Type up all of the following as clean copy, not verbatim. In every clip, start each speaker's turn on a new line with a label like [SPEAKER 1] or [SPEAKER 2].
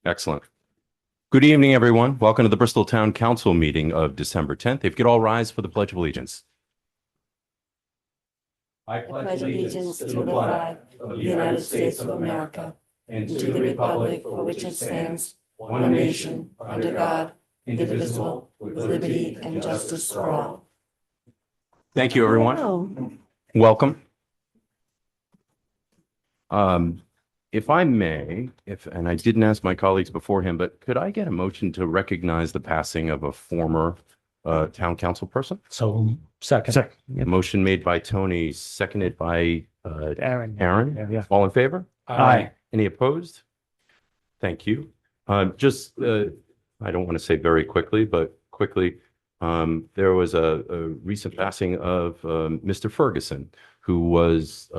[SPEAKER 1] Excellent. Good evening, everyone. Welcome to the Bristol Town Council meeting of December 10th. If you could all rise for the Pledge of Allegiance.
[SPEAKER 2] I pledge allegiance to the flag of the United States of America and to the republic for which it stands, one nation, under God, indivisible, with liberty and justice for all.
[SPEAKER 1] Thank you, everyone. Welcome. If I may, and I didn't ask my colleagues beforehand, but could I get a motion to recognize the passing of a former town council person?
[SPEAKER 3] So second.
[SPEAKER 1] Motion made by Tony, seconded by
[SPEAKER 3] Aaron.
[SPEAKER 1] Aaron.
[SPEAKER 3] Yeah.
[SPEAKER 1] All in favor?
[SPEAKER 3] Aye.
[SPEAKER 1] Any opposed? Thank you. I don't want to say very quickly, but quickly, there was a recent passing of Mr. Ferguson, who was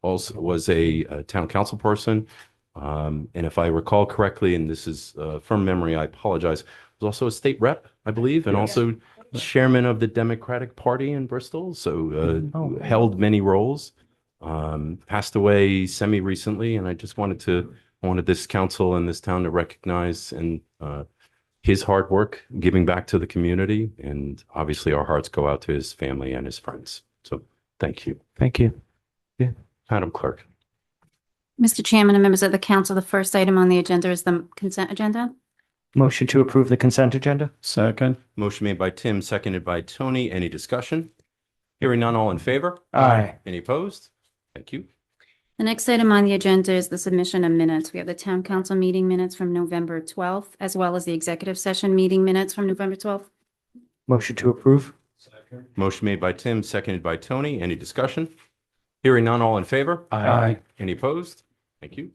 [SPEAKER 1] also was a town council person. And if I recall correctly, and this is from memory, I apologize, was also a state rep, I believe, and also chairman of the Democratic Party in Bristol. So held many roles, passed away semi-recently. And I just wanted this council and this town to recognize and his hard work, giving back to the community. And obviously our hearts go out to his family and his friends. So thank you.
[SPEAKER 3] Thank you.
[SPEAKER 1] Yeah. Madam Clerk.
[SPEAKER 4] Mr. Chairman and members of the council, the first item on the agenda is the consent agenda.
[SPEAKER 3] Motion to approve the consent agenda.
[SPEAKER 5] Second.
[SPEAKER 1] Motion made by Tim, seconded by Tony. Any discussion? Hearing none, all in favor?
[SPEAKER 3] Aye.
[SPEAKER 1] Any opposed? Thank you.
[SPEAKER 4] The next item on the agenda is the submission of minutes. We have the town council meeting minutes from November 12th, as well as the executive session meeting minutes from November 12th.
[SPEAKER 3] Motion to approve.
[SPEAKER 5] Second.
[SPEAKER 1] Motion made by Tim, seconded by Tony. Any discussion? Hearing none, all in favor?
[SPEAKER 3] Aye.
[SPEAKER 1] Any opposed? Thank you.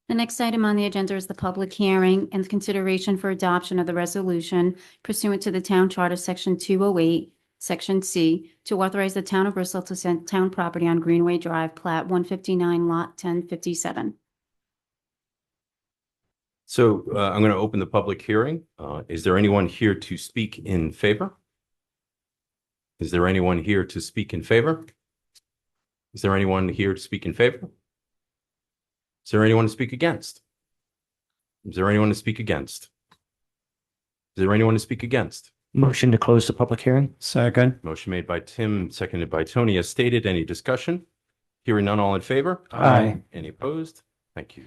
[SPEAKER 4] The next item on the agenda is the public hearing and consideration for adoption of the resolution pursuant to the town charter section 208, section C, to authorize the town of Bristol to send town property on Greenway Drive, plat 159, lot 1057.
[SPEAKER 1] So I'm going to open the public hearing. Is there anyone here to speak in favor? Is there anyone here to speak in favor? Is there anyone here to speak in favor? Is there anyone to speak against? Is there anyone to speak against? Is there anyone to speak against?
[SPEAKER 3] Motion to close the public hearing.
[SPEAKER 5] Second.
[SPEAKER 1] Motion made by Tim, seconded by Tony. As stated, any discussion? Hearing none, all in favor?
[SPEAKER 3] Aye.
[SPEAKER 1] Any opposed? Thank you.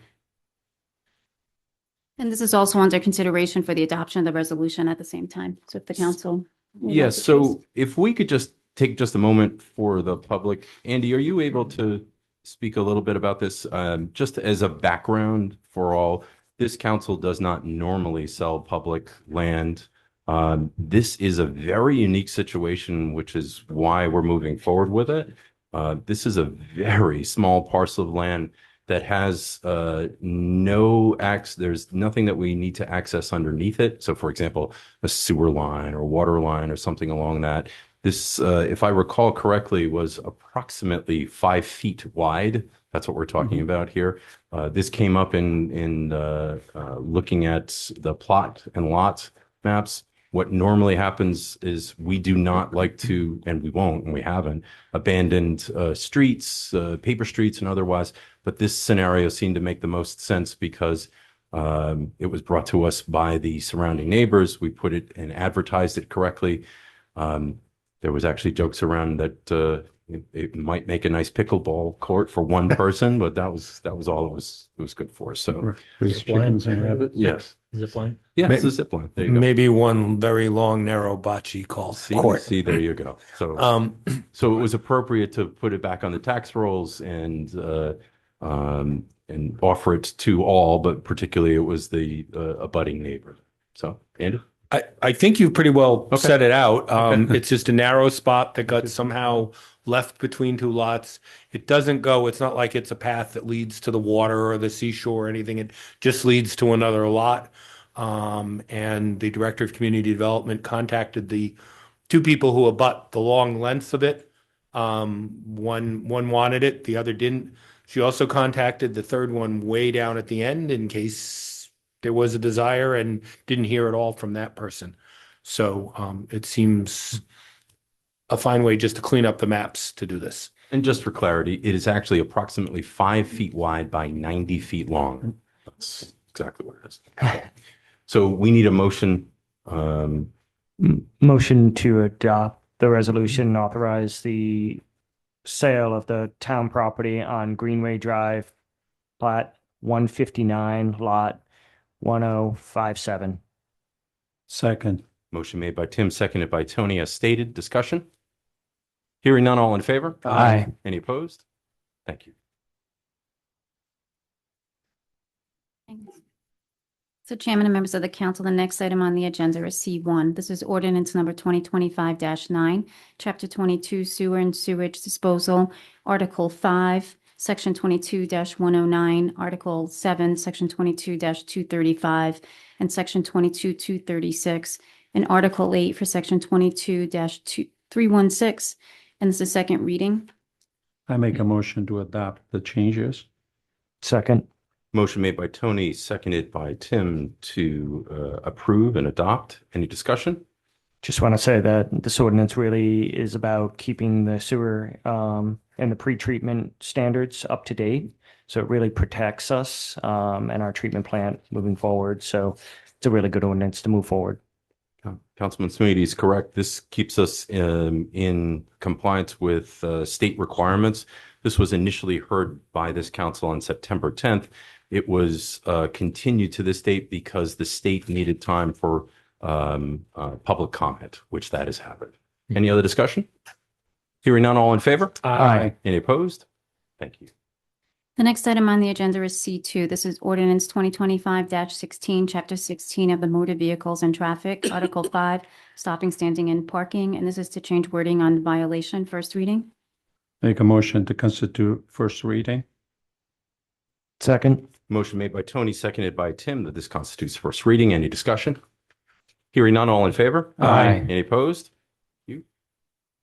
[SPEAKER 4] And this is also under consideration for the adoption of the resolution at the same time. So if the council. would like
[SPEAKER 1] Yes,
[SPEAKER 4] to
[SPEAKER 1] so
[SPEAKER 4] choose.
[SPEAKER 1] if we could just take just a moment for the public. Andy, are you able to speak a little bit about this? Just as a background for all, this council does not normally sell public land. This is a very unique situation, which is why we're moving forward with it. This is a very small parcel of land that has there's nothing that we need to access underneath it. So for example, a sewer line or water line or something along that. This, if I recall correctly, was approximately 5 feet wide. That's what we're talking about here. This came up in looking at the plot and lot maps. What normally happens is we do not like to, and we won't, and we haven't, abandoned streets, paper streets and otherwise. But this scenario seemed to make the most sense because it was brought to us by the surrounding neighbors. We put it and advertised it correctly. There was actually jokes around that it might make a nice pickleball court for one person, but that was all it was good for. So
[SPEAKER 5] Chickens and rabbits.
[SPEAKER 1] yes,
[SPEAKER 3] Zip line.
[SPEAKER 1] yeah, it's a zip line. There you go.
[SPEAKER 6] Maybe one very long, narrow bocce called court.
[SPEAKER 1] See, there you go. So, so it was appropriate to put it back on the tax rolls and offer it to all, but particularly it was the abutting neighbor. So, Andy?
[SPEAKER 6] I think you've pretty well
[SPEAKER 1] Okay.
[SPEAKER 6] set it out.
[SPEAKER 1] Okay.
[SPEAKER 6] It's just a narrow spot that got somehow left between two lots. It doesn't go, it's not like it's a path that leads to the water or the seashore or anything. It just leads to another lot. And the director of community development contacted the two people who abut the long length of it. One wanted it, the other didn't. She also contacted the third one way down at the end in case there was a desire, and didn't hear at all from that person. So it seems a fine way just to clean up the maps to do this.
[SPEAKER 1] And just for clarity, it is actually approximately 5 feet wide by 90 feet long. exactly what it is. So we need a motion.
[SPEAKER 3] Motion to adopt the resolution and authorize the sale of the town property on Greenway Drive, plat 159, lot 1057.
[SPEAKER 5] Second.
[SPEAKER 1] Motion made by Tim, seconded by Tony, as stated. Discussion? Hearing none, all in favor?
[SPEAKER 3] Aye.
[SPEAKER 1] Any opposed? Thank you.
[SPEAKER 4] So Chairman and members of the council, the next item on the agenda is C1. This is ordinance number 2025-9, Chapter 22 Sewer and Sewage Disposal, Article 5, Section 22-109, Article 7, Section 22-235, and Section 22-236, and Article 8 for Section 22-316. And this is second reading.
[SPEAKER 5] I make a motion to adopt the changes.
[SPEAKER 3] Second.
[SPEAKER 1] Motion made by Tony, seconded by Tim to approve and adopt. Any discussion?
[SPEAKER 3] Just want to say that this ordinance really is about keeping the sewer and the pretreatment standards up to date. So it really protects us and our treatment plant moving forward. So it's a really good ordinance to move forward.
[SPEAKER 1] Councilman Sweetie is correct. This keeps us in compliance with state requirements. This was initially heard by this council on September 10th. It was continued to this date because the state needed time for public comment, which that has happened. Any other discussion? Hearing none, all in favor?
[SPEAKER 3] Aye.
[SPEAKER 1] Any opposed? Thank you.
[SPEAKER 4] The next item on the agenda is C2. This is ordinance 2025-16, Chapter 16 of the Motor Vehicles and Traffic, Article 5, Stopping, Standing, and Parking. And this is to change wording on violation. First reading.
[SPEAKER 5] Make a motion to constitute first reading.
[SPEAKER 3] Second.
[SPEAKER 1] Motion made by Tony, seconded by Tim, that this constitutes first reading. Any discussion? Hearing none, all in favor?
[SPEAKER 3] Aye.
[SPEAKER 1] Any opposed?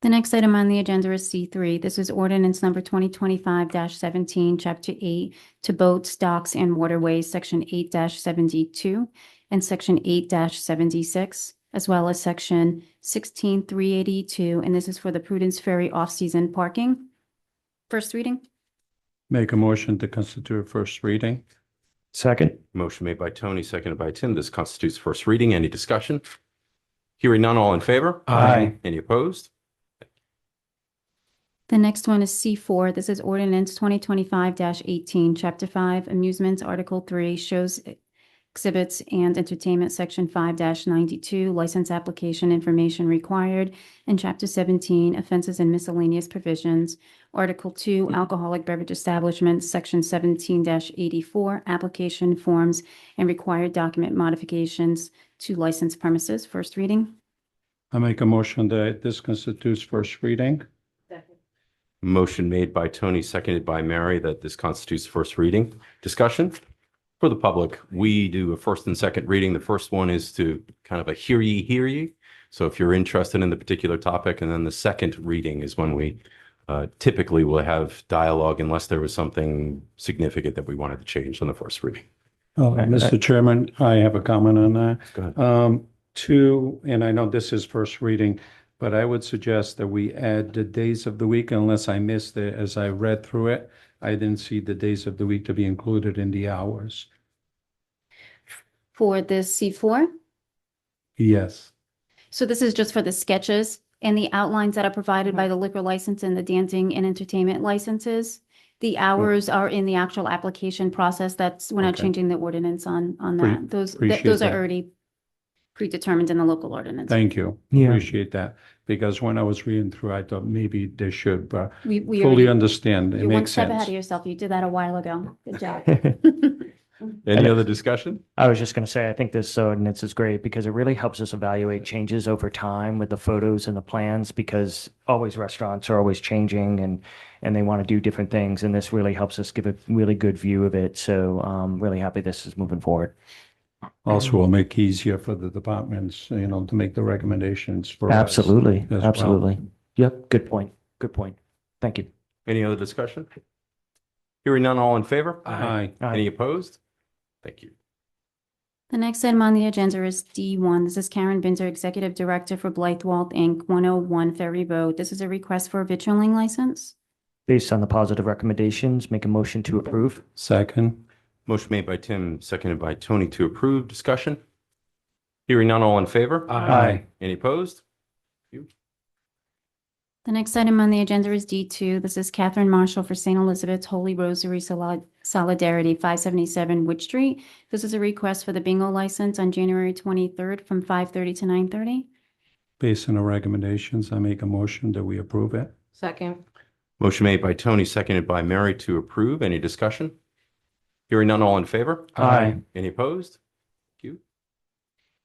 [SPEAKER 4] The next item on the agenda is C3. This is ordinance number 2025-17, Chapter 8, to boats, docks, and waterways, Section 8-72 and Section 8-76, as well as Section 16-382, and this is for the Prudence Ferry off-season parking. First reading.
[SPEAKER 5] Make a motion to constitute first reading.
[SPEAKER 3] Second.
[SPEAKER 1] Motion made by Tony, seconded by Tim. This constitutes first reading. Any discussion? Hearing none, all in favor?
[SPEAKER 3] Aye.
[SPEAKER 1] Any opposed?
[SPEAKER 4] The next one is C4. This is ordinance 2025-18, Chapter 5, Amusements, Article 3, Shows, Exhibits, and Entertainment, Section 5-92, License Application Information Required, and Chapter 17, Offenses and Miscellaneous Provisions, Article 2, Alcoholic Beverage Establishments, Section 17-84, Application Forms and Required Document Modifications to Licensed Premises. First reading.
[SPEAKER 5] I make a motion that this constitutes first reading.
[SPEAKER 1] Motion made by Tony, seconded by Mary, that this constitutes first reading. Discussion? For the public, we do a first and second reading. The first one is to kind of a hear ye, hear ye. So if you're interested in the particular topic, and then the second reading is when we typically will have dialogue unless there was something significant that we wanted to change on the first reading.
[SPEAKER 5] Oh, Mr. Chairman, I have a comment on that.
[SPEAKER 1] Go ahead.
[SPEAKER 5] Two, and I know this is first reading, but I would suggest that we add the days of the week unless I missed it as I read through it. I didn't see the days of the week to be included in the hours.
[SPEAKER 4] For this C4.
[SPEAKER 5] Yes.
[SPEAKER 4] So this is just for the sketches and the outlines that are provided by the liquor license and the dancing and entertainment licenses. The hours are in the actual application process. We're not
[SPEAKER 5] Okay.
[SPEAKER 4] changing the ordinance on that. Those
[SPEAKER 5] appreciate
[SPEAKER 4] are
[SPEAKER 5] that.
[SPEAKER 4] already predetermined in the local ordinance.
[SPEAKER 5] Thank you.
[SPEAKER 3] Yeah.
[SPEAKER 5] Appreciate that. Because when I was reading through, I thought maybe they should, but
[SPEAKER 4] We
[SPEAKER 5] fully
[SPEAKER 4] already,
[SPEAKER 5] understand. It
[SPEAKER 4] you're one
[SPEAKER 5] makes
[SPEAKER 4] step ahead
[SPEAKER 5] sense.
[SPEAKER 4] of yourself. You did that a while ago. Good job.
[SPEAKER 1] Any other discussion?
[SPEAKER 3] I was just going to say, I think this ordinance is great because it really helps us evaluate changes over time with the photos and the plans, because always restaurants are always changing and they want to do different things. And this really helps us give a really good view of it. So really happy this is moving forward.
[SPEAKER 5] Also will make it easier for the departments, to make the recommendations for us.
[SPEAKER 3] Absolutely.
[SPEAKER 5] as well.
[SPEAKER 3] Absolutely. Yep. Good point. Good point. Thank you.
[SPEAKER 1] Any other discussion? Hearing none, all in favor?
[SPEAKER 5] Aye.
[SPEAKER 1] Any opposed? Thank you.
[SPEAKER 4] The next item on the agenda is D1. This is Karen Binzer, Executive Director for Blythewald Inc., 101 Ferry Road. This is a request for a vitrilling license.
[SPEAKER 3] Based on the positive recommendations, make a motion to approve.
[SPEAKER 5] Second.
[SPEAKER 1] Motion made by Tim, seconded by Tony to approve. Discussion? Hearing none, all in favor?
[SPEAKER 5] Aye.
[SPEAKER 1] Any opposed?
[SPEAKER 4] The next item on the agenda is D2. This is Catherine Marshall for St. Elizabeth's Holy Rosary Solidarity, 577 Wood Street. This is a request for the bingo license on January 23rd from 5:30 to 9:30.
[SPEAKER 5] Based on the recommendations, I make a motion that we approve it.
[SPEAKER 2] Second.
[SPEAKER 1] Motion made by Tony, seconded by Mary to approve. Any discussion? Hearing none, all in favor?
[SPEAKER 3] Aye.
[SPEAKER 1] Any opposed? Thank you.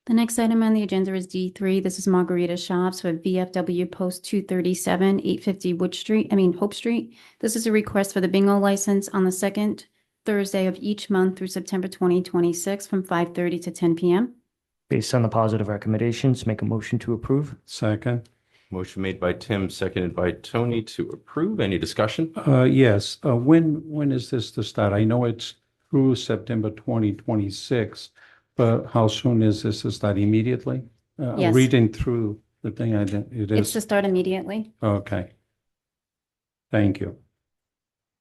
[SPEAKER 4] The next item on the agenda is D3. This is Margarita Shops for VFW Post 237, 850 Hope Street. This is a request for the bingo license on the second Thursday of each month through September 2026 from 5:30 to 10 p.m.
[SPEAKER 3] Based on the positive recommendations, make a motion to approve.
[SPEAKER 5] Second.
[SPEAKER 1] Motion made by Tim, seconded by Tony to approve. Any discussion?
[SPEAKER 5] Yes, when is this to start? I know it's through September 2026, but how soon is this to start? Immediately?
[SPEAKER 4] Yes.
[SPEAKER 5] Reading through the thing, it
[SPEAKER 4] It's
[SPEAKER 5] is,
[SPEAKER 4] to start immediately.
[SPEAKER 5] okay. Thank you.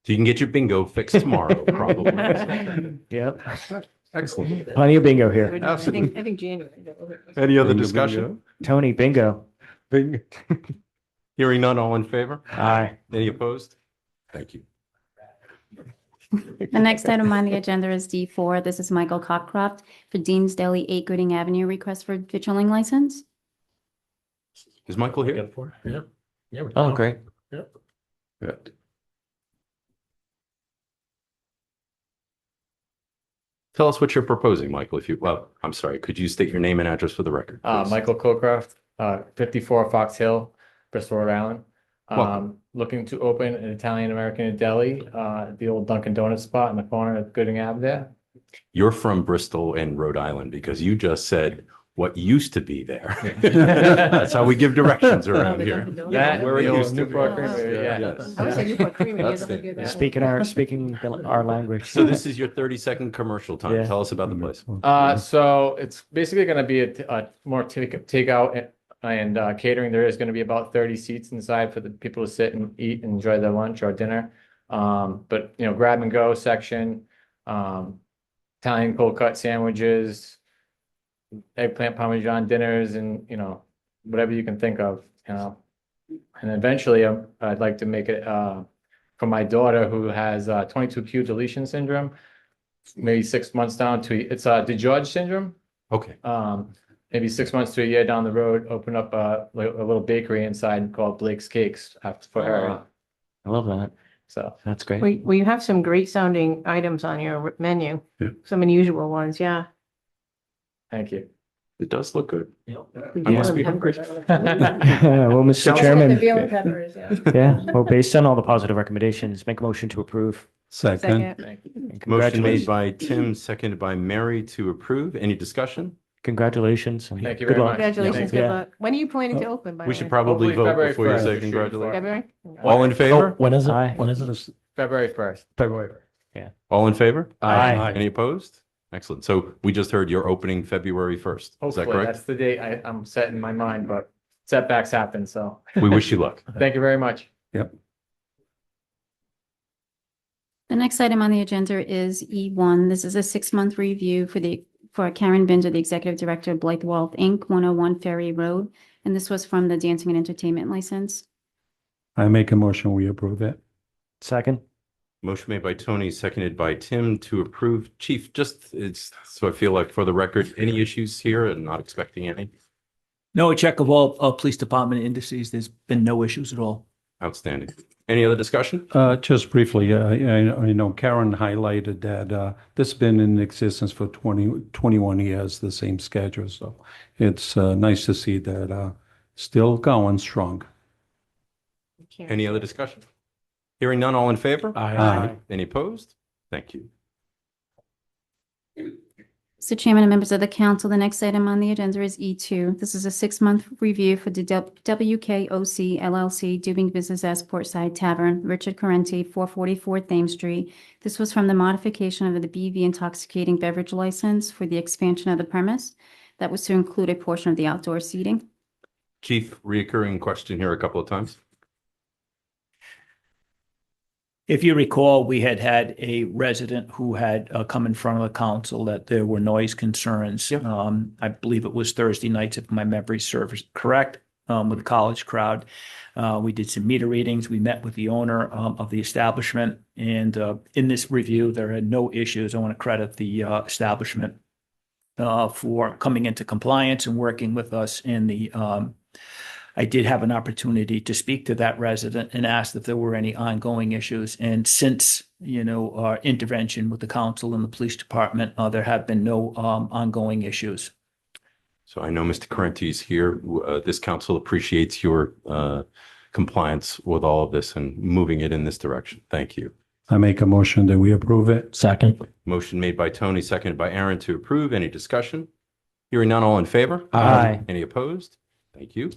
[SPEAKER 1] So you can get your bingo fixed tomorrow, probably.
[SPEAKER 3] Yep.
[SPEAKER 1] Excellent.
[SPEAKER 3] Plenty of bingo here.
[SPEAKER 1] Absolutely.
[SPEAKER 2] I think January.
[SPEAKER 1] Any other
[SPEAKER 5] Bingo,
[SPEAKER 1] discussion?
[SPEAKER 3] Tony, bingo.
[SPEAKER 5] bingo.
[SPEAKER 1] Hearing none, all in favor?
[SPEAKER 3] Aye.
[SPEAKER 1] Any opposed? Thank you.
[SPEAKER 4] The next item on the agenda is D4. This is Michael Cockcroft for Dean's Deli, 8 Gooding Avenue, request for vitrilling license.
[SPEAKER 1] Is Michael here?
[SPEAKER 3] Oh, great.
[SPEAKER 1] Good. Tell us what you're proposing, Michael, I'm sorry, could you state your name and address for the record? please?
[SPEAKER 7] Michael Colcroft, 54 Fox Hill, Bristol, Rhode Island.
[SPEAKER 1] Welcome.
[SPEAKER 7] Looking to open an Italian-American deli, the old Dunkin' Donuts spot in the corner of Gooding Ave there.
[SPEAKER 1] You're from Bristol and Rhode Island because you just said what used to be there. That's how we give directions around here.
[SPEAKER 7] That,
[SPEAKER 1] Where it
[SPEAKER 7] the old
[SPEAKER 1] used to be.
[SPEAKER 7] Newport Creamery, yeah.
[SPEAKER 1] Yes.
[SPEAKER 2] I would say Newport Creamery.
[SPEAKER 1] That's
[SPEAKER 2] That's
[SPEAKER 1] it.
[SPEAKER 2] good.
[SPEAKER 3] Speaking our language.
[SPEAKER 1] So this is your 30-second commercial time.
[SPEAKER 3] Yeah.
[SPEAKER 1] Tell us about the place.
[SPEAKER 7] So it's basically going to be a more takeout and catering. There is going to be about 30 seats inside for the people to sit and eat and enjoy their lunch or dinner. But grab and go section, Italian cold cut sandwiches, eggplant parmesan dinners, and whatever you can think of. And eventually, I'd like to make it for my daughter who has 22q deletion syndrome. Maybe 6 months down to it's DeGeorge syndrome.
[SPEAKER 1] Okay.
[SPEAKER 7] Maybe 6 months to a year down the road, open up a little bakery inside called Blake's Cakes for her.
[SPEAKER 3] I love that.
[SPEAKER 7] So
[SPEAKER 3] That's great.
[SPEAKER 2] Well, you have some great sounding items on your menu.
[SPEAKER 5] Yeah.
[SPEAKER 2] Some unusual ones, yeah.
[SPEAKER 7] thank you.
[SPEAKER 1] It does look good.
[SPEAKER 2] I
[SPEAKER 1] must be
[SPEAKER 2] hungry.
[SPEAKER 3] Well, Mr.
[SPEAKER 2] The
[SPEAKER 3] Chairman,
[SPEAKER 2] veal and peppers, yeah.
[SPEAKER 3] yeah, well, based on all the positive recommendations, make a motion to approve.
[SPEAKER 5] Second.
[SPEAKER 2] Second.
[SPEAKER 7] Thank you.
[SPEAKER 3] And
[SPEAKER 1] Motion made
[SPEAKER 3] Congratulations.
[SPEAKER 1] by Tim, seconded by Mary to approve. Any discussion?
[SPEAKER 3] Congratulations. and
[SPEAKER 7] Thank you
[SPEAKER 3] good
[SPEAKER 7] very
[SPEAKER 3] luck.
[SPEAKER 7] much.
[SPEAKER 2] Congratulations,
[SPEAKER 3] Yeah.
[SPEAKER 2] good luck. When are you planning to open, by the
[SPEAKER 1] We
[SPEAKER 2] way?
[SPEAKER 1] should probably
[SPEAKER 7] Hopefully
[SPEAKER 1] vote
[SPEAKER 7] February
[SPEAKER 1] before you
[SPEAKER 7] 1st,
[SPEAKER 1] say
[SPEAKER 7] shoot
[SPEAKER 1] congratulations.
[SPEAKER 2] February?
[SPEAKER 1] All in favor?
[SPEAKER 8] When is it?
[SPEAKER 3] Aye.
[SPEAKER 8] When is it?
[SPEAKER 7] February 1st.
[SPEAKER 8] February.
[SPEAKER 1] All in favor?
[SPEAKER 3] Aye.
[SPEAKER 1] Any opposed? Excellent. So we just heard you're opening February 1st. Is that
[SPEAKER 7] Hopefully,
[SPEAKER 1] correct?
[SPEAKER 7] that's the date I'm set in my mind, but setbacks happen. So
[SPEAKER 1] We wish you luck.
[SPEAKER 7] thank you very much.
[SPEAKER 4] The next item on the agenda is E1. This is a 6-month review for Karen Binder, the Executive Director of Blythe Wealth, Inc., 101 Ferry Road. And this was from the dancing and entertainment license.
[SPEAKER 5] I make a motion, we approve it.
[SPEAKER 3] Second.
[SPEAKER 1] Motion made by Tony, seconded by Tim to approve. Chief, it's so I feel like for the record, any issues here and not expecting any?
[SPEAKER 8] No, a check of all police department indices. There's been no issues at all.
[SPEAKER 1] Outstanding. Any other discussion?
[SPEAKER 5] Just briefly, I know Karen highlighted that this has been in existence for 21 years, the same schedule. So it's nice to see that still going strong.
[SPEAKER 1] Any other discussion? Hearing none, all in favor?
[SPEAKER 5] Aye.
[SPEAKER 1] Any opposed? Thank you.
[SPEAKER 4] Mr. Chairman and members of the council, the next item on the agenda is E2. This is a 6-month review for the WKOC LLC doing business as Portside Tavern, Richard Correnti, 444 Thames Street. This was from the modification of the BV intoxicating beverage license for the expansion of the premise. That was to include a portion of the outdoor seating.
[SPEAKER 1] Chief, reoccurring question here a couple of times.
[SPEAKER 8] If you recall, we had a resident who had come in front of the council that there were noise concerns.
[SPEAKER 1] Yep.
[SPEAKER 8] I believe it was Thursday nights, if my memory serves correct, with the college crowd. We did some meter readings. We met with the owner of the establishment. And in this review, there are no issues. I want to credit the establishment for coming into compliance and working with us in the I did have an opportunity to speak to that resident and asked if there were any ongoing issues. And since, our intervention with the council and the police department, there have been no ongoing issues.
[SPEAKER 1] So I know Mr. Carenti is here. This council appreciates your compliance with all of this and moving it in this direction. Thank you.
[SPEAKER 5] I make a motion that we approve it.
[SPEAKER 8] Second.
[SPEAKER 1] Motion made by Tony, seconded by Aaron to approve. Any discussion? Hearing none, all in favor?
[SPEAKER 8] Aye.
[SPEAKER 1] Any opposed? Thank you.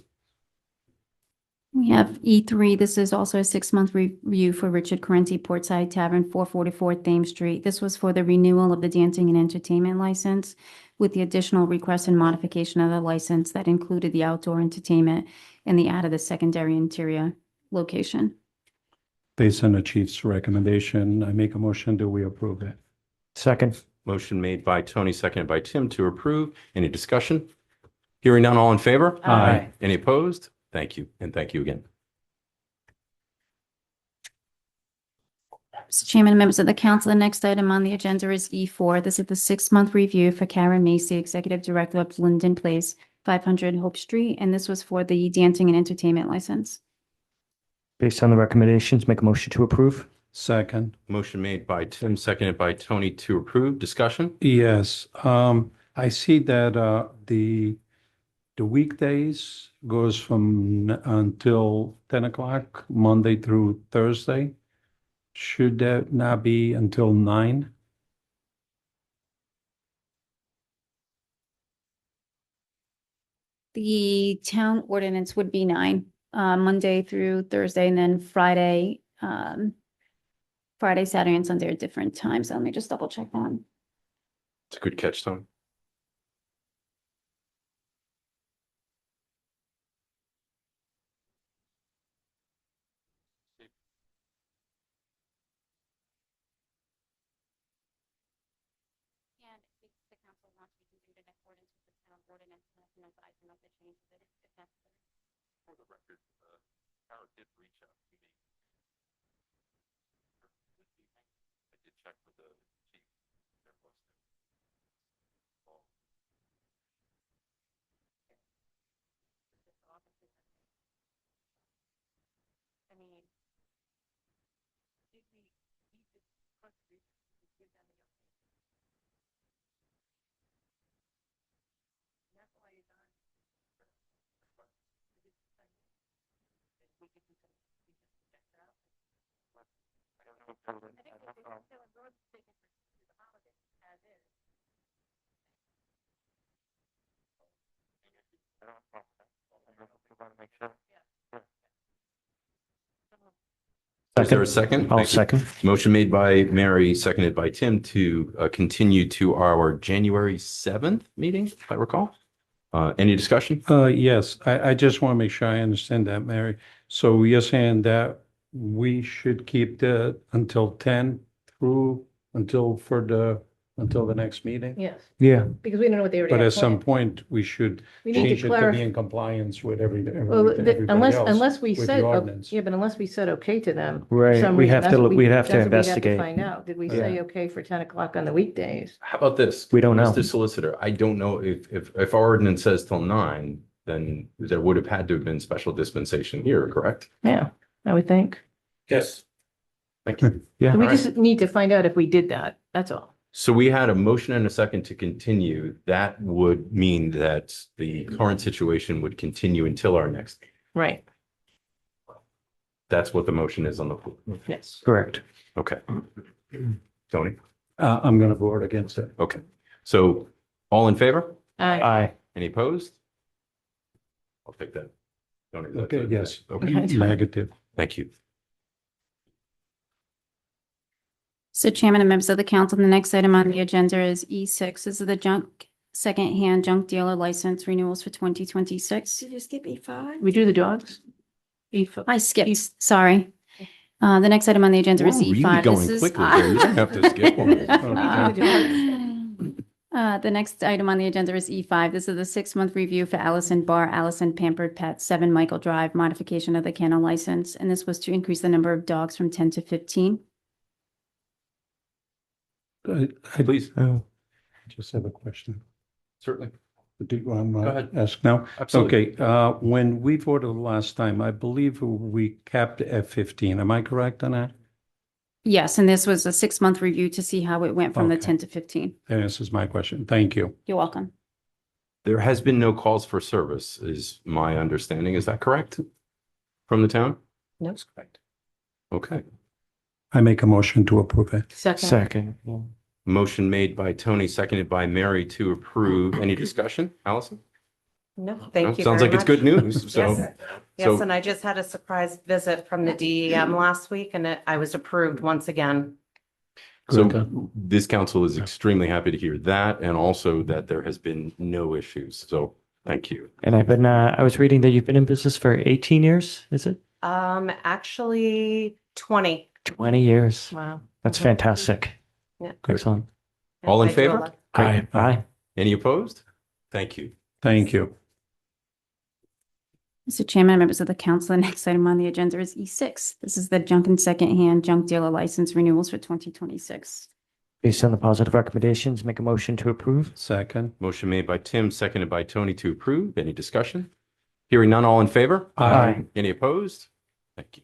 [SPEAKER 4] We have E3. This is also a 6-month review for Richard Carenti, Portside Tavern, 444 Thames Street. This was for the renewal of the dancing and entertainment license with the additional request and modification of the license that included the outdoor entertainment and the add of the secondary interior location.
[SPEAKER 5] Based on the chief's recommendation, I make a motion that we approve it.
[SPEAKER 3] Second.
[SPEAKER 1] Motion made by Tony, seconded by Tim to approve. Any discussion? Hearing none, all in favor?
[SPEAKER 3] Aye.
[SPEAKER 1] Any opposed? Thank you. And thank you again.
[SPEAKER 4] Mr. Chairman and members of the council, the next item on the agenda is E4. This is the 6-month review for Karen Macy, Executive Director of Linden Place, 500 Hope Street, and this was for the dancing and entertainment license.
[SPEAKER 3] Based on the recommendations, make a motion to approve.
[SPEAKER 5] Second.
[SPEAKER 1] Motion made by Tim, seconded by Tony to approve. Discussion?
[SPEAKER 5] Yes, I see that the weekdays goes from until 10 o'clock, Monday through Thursday. Should that not be until 9?
[SPEAKER 4] The town ordinance would be 9, Monday through Thursday, and then Friday, Saturday, and Sunday are different times. Let me just double check that.
[SPEAKER 1] It's a good catch, Tony.
[SPEAKER 4] And if the council wants, we can do it in accordance with the town ordinance and I can advise them of the changes if necessary.
[SPEAKER 1] For the record, Tara did reach out to me. I did check with the chief. There was no.
[SPEAKER 4] I mean,
[SPEAKER 1] Is there a second?
[SPEAKER 3] I'll
[SPEAKER 1] Thank you.
[SPEAKER 3] second.
[SPEAKER 1] Motion made by Mary, seconded by Tim to continue to our January 7th meeting, if I recall. Any discussion?
[SPEAKER 5] Yes, I just want to make sure I understand that, Mary. So you're saying that we should keep the until 10 until the next meeting?
[SPEAKER 2] Yes,
[SPEAKER 3] Yeah.
[SPEAKER 2] because we don't know what they already
[SPEAKER 5] But
[SPEAKER 2] have
[SPEAKER 5] at some
[SPEAKER 2] planned.
[SPEAKER 5] point, we should
[SPEAKER 2] We need
[SPEAKER 5] change
[SPEAKER 2] to
[SPEAKER 5] it to be
[SPEAKER 2] clarify.
[SPEAKER 5] in compliance with
[SPEAKER 2] Well,
[SPEAKER 5] everybody
[SPEAKER 2] unless,
[SPEAKER 5] else
[SPEAKER 2] unless we
[SPEAKER 5] with
[SPEAKER 2] said,
[SPEAKER 5] the ordinance.
[SPEAKER 2] yeah, but unless we said okay to them. for
[SPEAKER 3] Right,
[SPEAKER 2] some
[SPEAKER 3] we
[SPEAKER 2] reason,
[SPEAKER 3] have
[SPEAKER 2] that's
[SPEAKER 3] to-
[SPEAKER 2] what
[SPEAKER 3] we'd have to
[SPEAKER 2] that's what we'd
[SPEAKER 3] investigate.
[SPEAKER 2] Find out, did we say okay for 10 o'clock on the weekdays?
[SPEAKER 1] How about this?
[SPEAKER 3] We don't know.
[SPEAKER 1] Mr. Solicitor, I don't know if our ordinance says till 9, then there would have had to have been special dispensation here, correct?
[SPEAKER 2] Yeah, I would think.
[SPEAKER 6] Yes.
[SPEAKER 1] Thank you.
[SPEAKER 3] Yeah.
[SPEAKER 2] So we
[SPEAKER 1] All right.
[SPEAKER 2] just need to find out if we did that, that's all.
[SPEAKER 1] So we had a motion and a second to continue. That would mean that the current situation would continue until our next meeting.
[SPEAKER 2] Right,
[SPEAKER 1] That's what the motion is on the floor.
[SPEAKER 2] yes.
[SPEAKER 3] Correct.
[SPEAKER 1] Okay. Tony?
[SPEAKER 5] I'm going to vote against it.
[SPEAKER 1] Okay. So all in favor?
[SPEAKER 3] Aye.
[SPEAKER 1] Any opposed? I'll take that. Tony, that's
[SPEAKER 5] Okay,
[SPEAKER 1] it.
[SPEAKER 5] yes.
[SPEAKER 1] Okay.
[SPEAKER 5] Negative.
[SPEAKER 1] Thank you.
[SPEAKER 4] So Chairman and members of the council, the next item on the agenda is E6. This is the secondhand junk dealer license renewals for 2026.
[SPEAKER 2] Did you skip E5? We do the dogs? E5.
[SPEAKER 4] I skipped, sorry. The next item on the agenda
[SPEAKER 1] We're
[SPEAKER 4] is
[SPEAKER 1] really
[SPEAKER 4] E5.
[SPEAKER 1] going quickly here. You don't have to skip one.
[SPEAKER 4] The next item on the agenda is E5. This is the 6-month review for Allison Bar, Allison Pampered Pet, 7 Michael Drive, modification of the kennel license. And this was to increase the number of dogs from 10 to 15.
[SPEAKER 1] Please.
[SPEAKER 5] I just have a question.
[SPEAKER 1] Certainly.
[SPEAKER 5] Do you want
[SPEAKER 1] Go
[SPEAKER 5] to
[SPEAKER 1] ahead.
[SPEAKER 5] ask now?
[SPEAKER 1] Absolutely.
[SPEAKER 5] Okay, when we voted last time, I believe we capped at 15. Am I correct on that?
[SPEAKER 4] Yes, and this was a 6-month review to see how it went from the
[SPEAKER 5] Okay.
[SPEAKER 4] 10 to 15.
[SPEAKER 5] That answers my question. Thank you.
[SPEAKER 4] You're welcome.
[SPEAKER 1] There has been no calls for service, is my understanding. Is that correct? From the town?
[SPEAKER 2] No.
[SPEAKER 8] That's correct.
[SPEAKER 1] Okay.
[SPEAKER 5] I make a motion to approve it.
[SPEAKER 3] Second.
[SPEAKER 1] Motion made by Tony, seconded by Mary to approve. Any discussion? Allison?
[SPEAKER 2] No,
[SPEAKER 1] No?
[SPEAKER 2] thank you
[SPEAKER 1] Sounds
[SPEAKER 2] very
[SPEAKER 1] like it's
[SPEAKER 2] much.
[SPEAKER 1] good news. So,
[SPEAKER 2] Yes,
[SPEAKER 1] so
[SPEAKER 2] and I just had a surprise visit from the DEM last week and I was approved once again.
[SPEAKER 1] so this council is extremely happy to hear that, and also that there has been no issues. So thank you.
[SPEAKER 3] And I was reading that you've been in business for 18 years, is it?
[SPEAKER 2] Actually 20.
[SPEAKER 3] 20 years.
[SPEAKER 2] Wow.
[SPEAKER 3] That's
[SPEAKER 2] Mhm.
[SPEAKER 3] fantastic.
[SPEAKER 2] Yeah.
[SPEAKER 3] Excellent.
[SPEAKER 1] All in
[SPEAKER 2] I do a
[SPEAKER 1] favor?
[SPEAKER 2] lot.
[SPEAKER 3] Great. Aye.
[SPEAKER 1] Any opposed? Thank you.
[SPEAKER 5] Thank you.
[SPEAKER 4] Mr. Chairman, members of the council, the next item on the agenda is E6. This is the junk and secondhand junk dealer license renewals for 2026.
[SPEAKER 3] Based on the positive recommendations, make a motion to approve.
[SPEAKER 5] Second.
[SPEAKER 1] Motion made by Tim, seconded by Tony to approve. Any discussion? Hearing none, all in favor?
[SPEAKER 3] Aye.
[SPEAKER 1] Any opposed? Thank you.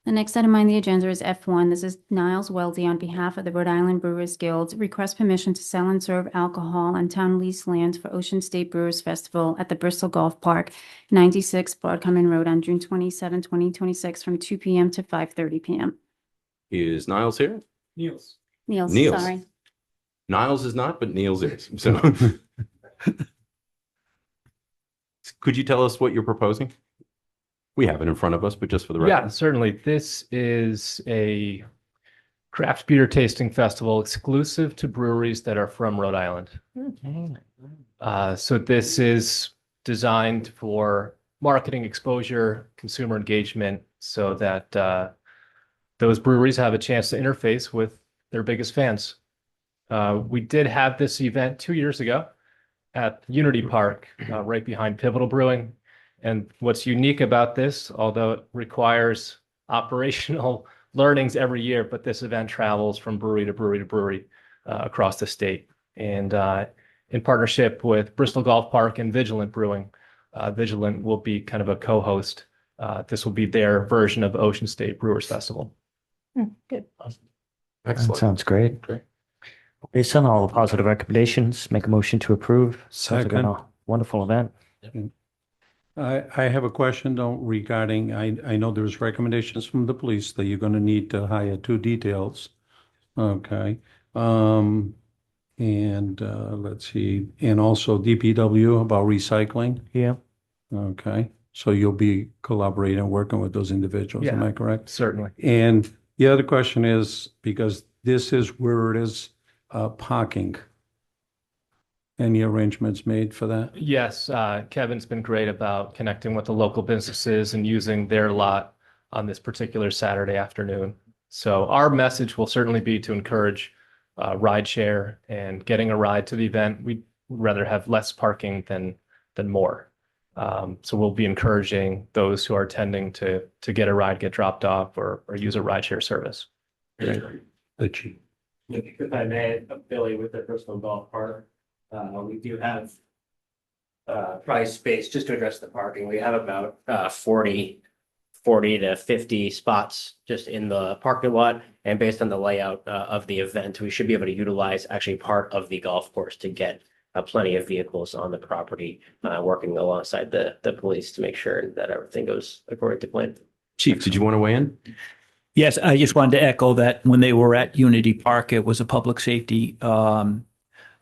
[SPEAKER 4] The next item on the agenda is F1. This is Niles Weldy on behalf of the Rhode Island Brewers Guild. Request permission to sell and serve alcohol on town leased land for Ocean State Brewers Festival at the Bristol Golf Park, 96 Broadcommon Road on June 27, 2026 from 2 p.m. to 5:30 p.m.
[SPEAKER 1] Is Niles here?
[SPEAKER 8] Niels.
[SPEAKER 4] Niels,
[SPEAKER 1] Niels.
[SPEAKER 4] sorry.
[SPEAKER 1] Niles is not, but Niels is. So could you tell us what you're proposing? We have it in front of us, but just for the record.
[SPEAKER 9] Yeah, certainly. This is a craft beer tasting festival exclusive to breweries that are from Rhode Island. So this is designed for marketing exposure, consumer engagement, so that those breweries have a chance to interface with their biggest fans. We did have this event 2 years ago at Unity Park, right behind Pivotal Brewing. And what's unique about this, although it requires operational learnings every year, but this event travels from brewery to brewery to brewery across the state. And in partnership with Bristol Golf Park and Vigilant Brewing, Vigilant will be kind of a co-host. This will be their version of Ocean State Brewers Festival.
[SPEAKER 2] Good.
[SPEAKER 3] That
[SPEAKER 1] Excellent.
[SPEAKER 3] sounds great.
[SPEAKER 1] Great.
[SPEAKER 3] Based on all the positive recommendations, make a motion to approve. Sounds like
[SPEAKER 5] Second.
[SPEAKER 3] a wonderful event.
[SPEAKER 5] I have a question though regarding, I know there's recommendations from the police that you're gonna need to hire 2 details. Okay. Let's see, and also DPW about recycling.
[SPEAKER 3] Yeah.
[SPEAKER 5] Okay, so you'll be collaborating, working with those individuals, am
[SPEAKER 9] Yeah.
[SPEAKER 5] I correct?
[SPEAKER 9] Certainly.
[SPEAKER 5] And the other question is, because this is where it is parking. Any arrangements made for that?
[SPEAKER 9] Yes, Kevin's been great about connecting with the local businesses and using their lot on this particular Saturday afternoon. So our message will certainly be to encourage rideshare and getting a ride to the event. We'd rather have less parking than more. So we'll be encouraging those who are attending to get a ride, get dropped off, or use a rideshare service.
[SPEAKER 5] The chief.
[SPEAKER 10] If I may, Billy, with the Bristol Golf Park, we do have price space, just to address the parking, we have about 40 to 50 spots just in the parking lot. And based on the layout of the event, we should be able to utilize actually part of the golf course to get plenty of vehicles on the property, working alongside the police to make sure that everything goes according to plan.
[SPEAKER 1] Chief, did you want to weigh in?
[SPEAKER 8] Yes, I just wanted to echo that when they were at Unity Park, it was a public safety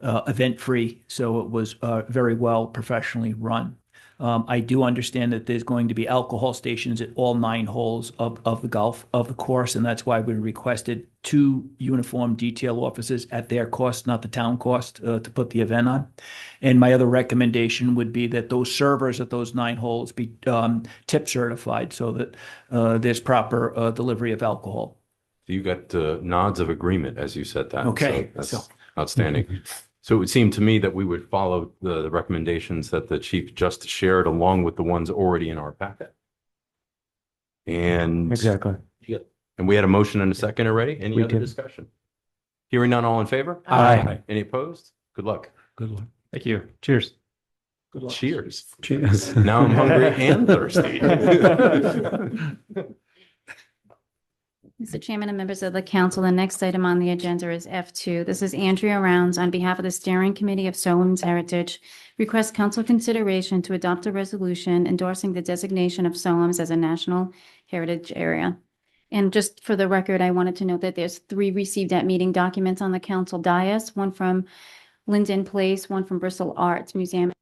[SPEAKER 8] event free. So it was very well professionally run. I do understand that there's going to be alcohol stations at all 9 holes of the course. And that's why we requested 2 uniform detail officers at their cost, not the town cost, to put the event on. And my other recommendation would be that those servers at those 9 holes be tip certified so that there's proper delivery of alcohol.
[SPEAKER 1] You got nods of agreement as you said that.
[SPEAKER 8] Okay,
[SPEAKER 1] So that's
[SPEAKER 8] so-
[SPEAKER 1] outstanding. So it would seem to me that we would follow the recommendations that the chief just shared along with the ones already in our packet. And
[SPEAKER 3] Exactly.
[SPEAKER 1] and we had a motion and a second already. Any
[SPEAKER 3] We
[SPEAKER 1] other
[SPEAKER 3] did.
[SPEAKER 1] discussion? Hearing none, all in favor?
[SPEAKER 3] Aye.
[SPEAKER 1] Any opposed? Good luck.
[SPEAKER 5] Good luck.
[SPEAKER 9] Thank you. Cheers.
[SPEAKER 1] Cheers.
[SPEAKER 5] Cheers.
[SPEAKER 1] Now I'm hungry and thirsty.
[SPEAKER 4] Mr. Chairman and members of the council, the next item on the agenda is F2. This is Andrea Rounds on behalf of the Steering Committee of Solom's Heritage. Request council consideration to adopt a resolution endorsing the designation of Solom's as a national heritage area. And just for the record, I wanted to note that there's 3 received at meeting documents on the council dais, one from Linden Place, one from Bristol Arts Museum,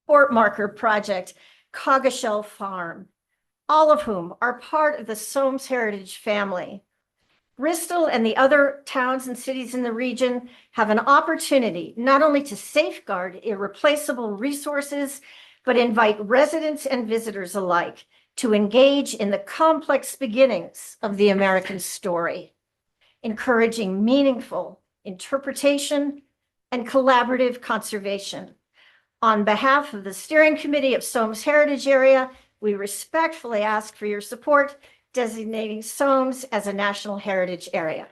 [SPEAKER 2] Fort Marker Project, Coggeshall Farm, all of whom are part of the Soames Heritage family. Bristol and the other towns and cities in the region have an opportunity not only to safeguard irreplaceable resources, but invite residents and visitors alike to engage in the complex beginnings of the American story, encouraging meaningful interpretation and collaborative conservation. On behalf of the Steering Committee of Soames Heritage Area, we respectfully ask for your support designating Soames as a National Heritage Area.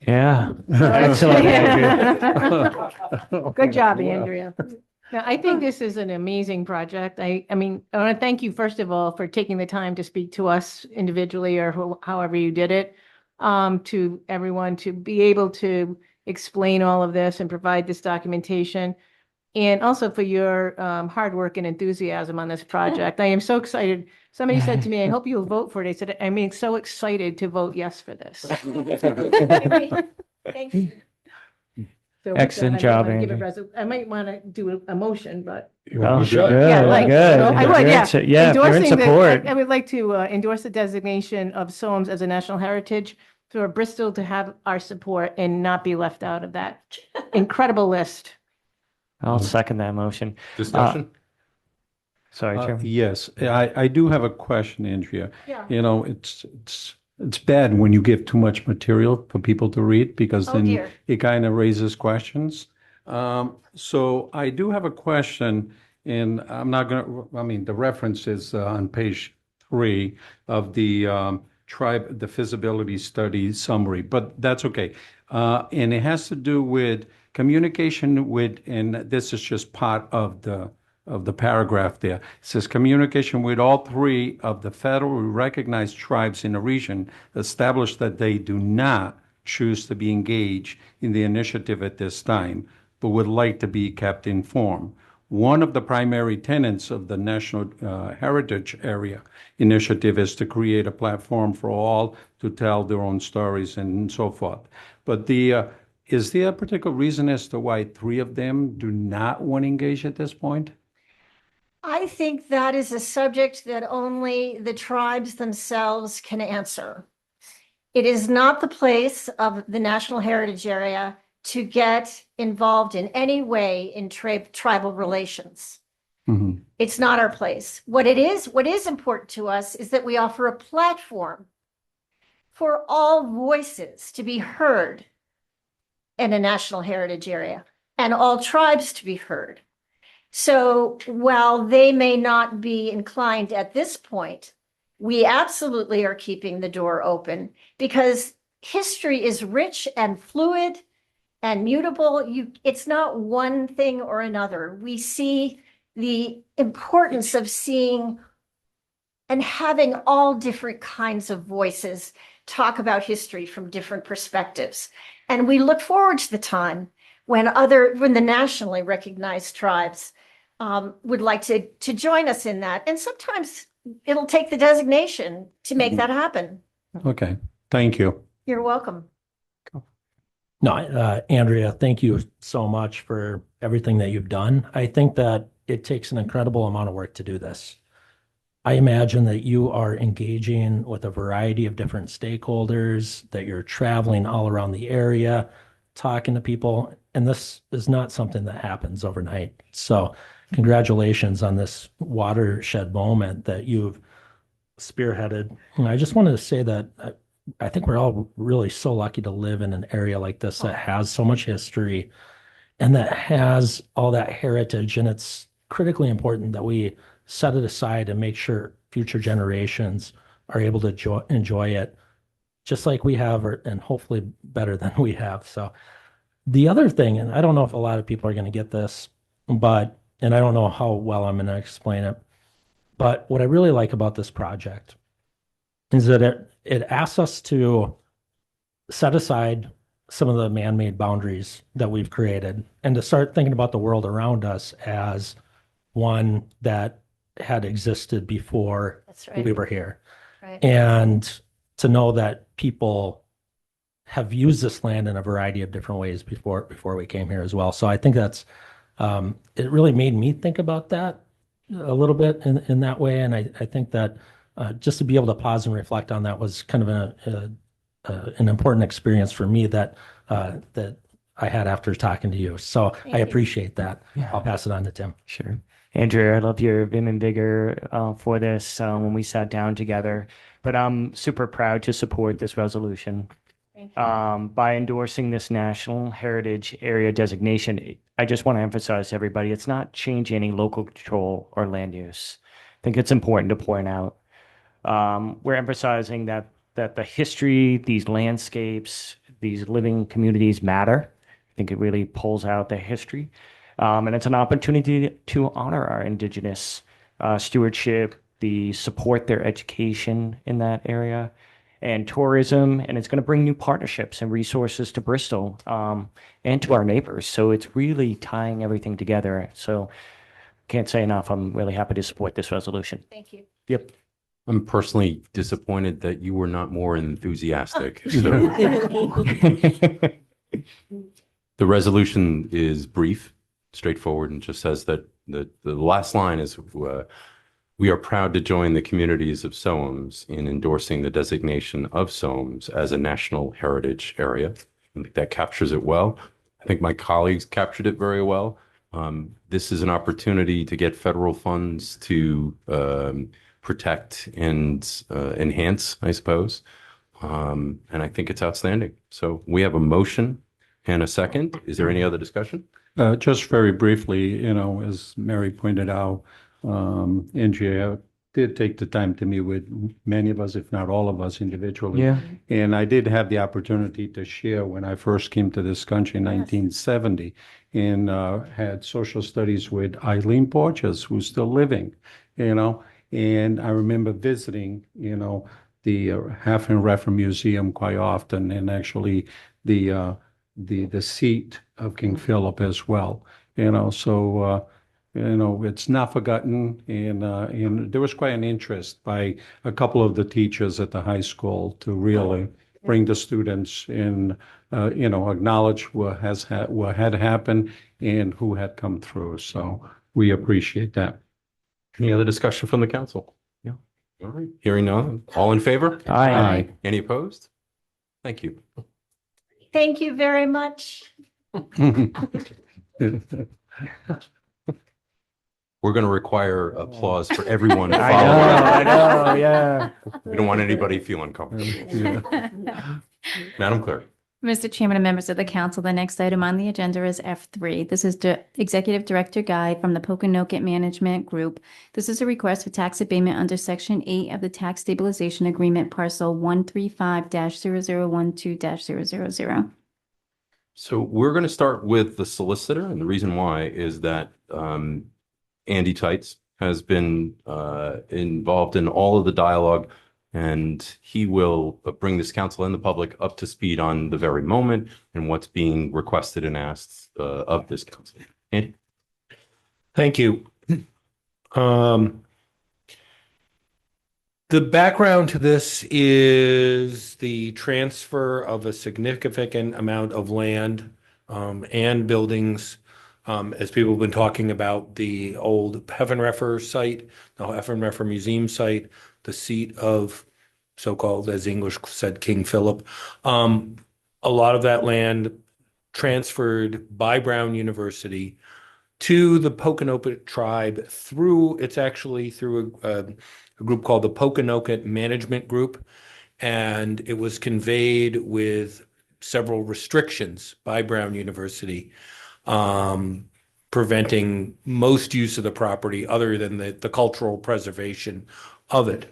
[SPEAKER 3] Yeah. Excellent, Andrea.
[SPEAKER 11] Good job, Andrea. Now, I think this is an amazing project. I mean, I want to thank you, first of all, for taking the time to speak to us individually or however you did it, to everyone to be able to explain all of this and provide this documentation. And also for your hard work and enthusiasm on this project. I am so excited. Somebody said to me, I hope you'll vote for it. I said, I mean, so excited to vote yes for this.
[SPEAKER 2] Thank you.
[SPEAKER 11] So with
[SPEAKER 3] Excellent
[SPEAKER 11] that, I might
[SPEAKER 3] job,
[SPEAKER 11] wanna give a
[SPEAKER 3] Andrew.
[SPEAKER 11] I might want to do a motion, but
[SPEAKER 3] Well,
[SPEAKER 5] should.
[SPEAKER 3] good,
[SPEAKER 11] yeah, like,
[SPEAKER 3] good.
[SPEAKER 11] I would, yeah.
[SPEAKER 3] Good. Yeah, if you're in
[SPEAKER 11] Endorsing
[SPEAKER 3] support.
[SPEAKER 11] I would like to endorse the designation of Soames as a national heritage for Bristol to have our support and not be left out of that incredible list.
[SPEAKER 3] I'll second that motion.
[SPEAKER 1] Discussion?
[SPEAKER 3] Sorry, Chairman.
[SPEAKER 5] Yes, I do have a question, Andrea.
[SPEAKER 2] Yeah.
[SPEAKER 5] You know, it's bad when you give too much material for people to read because
[SPEAKER 2] Oh,
[SPEAKER 5] then
[SPEAKER 2] dear.
[SPEAKER 5] it kind of raises questions. So I do have a question, and I'm not gonna, I mean, the reference is on page 3 of the the feasibility study summary, but that's okay. And it has to do with communication with, and this is just part of the paragraph there. It says communication with all 3 of the federally recognized tribes in the region established that they do not choose to be engaged in the initiative at this time, but would like to be kept informed. One of the primary tenets of the National Heritage Area Initiative is to create a platform for all to tell their own stories and so forth. But is there a particular reason as to why 3 of them do not want to engage at this point?
[SPEAKER 2] I think that is a subject that only the tribes themselves can answer. It is not the place of the National Heritage Area to get involved in any way in tribal relations.
[SPEAKER 5] Mhm.
[SPEAKER 2] It's not our place. What is important to us is that we offer a platform for all voices to be heard in a National Heritage Area and all tribes to be heard. So while they may not be inclined at this point, we absolutely are keeping the door open because history is rich and fluid and mutable. It's not one thing or another. We see the importance of seeing and having all different kinds of voices talk about history from different perspectives. And we look forward to the time when the nationally recognized tribes would like to join us in that. And sometimes it'll take the designation to make that happen.
[SPEAKER 5] Okay, thank you.
[SPEAKER 2] You're welcome.
[SPEAKER 12] No, Andrea, thank you so much for everything that you've done. I think that it takes an incredible amount of work to do this. I imagine that you are engaging with a variety of different stakeholders, that you're traveling all around the area, talking to people, and this is not something that happens overnight. So congratulations on this watershed moment that you've spearheaded. And I just wanted to say that I think we're all really so lucky to live in an area like this that has so much history and that has all that heritage. And it's critically important that we set it aside and make sure future generations are able to enjoy it just like we have, and hopefully better than we have. So the other thing, and I don't know if a lot of people are going to get this, but, and I don't know how well I'm going to explain it, but what I really like about this project is that it asks us to set aside some of the man-made boundaries that we've created and to start thinking about the world around us as one that had existed before
[SPEAKER 2] That's right.
[SPEAKER 12] we were here.
[SPEAKER 2] Right.
[SPEAKER 12] And to know that people have used this land in a variety of different ways before we came here as well. So I think that's it really made me think about that a little bit in that way. And I think that just to be able to pause and reflect on that was kind of an important experience for me that that I had after talking to you. So I appreciate that. I'll pass it on to Tim.
[SPEAKER 3] Sure. Andrea, I love your vim and vigor for this when we sat down together. But I'm super proud to support this resolution. By endorsing this National Heritage Area designation, I just want to emphasize to everybody, it's not changing any local control or land use. I think it's important to point out. We're emphasizing that the history, these landscapes, these living communities matter. I think it really pulls out the history. And it's an opportunity to honor our Indigenous stewardship, the support their education in that area, and tourism. And it's going to bring new partnerships and resources to Bristol and to our neighbors. So it's really tying everything together. So can't say enough. I'm really happy to support this resolution.
[SPEAKER 11] Thank you.
[SPEAKER 3] Yep.
[SPEAKER 1] I'm personally disappointed that you were not more enthusiastic. So the resolution is brief, straightforward, and just says that the last line is we are proud to join the communities of SOAMs in endorsing the designation of SOAMs as a national heritage area. I think that captures it well. I think my colleagues captured it very well. This is an opportunity to get federal funds to protect and enhance, I suppose. And I think it's outstanding. So we have a motion and a second. Is there any other discussion?
[SPEAKER 5] Just very briefly, as Mary pointed out, NGA did take the time to meet with many of us, if not all of us individually.
[SPEAKER 3] Yeah.
[SPEAKER 5] And I did have the opportunity to share when I first came to this country in 1970 and had social studies with Eileen Porches, who's still living, and I remember visiting, the Half and Reffer Museum quite often, and actually the seat of King Philip as well. So it's not forgotten, and there was quite an interest by a couple of the teachers at the high school to really bring the students in, acknowledge what had happened and who had come through. So we appreciate that.
[SPEAKER 1] Any other discussion from the council? Yeah. All right. Hearing none. All in favor?
[SPEAKER 3] Aye.
[SPEAKER 1] Any opposed? Thank you.
[SPEAKER 11] Thank you very much.
[SPEAKER 1] We're going to require applause for everyone
[SPEAKER 3] I
[SPEAKER 1] following.
[SPEAKER 3] know, yeah.
[SPEAKER 1] We don't want anybody feeling uncomfortable. Madam Clerk.
[SPEAKER 4] Mr. Chairman and members of the council, the next item on the agenda is F3. This is the Executive Director Guide from the Poconoket Management Group. This is a request for tax abatement under Section 8 of the Tax Stabilization Agreement, Parcel 135-0012-000.
[SPEAKER 1] So we're going to start with the solicitor, and the reason why is that Andy Tights has been involved in all of the dialogue, and he will bring this council and the public up to speed on the very moment and what's being requested and asked of this council. Andy?
[SPEAKER 6] Thank you. The background to this is the transfer of a significant amount of land and buildings. As people have been talking about the old Heffenreffer site, the Heffenreffer Museum site, the seat of so-called, as English said, King Philip. A lot of that land transferred by Brown University to the Poconoket tribe through a group called the Poconoket Management Group. And it was conveyed with several restrictions by Brown University, preventing most use of the property other than the cultural preservation of it.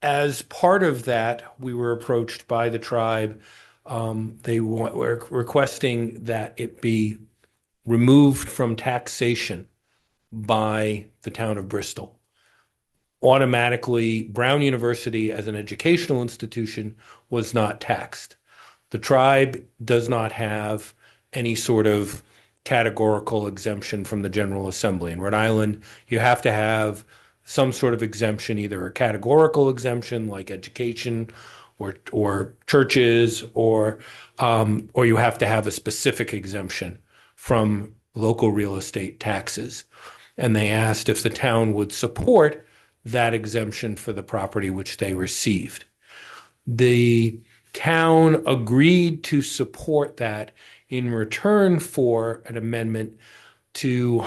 [SPEAKER 6] As part of that, we were approached by the tribe. They were requesting that it be removed from taxation by the town of Bristol. Automatically, Brown University as an educational institution was not taxed. The tribe does not have any sort of categorical exemption from the General Assembly. In Rhode Island, you have to have some sort of exemption, either a categorical exemption like education or churches, or you have to have a specific exemption from local real estate taxes. And they asked if the town would support that exemption for the property which they received. The town agreed to support that in return for an amendment to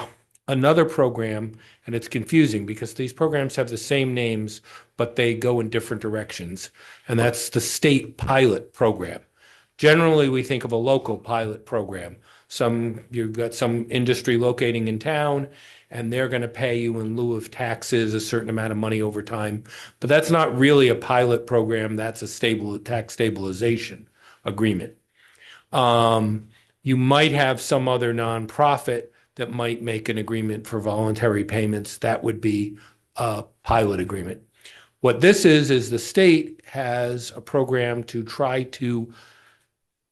[SPEAKER 6] another program, and it's confusing because these programs have the same names, but they go in different directions, and that's the state pilot program. Generally, we think of a local pilot program. You've got some industry locating in town, and they're going to pay you in lieu of taxes a certain amount of money over time. But that's not really a pilot program. That's a tax stabilization agreement. You might have some other nonprofit that might make an agreement for voluntary payments. That would be a pilot agreement. What this is the state has a program to try to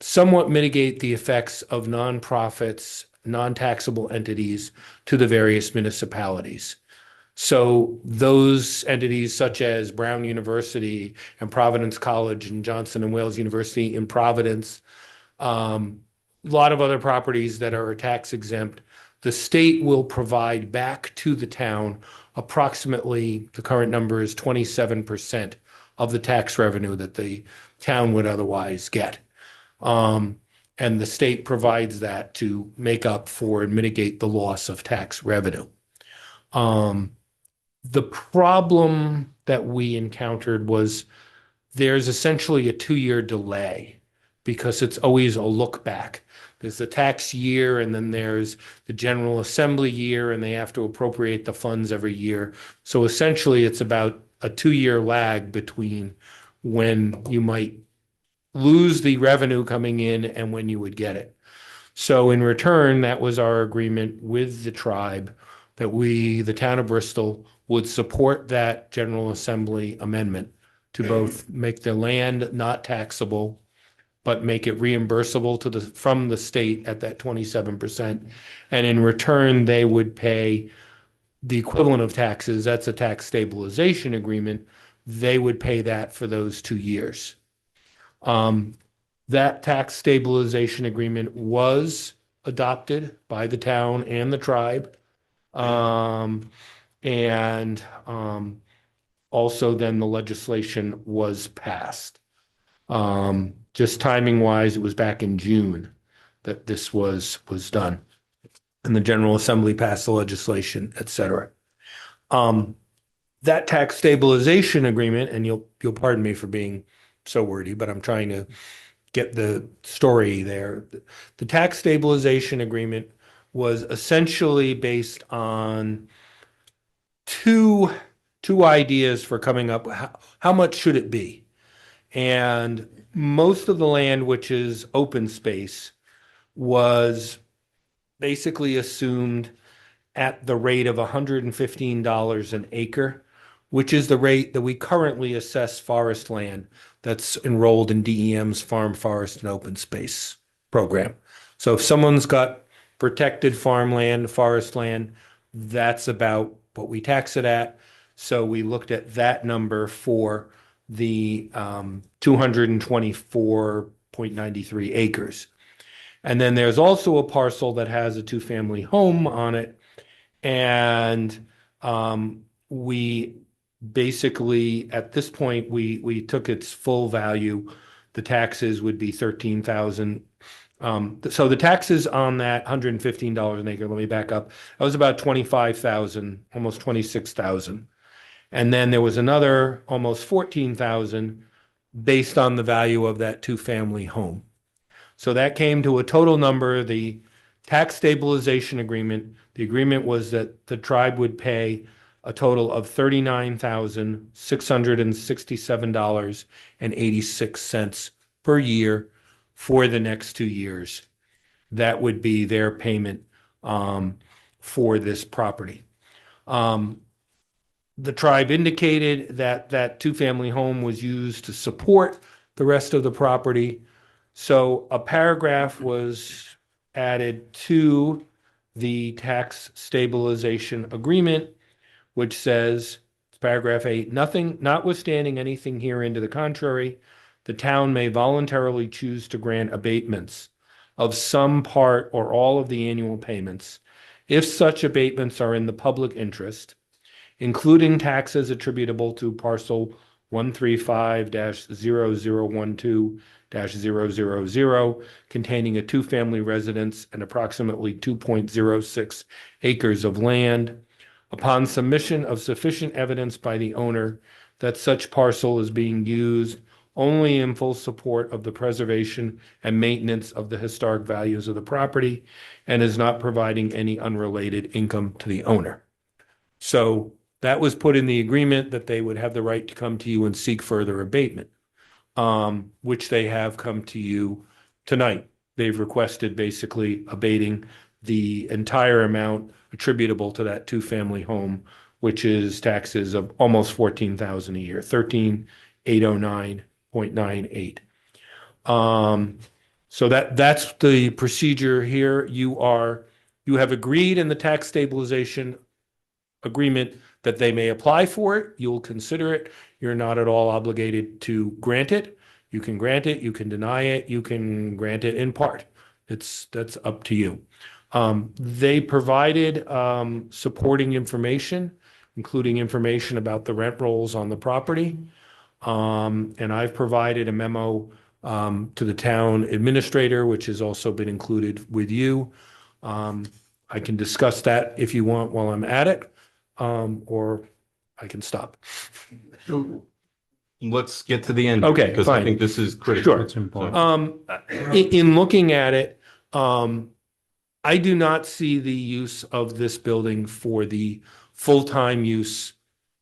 [SPEAKER 6] somewhat mitigate the effects of nonprofits, non-taxable entities to the various municipalities. So those entities such as Brown University and Providence College and Johnson and Wales University in Providence, a lot of other properties that are tax exempt, the state will provide back to the town approximately, the current number is 27% of the tax revenue that the town would otherwise get. And the state provides that to make up for and mitigate the loss of tax revenue. The problem that we encountered was there's essentially a 2-year delay because it's always a look back. There's the tax year, and then there's the General Assembly year, and they have to appropriate the funds every year. So essentially, it's about a 2-year lag between when you might lose the revenue coming in and when you would get it. So in return, that was our agreement with the tribe that the town of Bristol, would support that General Assembly amendment to both make the land not taxable, but make it reimbursable from the state at that 27%. And in return, they would pay the equivalent of taxes. That's a tax stabilization agreement. They would pay that for those 2 years. That tax stabilization agreement was adopted by the town and the tribe. Also then the legislation was passed. Just timing wise, it was back in June that this was done. And the General Assembly passed the legislation, et cetera. That tax stabilization agreement, and you'll pardon me for being so wordy, but I'm trying to get the story there. The tax stabilization agreement was essentially based on two ideas for coming up. How much should it be? And most of the land, which is open space, was basically assumed at the rate of $115 an acre, which is the rate that we currently assess forest land that's enrolled in DEM's Farm, Forest, and Open Space program. So if someone's got protected farmland, forest land, that's about what we tax it at. So we looked at that number for the 224.93 acres. And then there's also a parcel that has a 2-family home on it. And we basically, at this point, we took its full value. The taxes would be $13,000. So the taxes on that $115 an acre, let me back up, that was about $25,000, almost $26,000. And then there was another almost $14,000 based on the value of that 2-family home. So that came to a total number. The tax stabilization agreement, the agreement was that the tribe would pay a total of $39,667.86 per year for the next 2 years. That would be their payment for this property. The tribe indicated that that 2-family home was used to support the rest of the property. So a paragraph was added to the tax stabilization agreement, which says, paragraph 8, nothing, notwithstanding anything herein to the contrary, the town may voluntarily choose to grant abatements of some part or all of the annual payments if such abatements are in the public interest, including taxes attributable to parcel 135-0012-000, containing a two-family residence and approximately 2.06 acres of land, upon submission of sufficient evidence by the owner that such parcel is being used only in full support of the preservation and maintenance of the historic values of the property and is not providing any unrelated income to the owner. So that was put in the agreement that they would have the right to come to you and seek further abatement, which they have come to you tonight. They've requested basically abating the entire amount attributable to that two-family home, which is taxes of almost $14,000 a year, $13,809.98. So that's the procedure here. You have agreed in the tax stabilization agreement that they may apply for it. You'll consider it. You're not at all obligated to grant it. You can grant it, you can deny it, you can grant it in part. That's up to you. They provided supporting information, including information about the rent rolls on the property. And I've provided a memo to the town administrator, which has also been included with you. I can discuss that if you want while I'm at it, or I can stop.
[SPEAKER 1] Let's get to the end.
[SPEAKER 6] Okay,
[SPEAKER 1] because I
[SPEAKER 6] fine.
[SPEAKER 1] think this is critical.
[SPEAKER 6] Sure.
[SPEAKER 5] It's important.
[SPEAKER 6] In looking at it, I do not see the use of this building for the full-time use,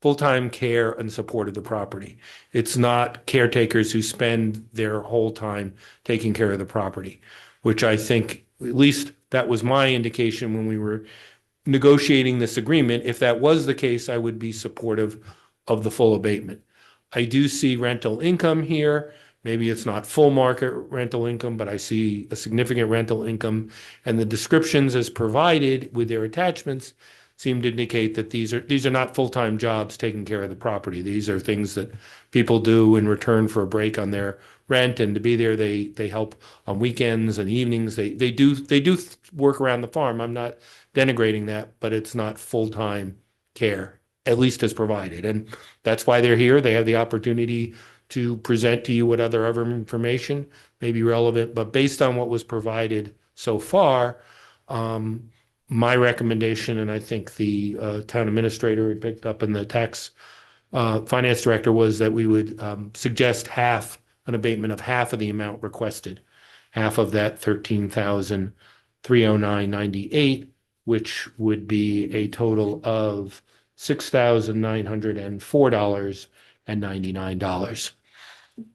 [SPEAKER 6] full-time care and support of the property. It's not caretakers who spend their whole time taking care of the property, which I think, at least that was my indication when we were negotiating this agreement. If that was the case, I would be supportive of the full abatement. I do see rental income here. Maybe it's not full market rental income, but I see a significant rental income. And the descriptions as provided with their attachments seem to indicate that these are not full-time jobs taking care of the property. These are things that people do in return for a break on their rent, and to be there, they help on weekends and evenings. They do work around the farm. I'm not denigrating that, but it's not full-time care, at least as provided. And that's why they're here. They have the opportunity to present to you what other information may be relevant. But based on what was provided so far, my recommendation, and I think the town administrator had picked up in the tax finance director, was that we would suggest an abatement of half of the amount requested, half of that $13,309.98, which would be a total of $6,904.99.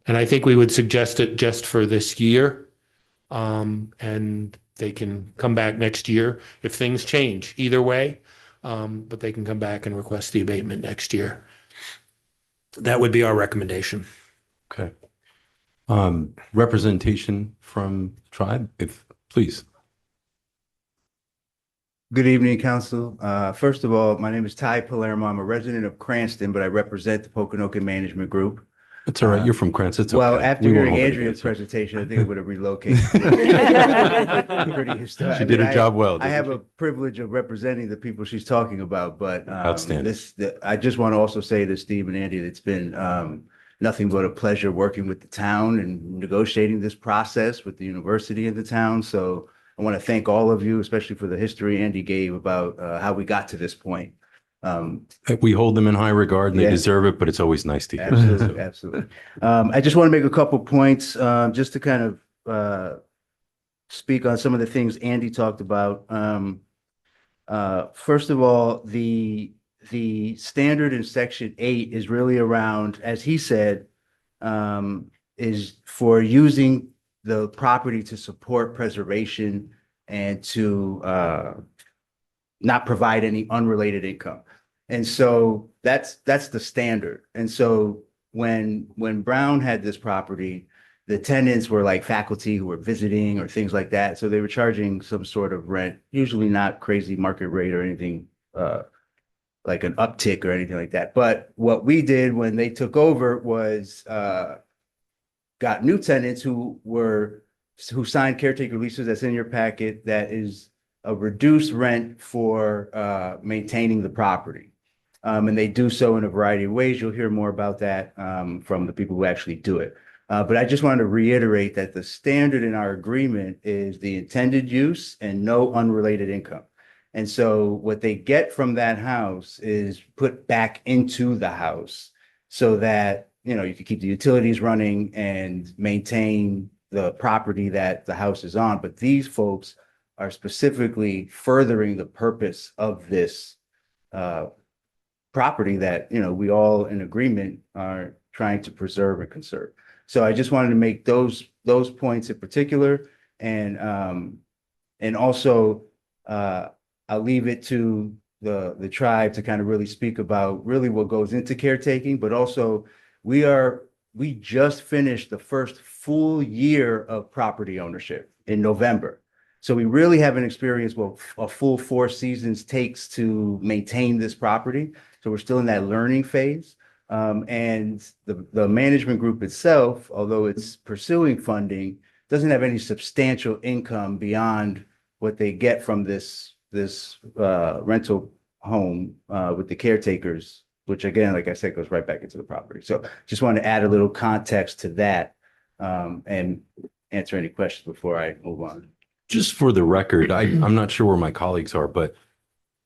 [SPEAKER 6] And I think we would suggest it just for this year. And they can come back next year if things change either way. But they can come back and request the abatement next year. That would be our recommendation.
[SPEAKER 1] Okay. Representation from tribe, if please.
[SPEAKER 13] Good evening, council. First of all, my name is Ty Palermo. I'm a resident of Cranston, but I represent the Poconoke Management Group.
[SPEAKER 1] It's all right. You're from Cranston. It's
[SPEAKER 13] Well,
[SPEAKER 1] okay.
[SPEAKER 13] after
[SPEAKER 1] We won't
[SPEAKER 13] hearing
[SPEAKER 1] hold it
[SPEAKER 13] Andrea's
[SPEAKER 1] against her.
[SPEAKER 13] presentation, I think I would have relocated. Pretty historic.
[SPEAKER 1] She did her job well.
[SPEAKER 13] I
[SPEAKER 1] didn't
[SPEAKER 13] have
[SPEAKER 1] she?
[SPEAKER 13] a privilege of representing the people she's talking about, but
[SPEAKER 1] Outstanding.
[SPEAKER 13] I just want to also say to Steve and Andy, it's been nothing but a pleasure working with the town and negotiating this process with the university and the town. So I want to thank all of you, especially for the history Andy gave about how we got to this point.
[SPEAKER 1] We hold them in high regard and
[SPEAKER 13] Yeah.
[SPEAKER 1] they deserve it, but it's always nice to hear.
[SPEAKER 13] Absolutely, absolutely. I just want to make a couple points, just to kind of speak on some of the things Andy talked about. First of all, the standard in Section 8 is really around, as he said, is for using the property to support preservation and to not provide any unrelated income. And so that's the standard. And so when Brown had this property, the tenants were like faculty who were visiting or things like that. So they were charging some sort of rent, usually not crazy market rate or anything like an uptick or anything like that. But what we did when they took over was got new tenants who signed caretaker leases that's in your packet that is a reduced rent for maintaining the property. And they do so in a variety of ways. You'll hear more about that from the people who actually do it. But I just wanted to reiterate that the standard in our agreement is the intended use and no unrelated income. And so what they get from that house is put back into the house so that, you know, you can keep the utilities running and maintain the property that the house is on. But these folks are specifically furthering the purpose of this property that, you know, we all in agreement are trying to preserve and conserve. So I just wanted to make those points in particular. And also I'll leave it to the tribe to kind of really speak about really what goes into caretaking, but also we just finished the first full year of property ownership in November. So we really haven't experienced what a full 4 seasons takes to maintain this property. So we're still in that learning phase. And the management group itself, although it's pursuing funding, doesn't have any substantial income beyond what they get from this rental home with the caretakers, which again, like I said, goes right back into the property. So just want to add a little context to that and answer any questions before I move on.
[SPEAKER 1] Just for the record, I'm not sure where my colleagues are, but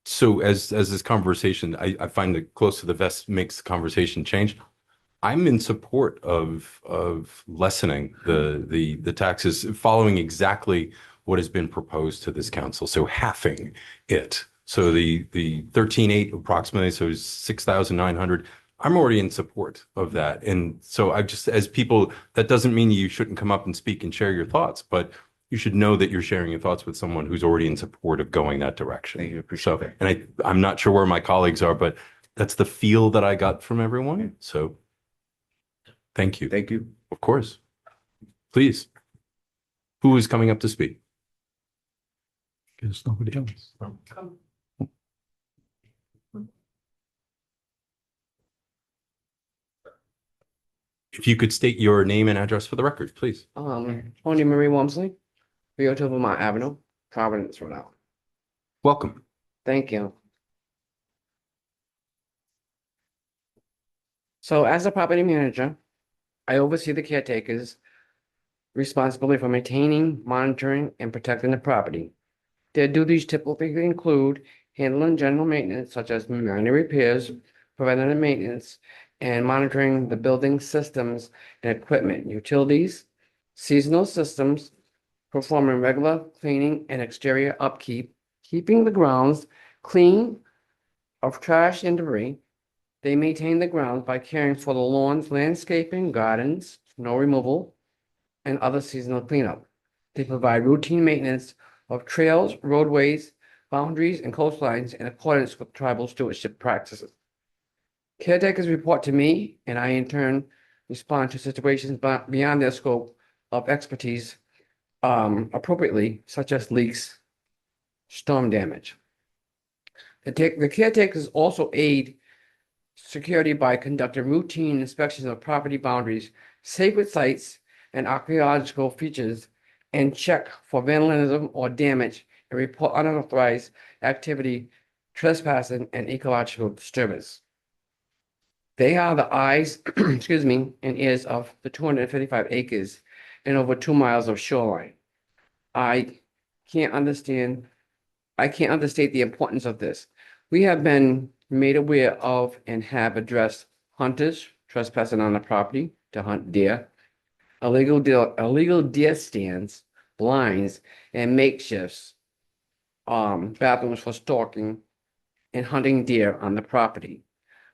[SPEAKER 1] so as this conversation, I find that close to the vest makes the conversation change. I'm in support of lessening the taxes, following exactly what has been proposed to this council. So halving it. So the 13.8 approximately, so 6,900. I'm already in support of that. And so I just, as people, that doesn't mean you shouldn't come up and speak and share your thoughts, but you should know that you're sharing your thoughts with someone who's already in support of going that direction.
[SPEAKER 13] Thank you. Appreciate that.
[SPEAKER 1] And I'm not sure where my colleagues are, but that's the feel that I got from everyone. So thank you.
[SPEAKER 13] Thank you.
[SPEAKER 1] Of course. Please. Who is coming up to speak?
[SPEAKER 5] Because nobody else.
[SPEAKER 1] If you could state your name and address for the record, please.
[SPEAKER 14] Tony Marie Walmsley, 302 Vermont Avenue, Providence, Rhode Island.
[SPEAKER 1] Welcome.
[SPEAKER 14] Thank you. So as a property manager, I oversee the caretakers responsibility for maintaining, monitoring, and protecting the property. Their duties typically include handling general maintenance such as minor repairs, preventative maintenance, and monitoring the building systems and equipment, utilities, seasonal systems, performing regular cleaning and exterior upkeep, keeping the grounds clean of trash and debris. They maintain the grounds by caring for the lawns, landscaping, gardens, snow removal, and other seasonal cleanup. They provide routine maintenance of trails, roadways, boundaries, and coastlines in accordance with tribal stewardship practices. Caretakers report to me, and I in turn respond to situations beyond their scope of expertise appropriately, such as leaks, storm damage. The caretakers also aid security by conducting routine inspections of property boundaries, sacred sites, and archaeological features, and check for vandalism or damage and report unauthorized activity, trespassing, and ecological disturbance. They are the eyes, excuse me, and ears of the 255 acres and over 2 miles of shoreline. I can't understate the importance of this. We have been made aware of and have addressed hunters trespassing on the property to hunt deer, illegal deer stands, blinds, and makeshifts, bathrooms for stalking and hunting deer on the property.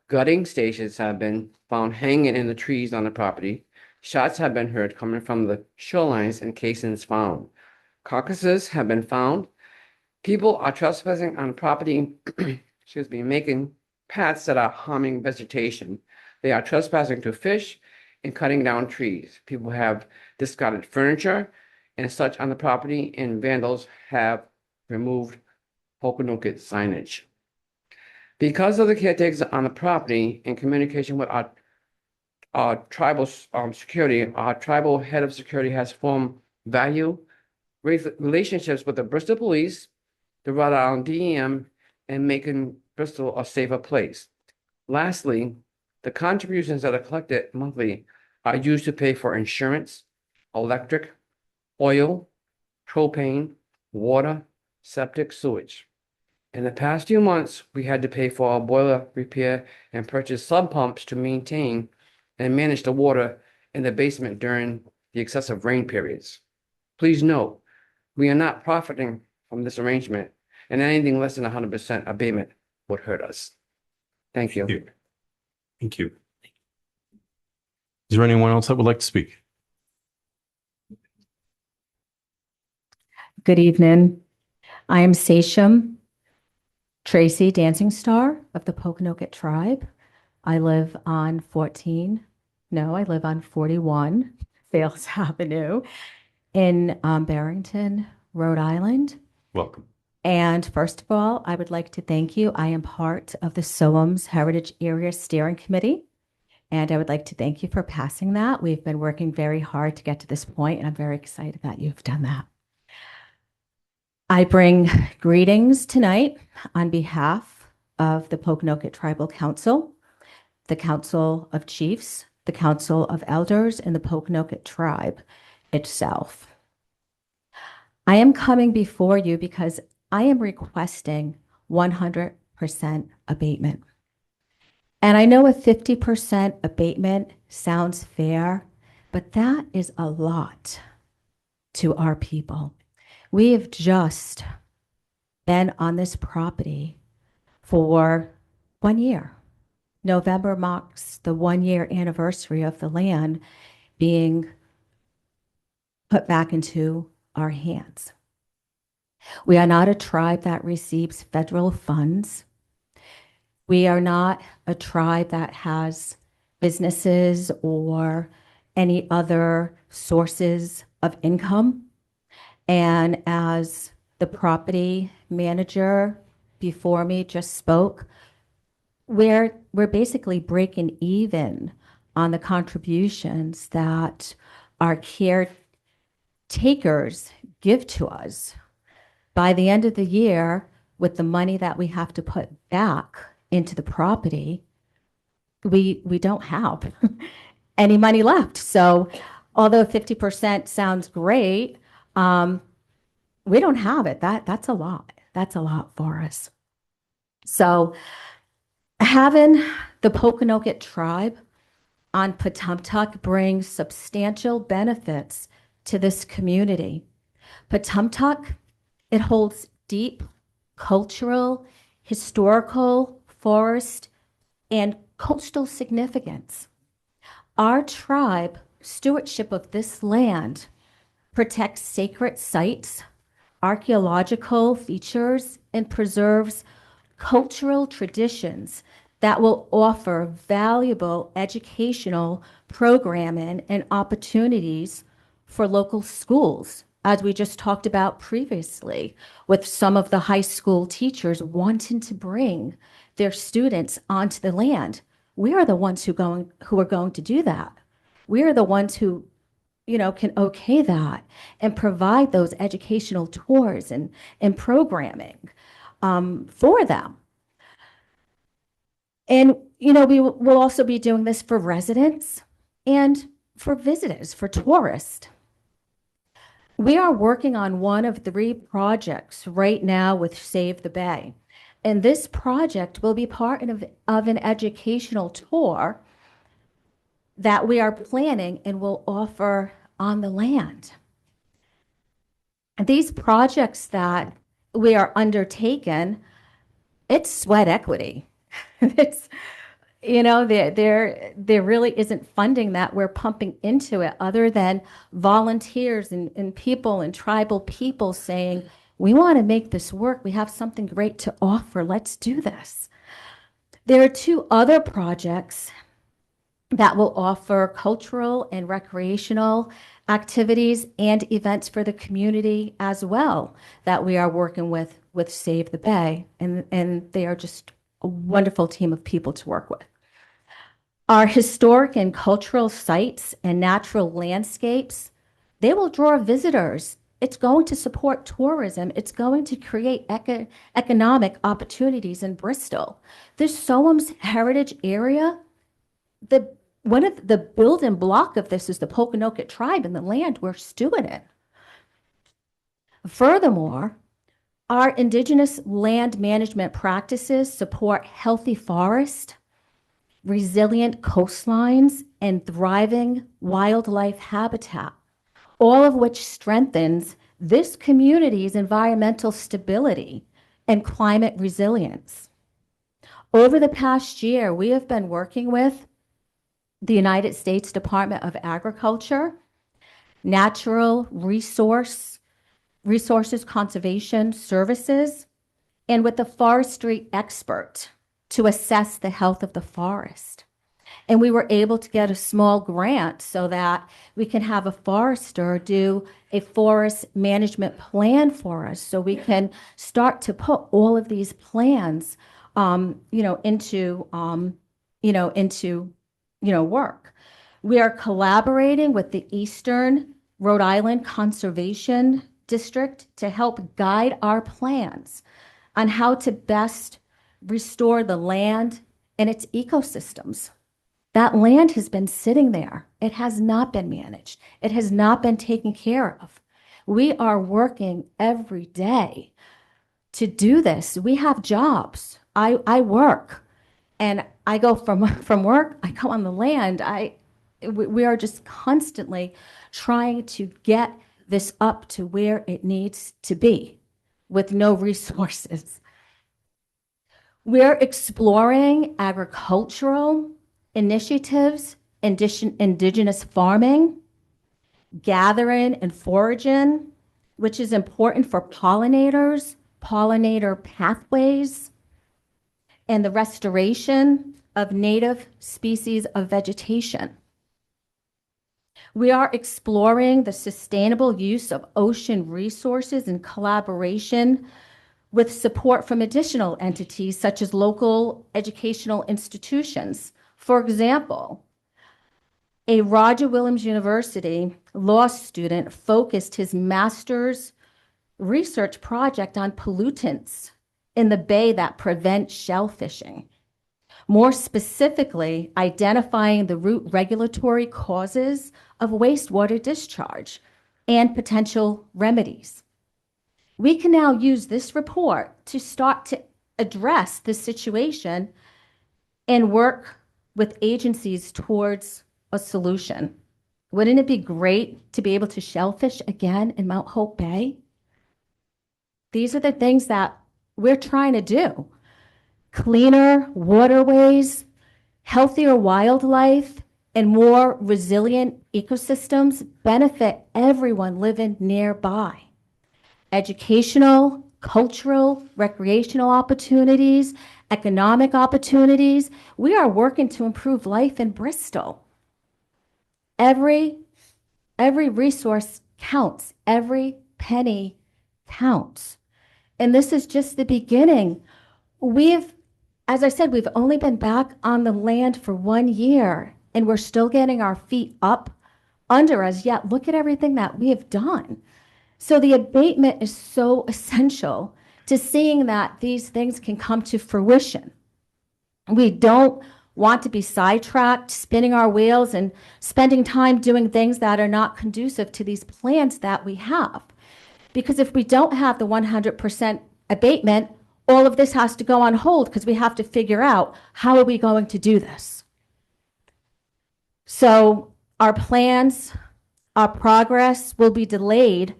[SPEAKER 14] Gutting stations have been found hanging in the trees on the property. Shots have been heard coming from the shorelines and casings found. Carcasses have been found. People are trespassing on property, excuse me, making paths that are harming vegetation. They are trespassing to fish and cutting down trees. People have discarded furniture and such on the property, and vandals have removed Poconoket signage. Because of the caretakers on the property in communication with our tribal security. Our tribal head of security has formed relationships with the Bristol Police, the Rhode Island DEM, and making Bristol a safer place. Lastly, the contributions that are collected monthly are used to pay for insurance, electric, oil, propane, water, septic, sewage. In the past few months, we had to pay for our boiler repair and purchase sub pumps to maintain and manage the water in the basement during the excessive rain periods. Please note, we are not profiting from this arrangement, and anything less than 100% abatement would hurt us. Thank you.
[SPEAKER 1] Thank you. Is there anyone else that would like to speak?
[SPEAKER 15] Good evening. I am Sachem Tracy Dancing Star of the Pokanoket tribe. I live on 41 Fales Avenue in Barrington, Rhode Island.
[SPEAKER 1] Welcome.
[SPEAKER 15] And first of all, I would like to thank you. I am part of the SOAM's Heritage Area Steering Committee, and I would like to thank you for passing that. We've been working very hard to get to this point, and I'm very excited that you've done that. I bring greetings tonight on behalf of the Pokanoket Tribal Council, the Council of Chiefs, the Council of Elders, and the Pokanoket Tribe itself. I am coming before you because I am requesting 100% abatement. And I know a 50% abatement sounds fair, but that is a lot to our people. We have just been on this property for 1 year. November marks the 1-year anniversary of the land being put back into our hands. We are not a tribe that receives federal funds. We are not a tribe that has businesses or any other sources of income. And as the property manager before me just spoke, we're basically breaking even on the contributions that our caretakers give to us. By the end of the year, with the money that we have to put back into the property, we don't have any money left. So although 50% sounds great, we don't have it. That's a lot. That's a lot for us. So having the Pokanoket tribe on Patumtuck brings substantial benefits to this community. Patumtuck, it holds deep cultural, historical, forest, and coastal significance. Our tribe stewardship of this land protects sacred sites, archaeological features, and preserves cultural traditions that will offer valuable educational programming and opportunities for local schools, as we just talked about previously, with some of the high school teachers wanting to bring their students onto the land. We are the ones who are going to do that. We are the ones who can okay that and provide those educational tours and programming for them. And, we will also be doing this for residents and for visitors, for tourists. We are working on one of 3 projects right now with Save the Bay. And this project will be part of an educational tour that we are planning and will offer on the land. These projects that we are undertaking, it's sweat equity. It's, there really isn't funding that we're pumping into it other than volunteers and people and tribal people saying, we want to make this work. We have something great to offer. Let's do this. There are 2 other projects that will offer cultural and recreational activities and events for the community as well that we are working with Save the Bay. And they are just a wonderful team of people to work with. Our historic and cultural sites and natural landscapes, they will draw visitors. It's going to support tourism. It's going to create economic opportunities in Bristol. The Soames Heritage Area, one of the building block of this is the Pokanoket tribe and the land we're stewing in. Furthermore, our indigenous land management practices support healthy forest, resilient coastlines, and thriving wildlife habitat, all of which strengthens this community's environmental stability and climate resilience. Over the past year, we have been working with the United States Department of Agriculture, Natural Resources Conservation Services, and with a forestry expert to assess the health of the forest. And we were able to get a small grant so that we can have a forester do a forest management plan for us, so we can start to put all of these plans, into work. We are collaborating with the Eastern Rhode Island Conservation District to help guide our plans on how to best restore the land and its ecosystems. That land has been sitting there. It has not been managed. It has not been taken care of. We are working every day to do this. We have jobs. I work, and I go from work, I go on the land. We are just constantly trying to get this up to where it needs to be with no resources. We're exploring agricultural initiatives, indigenous farming, gathering and foraging, which is important for pollinators, pollinator pathways, and the restoration of native species of vegetation. We are exploring the sustainable use of ocean resources in collaboration with support from additional entities such as local educational institutions. For example, a Roger Williams University law student focused his master's research project on pollutants in the bay that prevent shellfishing. More specifically, identifying the root regulatory causes of wastewater discharge and potential remedies. We can now use this report to start to address this situation and work with agencies towards a solution. Wouldn't it be great to be able to shellfish again in Mount Hope Bay? These are the things that we're trying to do. Cleaner waterways, healthier wildlife, and more resilient ecosystems benefit everyone living nearby. Educational, cultural, recreational opportunities, economic opportunities. We are working to improve life in Bristol. Every resource counts. Every penny counts. And this is just the beginning. As I said, we've only been back on the land for 1 year, and we're still getting our feet up under us. Yet look at everything that we have done. So the abatement is so essential to seeing that these things can come to fruition. We don't want to be sidetracked, spinning our wheels and spending time doing things that are not conducive to these plans that we have. Because if we don't have the 100% abatement, all of this has to go on hold because we have to figure out how are we going to do this. So our plans, our progress will be delayed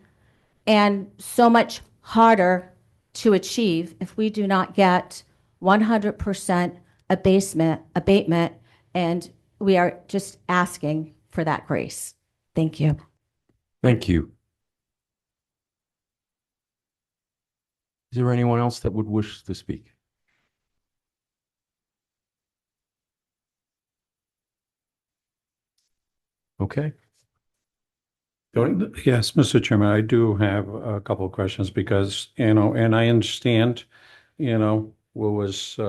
[SPEAKER 15] and so much harder to achieve if we do not get 100% abatement, and we are just asking for that grace. Thank you.
[SPEAKER 1] Thank you. Is there anyone else that would wish to speak? Okay. Tony?
[SPEAKER 5] Yes, Mr. Chairman, I do have a couple of questions because, and I understand, what was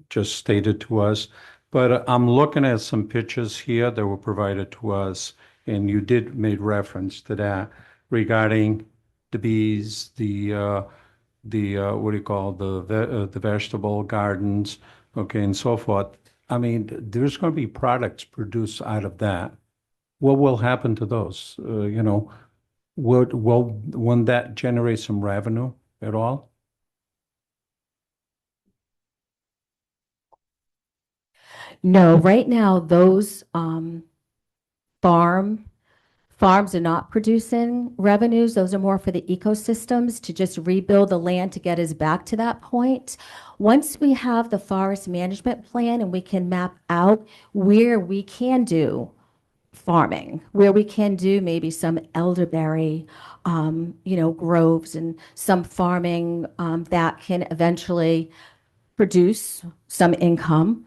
[SPEAKER 5] just stated to us, But I'm looking at some pictures here that were provided to us, and you did made reference to that regarding the bees, what do you call, the vegetable gardens, okay, and so forth. I mean, there's going to be products produced out of that. What will happen to those? Won't that generate some revenue at all?
[SPEAKER 15] No, right now, those farms are not producing revenues. Those are more for the ecosystems to just rebuild the land to get us back to that point. Once we have the forest management plan and we can map out where we can do farming, where we can do maybe some elderberry, groves and some farming that can eventually produce some income.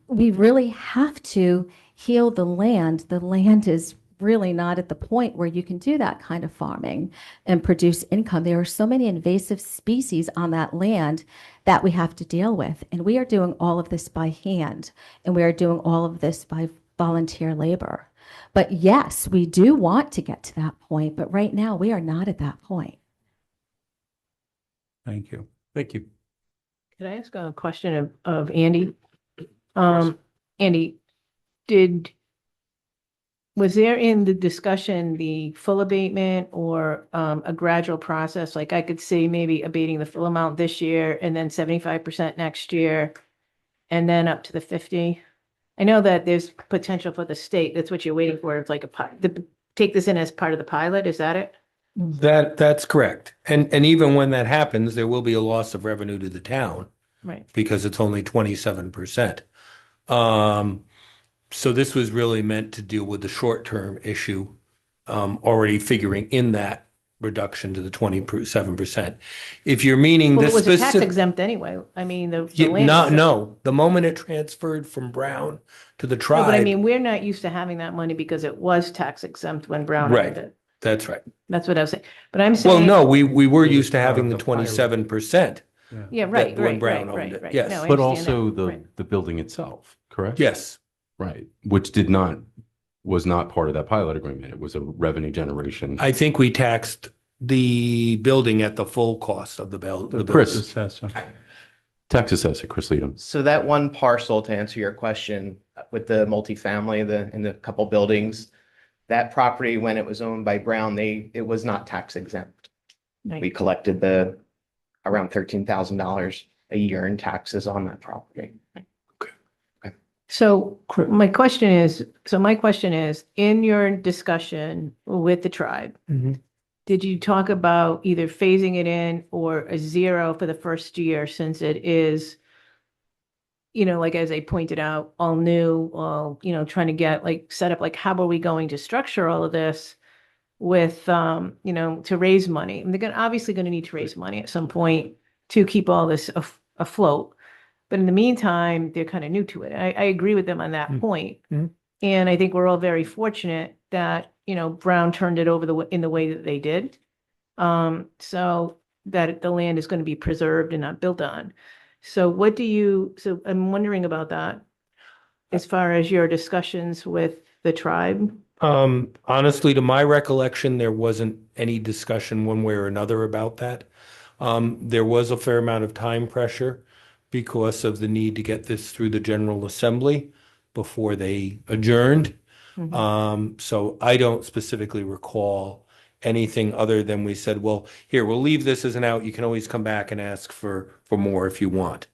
[SPEAKER 15] We really have to heal the land. The land is really not at the point where you can do that kind of farming and produce income. There are so many invasive species on that land that we have to deal with. And we are doing all of this by hand, and we are doing all of this by volunteer labor. But yes, we do want to get to that point, but right now we are not at that point.
[SPEAKER 5] Thank you.
[SPEAKER 1] Thank you.
[SPEAKER 11] Could I ask a question of Andy? Andy, was there in the discussion the full abatement or a gradual process? Like I could see maybe abating the full amount this year and then 75% next year and then up to the 50? I know that there's potential for the state. That's what you're waiting for. It's like take this in as part of the pilot. Is that it?
[SPEAKER 6] That's correct. And even when that happens, there will be a loss of revenue to the town.
[SPEAKER 11] Right.
[SPEAKER 6] Because it's only 27%. So this was really meant to deal with the short-term issue, already figuring in that reduction to the 27%. If you're meaning
[SPEAKER 11] Well,
[SPEAKER 6] this
[SPEAKER 11] it was a tax
[SPEAKER 6] specific,
[SPEAKER 11] exempt anyway. I mean, the land.
[SPEAKER 6] no, the moment it transferred from Brown to the
[SPEAKER 11] No, but I
[SPEAKER 6] tribe,
[SPEAKER 11] mean, we're not used to having that money because it was tax exempt when Brown owned
[SPEAKER 6] right?
[SPEAKER 11] it.
[SPEAKER 6] That's right.
[SPEAKER 11] That's what I was saying. But I'm
[SPEAKER 6] Well,
[SPEAKER 11] saying.
[SPEAKER 6] no, we were
[SPEAKER 5] It was
[SPEAKER 6] used to
[SPEAKER 5] part of
[SPEAKER 6] having the
[SPEAKER 5] the pilot.
[SPEAKER 6] 27%.
[SPEAKER 11] Yeah, right,
[SPEAKER 6] when
[SPEAKER 11] right,
[SPEAKER 6] Brown
[SPEAKER 11] right,
[SPEAKER 6] owned
[SPEAKER 11] right,
[SPEAKER 6] it.
[SPEAKER 11] right.
[SPEAKER 6] Yes.
[SPEAKER 11] No, I
[SPEAKER 1] But
[SPEAKER 11] understand
[SPEAKER 1] also
[SPEAKER 11] that.
[SPEAKER 1] the
[SPEAKER 11] Right.
[SPEAKER 1] the building itself, correct?
[SPEAKER 6] Yes.
[SPEAKER 1] Right, which was not part of that pilot agreement. It was a revenue generation.
[SPEAKER 6] I think we taxed the building at the full cost of the building.
[SPEAKER 1] Chris,
[SPEAKER 5] Assessor.
[SPEAKER 1] tax assessor, Chris Leadham.
[SPEAKER 9] So that one parcel, to answer your question, with the multifamily, and the couple buildings, that property, when it was owned by Brown, it was not tax exempt.
[SPEAKER 11] Right.
[SPEAKER 9] We collected around $13,000 a year in taxes on that property.
[SPEAKER 11] So my question is, in your discussion with the tribe, did you talk about either phasing it in or a zero for the first year since it is, like as I pointed out, all new, trying to get set up, how are we going to structure all of this with, to raise money? And they're obviously going to need to raise money at some point to keep all this afloat. But in the meantime, they're kind of new to it. I agree with them on that point. And I think we're all very fortunate that, Brown turned it over in the way that they did. So that the land is going to be preserved and not built on. So I'm wondering about that as far as your discussions with the tribe.
[SPEAKER 6] Honestly, to my recollection, there wasn't any discussion one way or another about that. There was a fair amount of time pressure because of the need to get this through the General Assembly before they adjourned. So I don't specifically recall anything other than we said, well, here, we'll leave this as an out. You can always come back and ask for more if you want.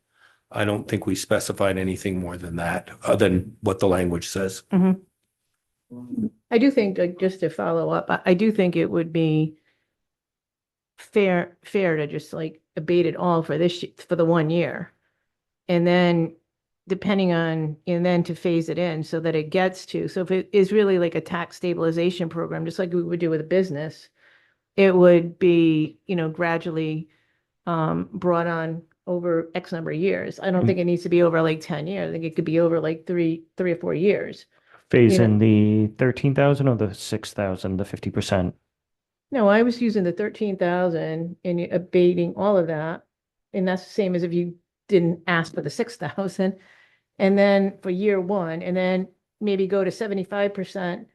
[SPEAKER 6] I don't think we specified anything more than that, other than what the language says.
[SPEAKER 11] I do think, just to follow up, I do think it would be fair to just abate it all for the 1 year. And then to phase it in so that it gets to, so if it is really a tax stabilization program, just like we would do with a business, it would be, gradually brought on over X number of years. I don't think it needs to be over 10 years. I think it could be over 3 or 4 years.
[SPEAKER 3] Phase in the 13,000 or the 6,000, the 50%.
[SPEAKER 11] No, I was using the 13,000 and abating all of that. And that's the same as if you didn't ask for the 6,000. and then for year one, and then maybe go to 75%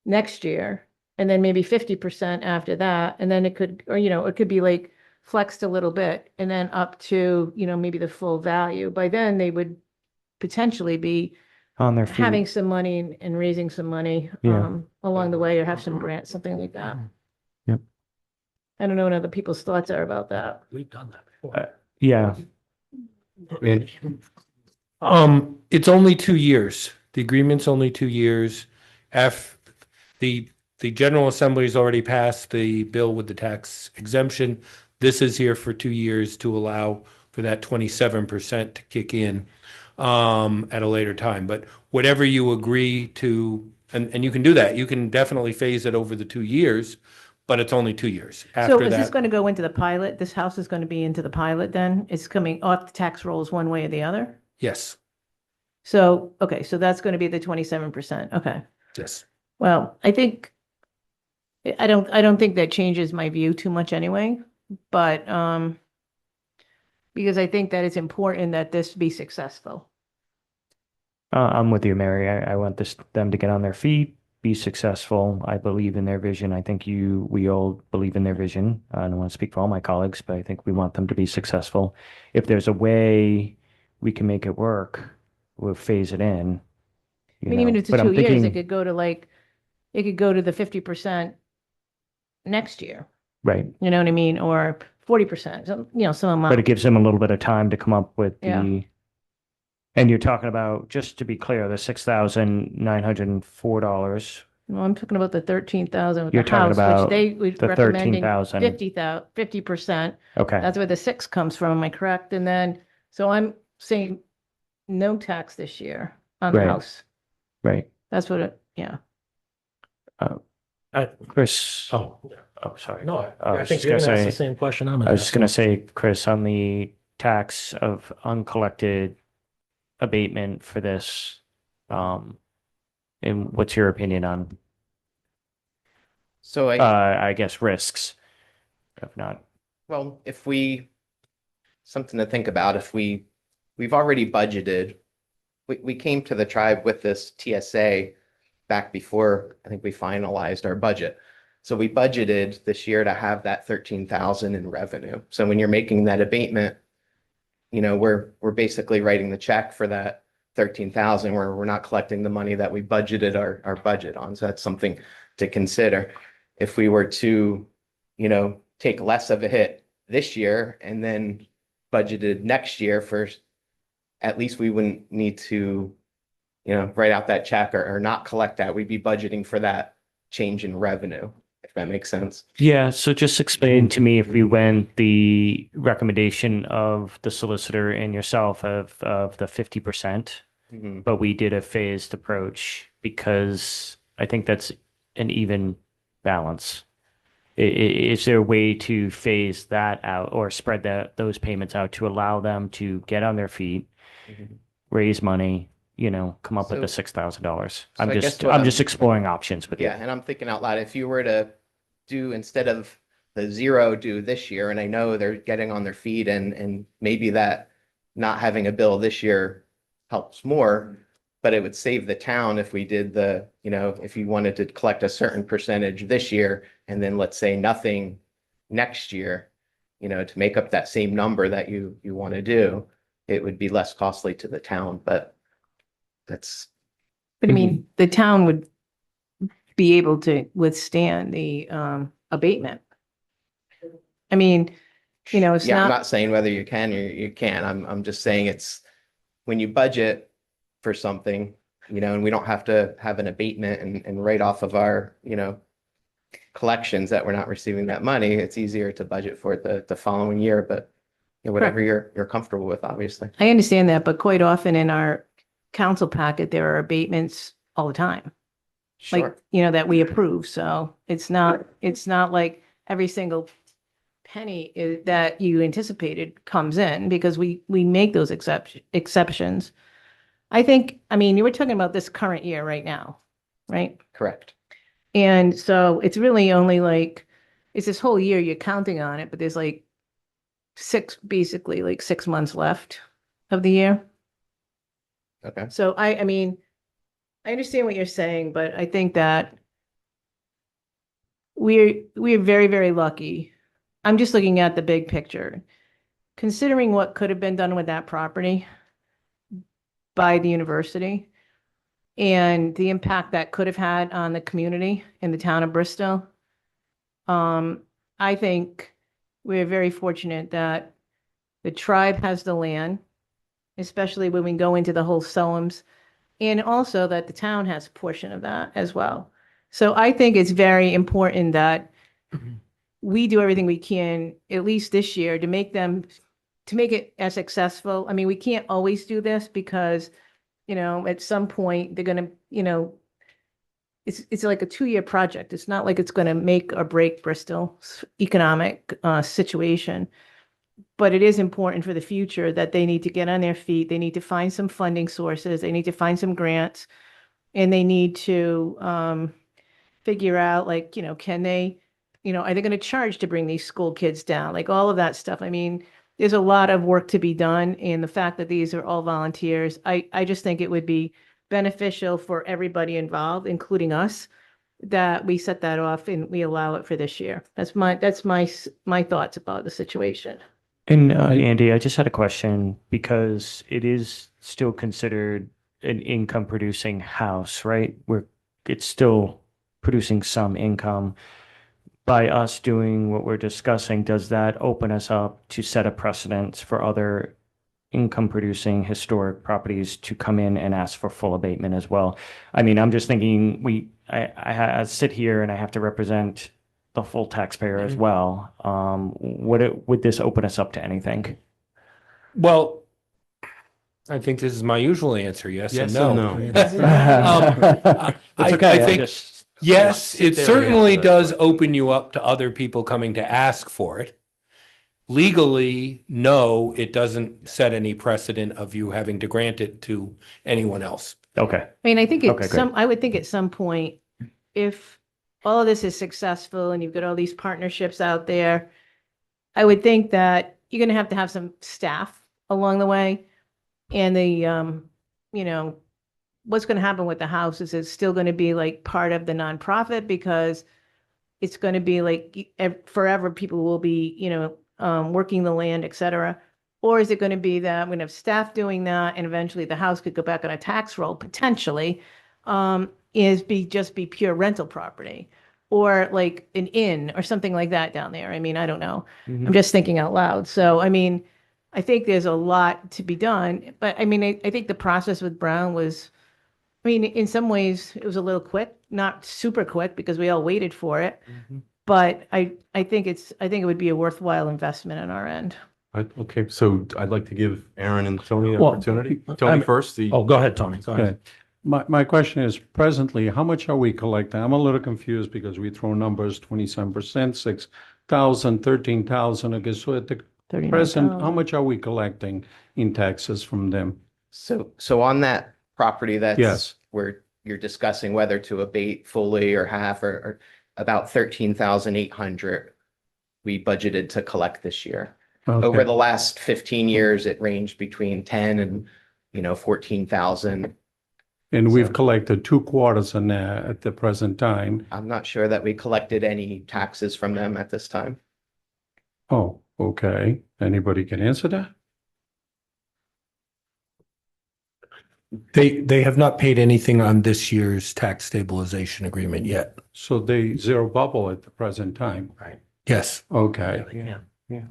[SPEAKER 11] next year, and then maybe 50% after that, and then it could, or, it could be like flexed a little bit, and then up to, maybe the full value. By then, they would potentially be
[SPEAKER 3] On their feet.
[SPEAKER 11] having some money and raising some money
[SPEAKER 3] Yeah.
[SPEAKER 11] along the way, or have some grants, something like that.
[SPEAKER 3] Yep.
[SPEAKER 11] I don't know what other people's thoughts are about that.
[SPEAKER 12] We've done that before.
[SPEAKER 3] Yeah.
[SPEAKER 1] And
[SPEAKER 6] It's only 2 years. The agreement's only 2 years. F, the General Assembly's already passed the bill with the tax exemption. This is here for 2 years to allow for that 27% to kick in at a later time. But whatever you agree to, and you can do that, you can definitely phase it over the 2 years, but it's only 2 years.
[SPEAKER 11] So
[SPEAKER 6] After
[SPEAKER 11] is this
[SPEAKER 6] that,
[SPEAKER 11] going to go into the pilot? This house is going to be into the pilot then? It's coming off the tax rolls one way or the other?
[SPEAKER 6] yes,
[SPEAKER 11] So, okay, so that's going to be the 27%. Okay.
[SPEAKER 6] yes.
[SPEAKER 11] Well, I don't think that changes my view too much anyway, but, because I think that it's important that this be successful.
[SPEAKER 3] I'm with you, Mary. I want them to get on their feet, be successful. I believe in their vision. I think we all believe in their vision. I don't want to speak for all my colleagues, but I think we want them to be successful. If there's a way we can make it work, we'll phase it in.
[SPEAKER 11] I mean, even if it's
[SPEAKER 3] But I'm
[SPEAKER 11] 2 years,
[SPEAKER 3] thinking-
[SPEAKER 11] it could go to the 50% next year.
[SPEAKER 3] Right.
[SPEAKER 11] You know what I mean? Or 40%, some amount.
[SPEAKER 3] But it gives them a little bit of time to come up with
[SPEAKER 11] Yeah.
[SPEAKER 3] and you're talking about, just to be clear, the $6,904.
[SPEAKER 11] No, I'm talking about the 13,000 with
[SPEAKER 3] You're
[SPEAKER 11] the
[SPEAKER 3] talking
[SPEAKER 11] house,
[SPEAKER 3] about
[SPEAKER 11] which they were
[SPEAKER 3] the
[SPEAKER 11] recommending
[SPEAKER 3] 13,000.
[SPEAKER 11] 50%.
[SPEAKER 3] Okay.
[SPEAKER 11] That's where the 6 comes from, am I correct? And then, so I'm saying no tax this year on the
[SPEAKER 3] Right.
[SPEAKER 11] house.
[SPEAKER 3] Right.
[SPEAKER 11] That's what yeah.
[SPEAKER 3] Chris.
[SPEAKER 12] Oh,
[SPEAKER 3] Sorry.
[SPEAKER 12] no,
[SPEAKER 3] I
[SPEAKER 12] I
[SPEAKER 3] was
[SPEAKER 12] think
[SPEAKER 3] just
[SPEAKER 12] you're
[SPEAKER 3] gonna
[SPEAKER 12] gonna ask
[SPEAKER 3] say-
[SPEAKER 12] the same question I'm
[SPEAKER 3] I
[SPEAKER 12] gonna
[SPEAKER 3] was just going to
[SPEAKER 12] ask.
[SPEAKER 3] say, Chris, on the tax of uncollected abatement for this, and what's your opinion on,
[SPEAKER 10] So
[SPEAKER 3] I guess, risks? If not,
[SPEAKER 10] well, something to think about, we've already budgeted, we came to the tribe with this TSA back before I think we finalized our budget. So we budgeted this year to have that 13,000 in revenue. So when you're making that abatement, we're basically writing the check for that 13,000 where we're not collecting the money that we budgeted our budget on. So that's something to consider. If we were to, take less of a hit this year and then budgeted next year first, at least we wouldn't need to, write out that check or not collect that. We'd be budgeting for that change in revenue, if that makes sense.
[SPEAKER 3] yeah, so just explain to me, if we went the recommendation of the solicitor and yourself of the 50%,
[SPEAKER 10] Mhm.
[SPEAKER 3] but we did a phased approach, because I think that's an even balance. Is there a way to phase that out or spread those payments out to allow them to get on their feet,
[SPEAKER 10] Mhm.
[SPEAKER 3] raise money, come up with the
[SPEAKER 10] So-
[SPEAKER 3] $6,000?
[SPEAKER 10] so
[SPEAKER 3] I'm
[SPEAKER 10] I guess
[SPEAKER 3] just
[SPEAKER 10] what
[SPEAKER 3] I'm
[SPEAKER 10] I'm-
[SPEAKER 3] just exploring options with you.
[SPEAKER 10] Yeah, and I'm thinking out loud, if you were to do, instead of the 0 due this year, and I know they're getting on their feet and maybe that not having a bill this year helps more, but it would save the town if we did if you wanted to collect a certain percentage this year and then let's say nothing next year, to make up that same number that you want to do, it would be less costly to the town, but that's.
[SPEAKER 11] But I mean, the town would be able to withstand the abatement. I mean, it's
[SPEAKER 10] Yeah, I'm
[SPEAKER 11] not,
[SPEAKER 10] not saying whether you can or you can't. I'm just saying it's when you budget for something, and we don't have to have an abatement and write off of our, collections that we're not receiving that money, it's easier to budget for it the following year, but whatever you're comfortable with, obviously.
[SPEAKER 11] I understand that, but quite often in our council packet, there are abatements all the time.
[SPEAKER 10] Sure.
[SPEAKER 11] Like, that we approve. So it's not like every single penny that you anticipated comes in, because we make those exceptions. I mean, you were talking about this current year right now, right?
[SPEAKER 10] Correct.
[SPEAKER 11] And so it's really only it's this whole year you're counting on it, but there's basically 6 months left of the year.
[SPEAKER 14] Okay.
[SPEAKER 11] So I mean, I understand what you're saying, but I think that we're very, very lucky. I'm just looking at the big picture. Considering what could have been done with that property by the university and the impact that could have had on the community in the town of Bristol, I think we're very fortunate that the tribe has the land, especially when we go into the whole Soames, and also that the town has a portion of that as well. So I think it's very important that we do everything we can, at least this year, to make it as successful. I mean, we can't always do this because, at some point they're gonna, it's like a 2-year project. It's not like it's gonna make or break Bristol's economic situation. But it is important for the future that they need to get on their feet. They need to find some funding sources. They need to find some grants, and they need to figure out, like, can they, are they going to charge to bring these school kids down? Like all of that stuff. I mean, there's a lot of work to be done, and the fact that these are all volunteers, I just think it would be beneficial for everybody involved, including us, that we set that off and we allow it for this year. That's my thoughts about the situation.
[SPEAKER 3] And Andy, I just had a question because it is still considered an income producing house, right? It's still producing some income. By us doing what we're discussing, does that open us up to set a precedence for other income producing historic properties to come in and ask for full abatement as well? I mean, I'm just thinking I sit here and I have to represent the full taxpayer as well. Would this open us up to anything?
[SPEAKER 6] Well, I think this is my usual answer, yes and no.
[SPEAKER 3] It's
[SPEAKER 6] I
[SPEAKER 3] okay.
[SPEAKER 6] think, yes, it certainly does open you up to other people coming to ask for it. Legally, no, it doesn't set any precedent of you having to grant it to anyone else.
[SPEAKER 3] Okay.
[SPEAKER 11] I mean, I think
[SPEAKER 3] Okay, great.
[SPEAKER 11] I would think at some point, if all of this is successful and you've got all these partnerships out there, I would think that you're going to have some staff along the way. And what's going to happen with the house is it's still going to be like part of the nonprofit, because it's going to be like forever people will be, working the land, et cetera. Or is it going to be that we're going to have staff doing that and eventually the house could go back on a tax roll potentially, just be pure rental property, or like an inn or something like that down there. I mean, I don't know. I'm just thinking out loud. So, I mean, I think there's a lot to be done, but I mean, I think the process with Brown was, I mean, in some ways it was a little quick, not super quick because we all waited for it. But I think it would be a worthwhile investment on our end.
[SPEAKER 1] Okay, so I'd like to give Aaron and Tony the
[SPEAKER 5] Well,
[SPEAKER 1] opportunity. Tony first.
[SPEAKER 12] Go ahead, Tony. Go ahead.
[SPEAKER 5] Okay. My question is, presently, how much are we collecting? I'm a little confused because we throw numbers, 27%, 6,000, 13,000. Okay, so at the present, how much are we collecting in taxes from them?
[SPEAKER 14] So on that property that's
[SPEAKER 5] Yes.
[SPEAKER 14] where you're discussing whether to abate fully or half, or about 13,800 we budgeted to collect this year.
[SPEAKER 5] Okay.
[SPEAKER 14] Over the last 15 years, it ranged between 10 and 14,000.
[SPEAKER 5] And we've collected 2/4 on that at the present time.
[SPEAKER 14] I'm not sure that we collected any taxes from them at this time.
[SPEAKER 5] Oh, okay. Anybody can answer that?
[SPEAKER 6] They have not paid anything on this year's tax stabilization agreement yet.
[SPEAKER 5] So they zero bubble at the present time.
[SPEAKER 14] Right.
[SPEAKER 6] Yes.
[SPEAKER 5] Okay.
[SPEAKER 3] Yeah.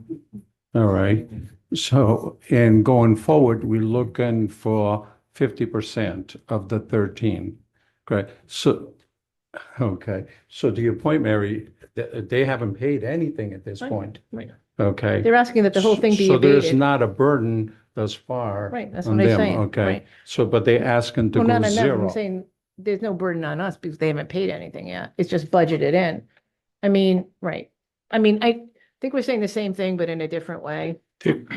[SPEAKER 5] All right. So, and going forward, we're looking for 50% of the 13. Great. So, okay. So to your point, Mary, they haven't paid anything at this point.
[SPEAKER 11] Right.
[SPEAKER 5] Okay.
[SPEAKER 11] They're asking that the whole thing be
[SPEAKER 5] So there's
[SPEAKER 11] abated.
[SPEAKER 5] not a burden thus far.
[SPEAKER 11] Right, that's
[SPEAKER 5] on
[SPEAKER 11] what I'm
[SPEAKER 5] them.
[SPEAKER 11] saying,
[SPEAKER 5] Okay.
[SPEAKER 11] right.
[SPEAKER 5] So, but they asking to
[SPEAKER 11] Well,
[SPEAKER 5] go
[SPEAKER 11] not on them.
[SPEAKER 5] zero.
[SPEAKER 11] I'm saying there's no burden on us because they haven't paid anything yet. It's just budgeted in. I mean, right. I mean, I think we're saying the same thing, but in a different way.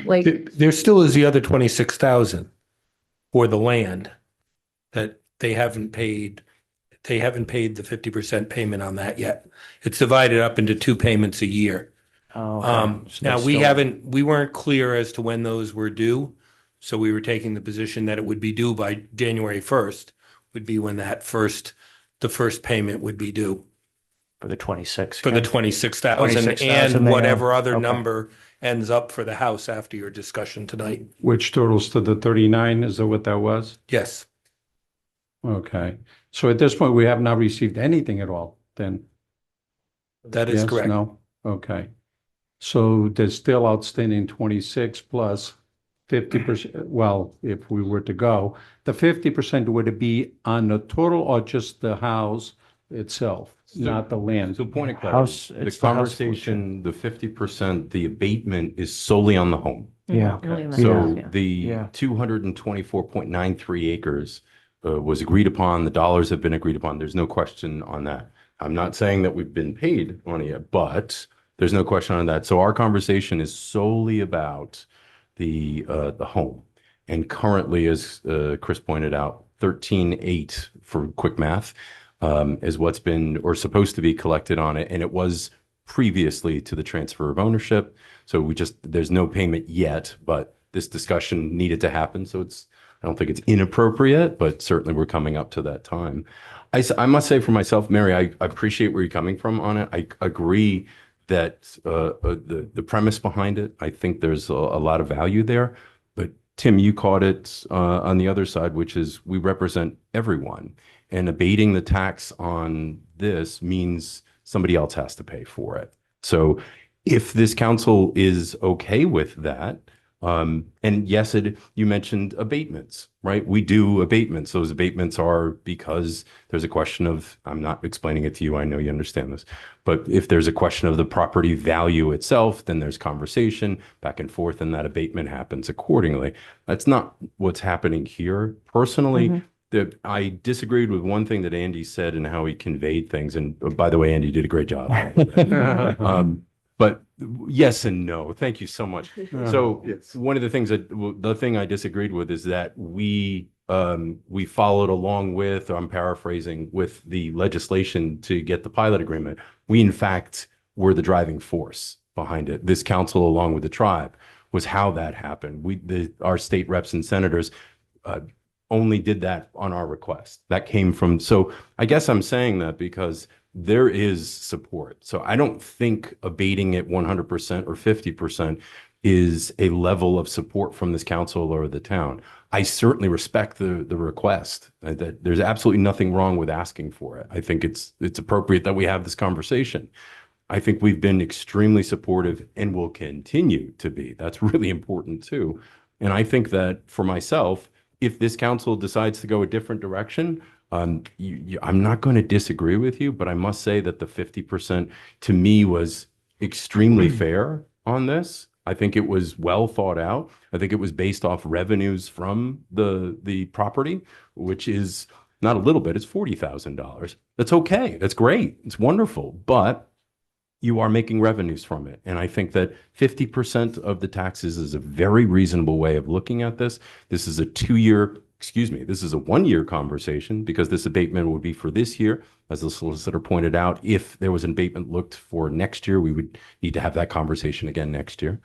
[SPEAKER 11] Like,
[SPEAKER 6] There still is the other 26,000 for the land that they haven't paid. They haven't paid the 50% payment on that yet. It's divided up into 2 payments a year.
[SPEAKER 3] Oh, okay. So
[SPEAKER 6] Now
[SPEAKER 3] that's
[SPEAKER 6] we
[SPEAKER 3] still-
[SPEAKER 6] we weren't clear as to when those were due. So we were taking the position that it would be due by January 1st, would be when the first payment would be due
[SPEAKER 3] For the 26.
[SPEAKER 6] for the 26,000
[SPEAKER 3] 26,000
[SPEAKER 6] and
[SPEAKER 3] they
[SPEAKER 6] whatever
[SPEAKER 3] have.
[SPEAKER 6] other
[SPEAKER 3] Okay.
[SPEAKER 6] number ends up for the house after your discussion tonight.
[SPEAKER 5] Which totals to the 39, is that what that was?
[SPEAKER 6] Yes.
[SPEAKER 5] Okay, so at this point, we have not received anything at all, then?
[SPEAKER 6] That is
[SPEAKER 5] Yes,
[SPEAKER 6] correct.
[SPEAKER 5] no? Okay. So there's still outstanding 26 plus 50%, well, if we were to go, the 50% would it be on the total or just the house itself, not the land?
[SPEAKER 1] So point of
[SPEAKER 3] House-
[SPEAKER 1] clarity, the
[SPEAKER 3] it's the house
[SPEAKER 1] conversation, the 50%, the abatement is solely on the home.
[SPEAKER 3] Yeah.
[SPEAKER 11] Only in the
[SPEAKER 1] So
[SPEAKER 11] house, yeah.
[SPEAKER 1] the
[SPEAKER 3] Yeah.
[SPEAKER 1] 224.93 acres was agreed upon. The dollars have been agreed upon. There's no question on that. I'm not saying that we've been paid on it yet, but there's no question on that. So our conversation is solely about the home. And currently, as Chris pointed out, 13.8 for quick math is what's been or supposed to be collected on it. And it was previously to the transfer of ownership. So there's no payment yet, but this discussion needed to happen. So I don't think it's inappropriate, but certainly we're coming up to that time. I must say for myself, Mary, I appreciate where you're coming from on it. I agree that the premise behind it, I think there's a lot of value there. But Tim, you caught it on the other side, which is we represent everyone. And abating the tax on this means somebody else has to pay for it. So if this council is okay with that, and yes, you mentioned abatements, right? We do abatements. Those abatements are because there's a question of, I'm not explaining it to you, I know you understand this, but if there's a question of the property value itself, then there's conversation back and forth, and that abatement happens accordingly. That's not what's happening here. Personally, I disagreed with one thing that Andy said and how he conveyed things. And by the way, Andy did a great job. But yes and no. Thank you so much. So one of the things the thing I disagreed with is that we followed along with, I'm paraphrasing, with the legislation to get the pilot agreement. We in fact were the driving force behind it. This council, along with the tribe, was how that happened. Our state reps and senators only did that on our request. That came from. So I guess I'm saying that because there is support. So I don't think abating it 100% or 50% is a level of support from this council or the town. I certainly respect the request. That there's absolutely nothing wrong with asking for it. I think it's appropriate that we have this conversation. I think we've been extremely supportive and will continue to be. That's really important too. And I think that for myself, if this council decides to go a different direction, I'm not going to disagree with you, but I must say that the 50% to me was extremely fair on this. I think it was well thought out. I think it was based off revenues from the property, which is not a little bit, it's $40,000. That's okay. That's great. It's wonderful. But you are making revenues from it. And I think that 50% of the taxes is a very reasonable way of looking at this. This is a this is a 1-year conversation because this abatement would be for this year. As the solicitor pointed out, if there was an abatement looked for next year, we would need to have that conversation again next year.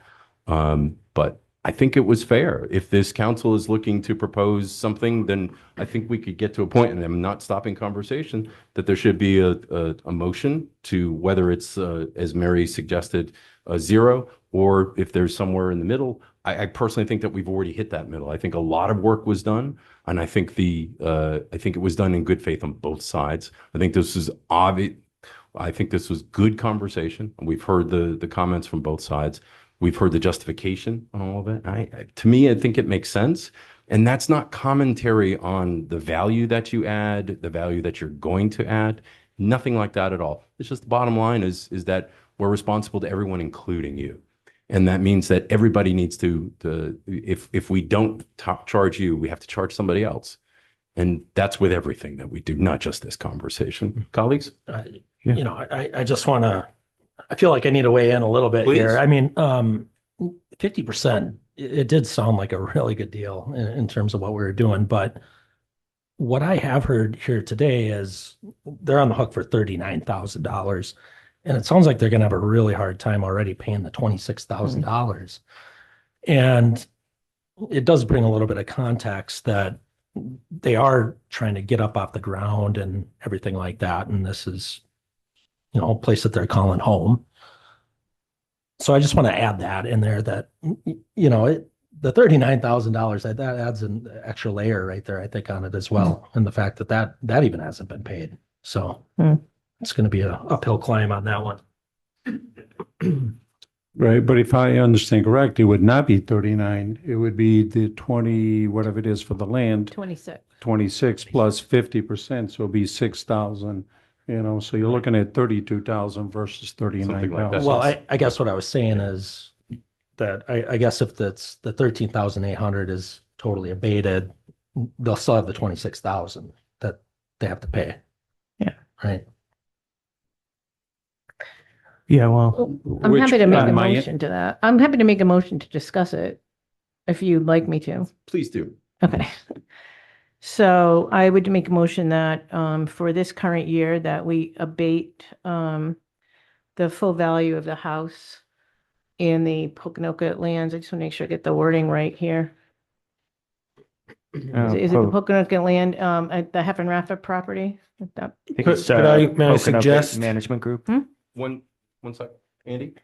[SPEAKER 1] But I think it was fair. If this council is looking to propose something, then I think we could get to a point, and I'm not stopping conversation, that there should be a motion to whether it's, as Mary suggested, a 0, or if there's somewhere in the middle. I personally think that we've already hit that middle. I think a lot of work was done, and I think it was done in good faith on both sides. I think this is obvious. I think this was good conversation. We've heard the comments from both sides. We've heard the justification on all of it. To me, I think it makes sense. And that's not commentary on the value that you add, the value that you're going to add. Nothing like that at all. It's just the bottom line is that we're responsible to everyone, including you. And that means that everybody needs to if we don't charge you, we have to charge somebody else. And that's with everything that we do, not just this conversation. Colleagues?
[SPEAKER 12] I just want to, I feel like I need to weigh in a little bit here. I mean, 50%, it did sound like a really good deal in terms of what we were doing. But what I have heard here today is they're on the hook for $39,000. And it sounds like they're going to have a really hard time already paying the $26,000. And it does bring a little bit of context that they are trying to get up off the ground and everything like that. And this is, a place that they're calling home. So I just want to add that in there that, the $39,000, that adds an extra layer right there, I think, on it as well. And the fact that even hasn't been paid. So it's going to be an uphill climb on that one.
[SPEAKER 5] Right, but if I understand correct, it would not be 39. It would be the 20, whatever it is for the land,
[SPEAKER 11] 26.
[SPEAKER 5] 26 plus 50%, so it'll be 6,000, so you're looking at 32,000 versus
[SPEAKER 1] Something like that.
[SPEAKER 5] 39,000.
[SPEAKER 12] Well, I guess what I was saying is that I guess if that's the 13,800 is totally abated, they'll still have the 26,000 that they have to pay.
[SPEAKER 3] Yeah.
[SPEAKER 12] Right.
[SPEAKER 3] Yeah, well,
[SPEAKER 11] I'm
[SPEAKER 5] Which,
[SPEAKER 11] happy to make a
[SPEAKER 5] my-
[SPEAKER 11] motion to that. I'm happy to make a motion to discuss it if you'd like me to.
[SPEAKER 1] Please do.
[SPEAKER 11] Okay. So I would make a motion that for this current year that we abate the full value of the house in the Poconoket lands. I just want to make sure I get the wording right here. Is it the Poconoket land at the Heffen Rapha property? That-
[SPEAKER 6] May I
[SPEAKER 3] Pocono
[SPEAKER 6] suggest-
[SPEAKER 3] Management Group.
[SPEAKER 1] One second, Andy?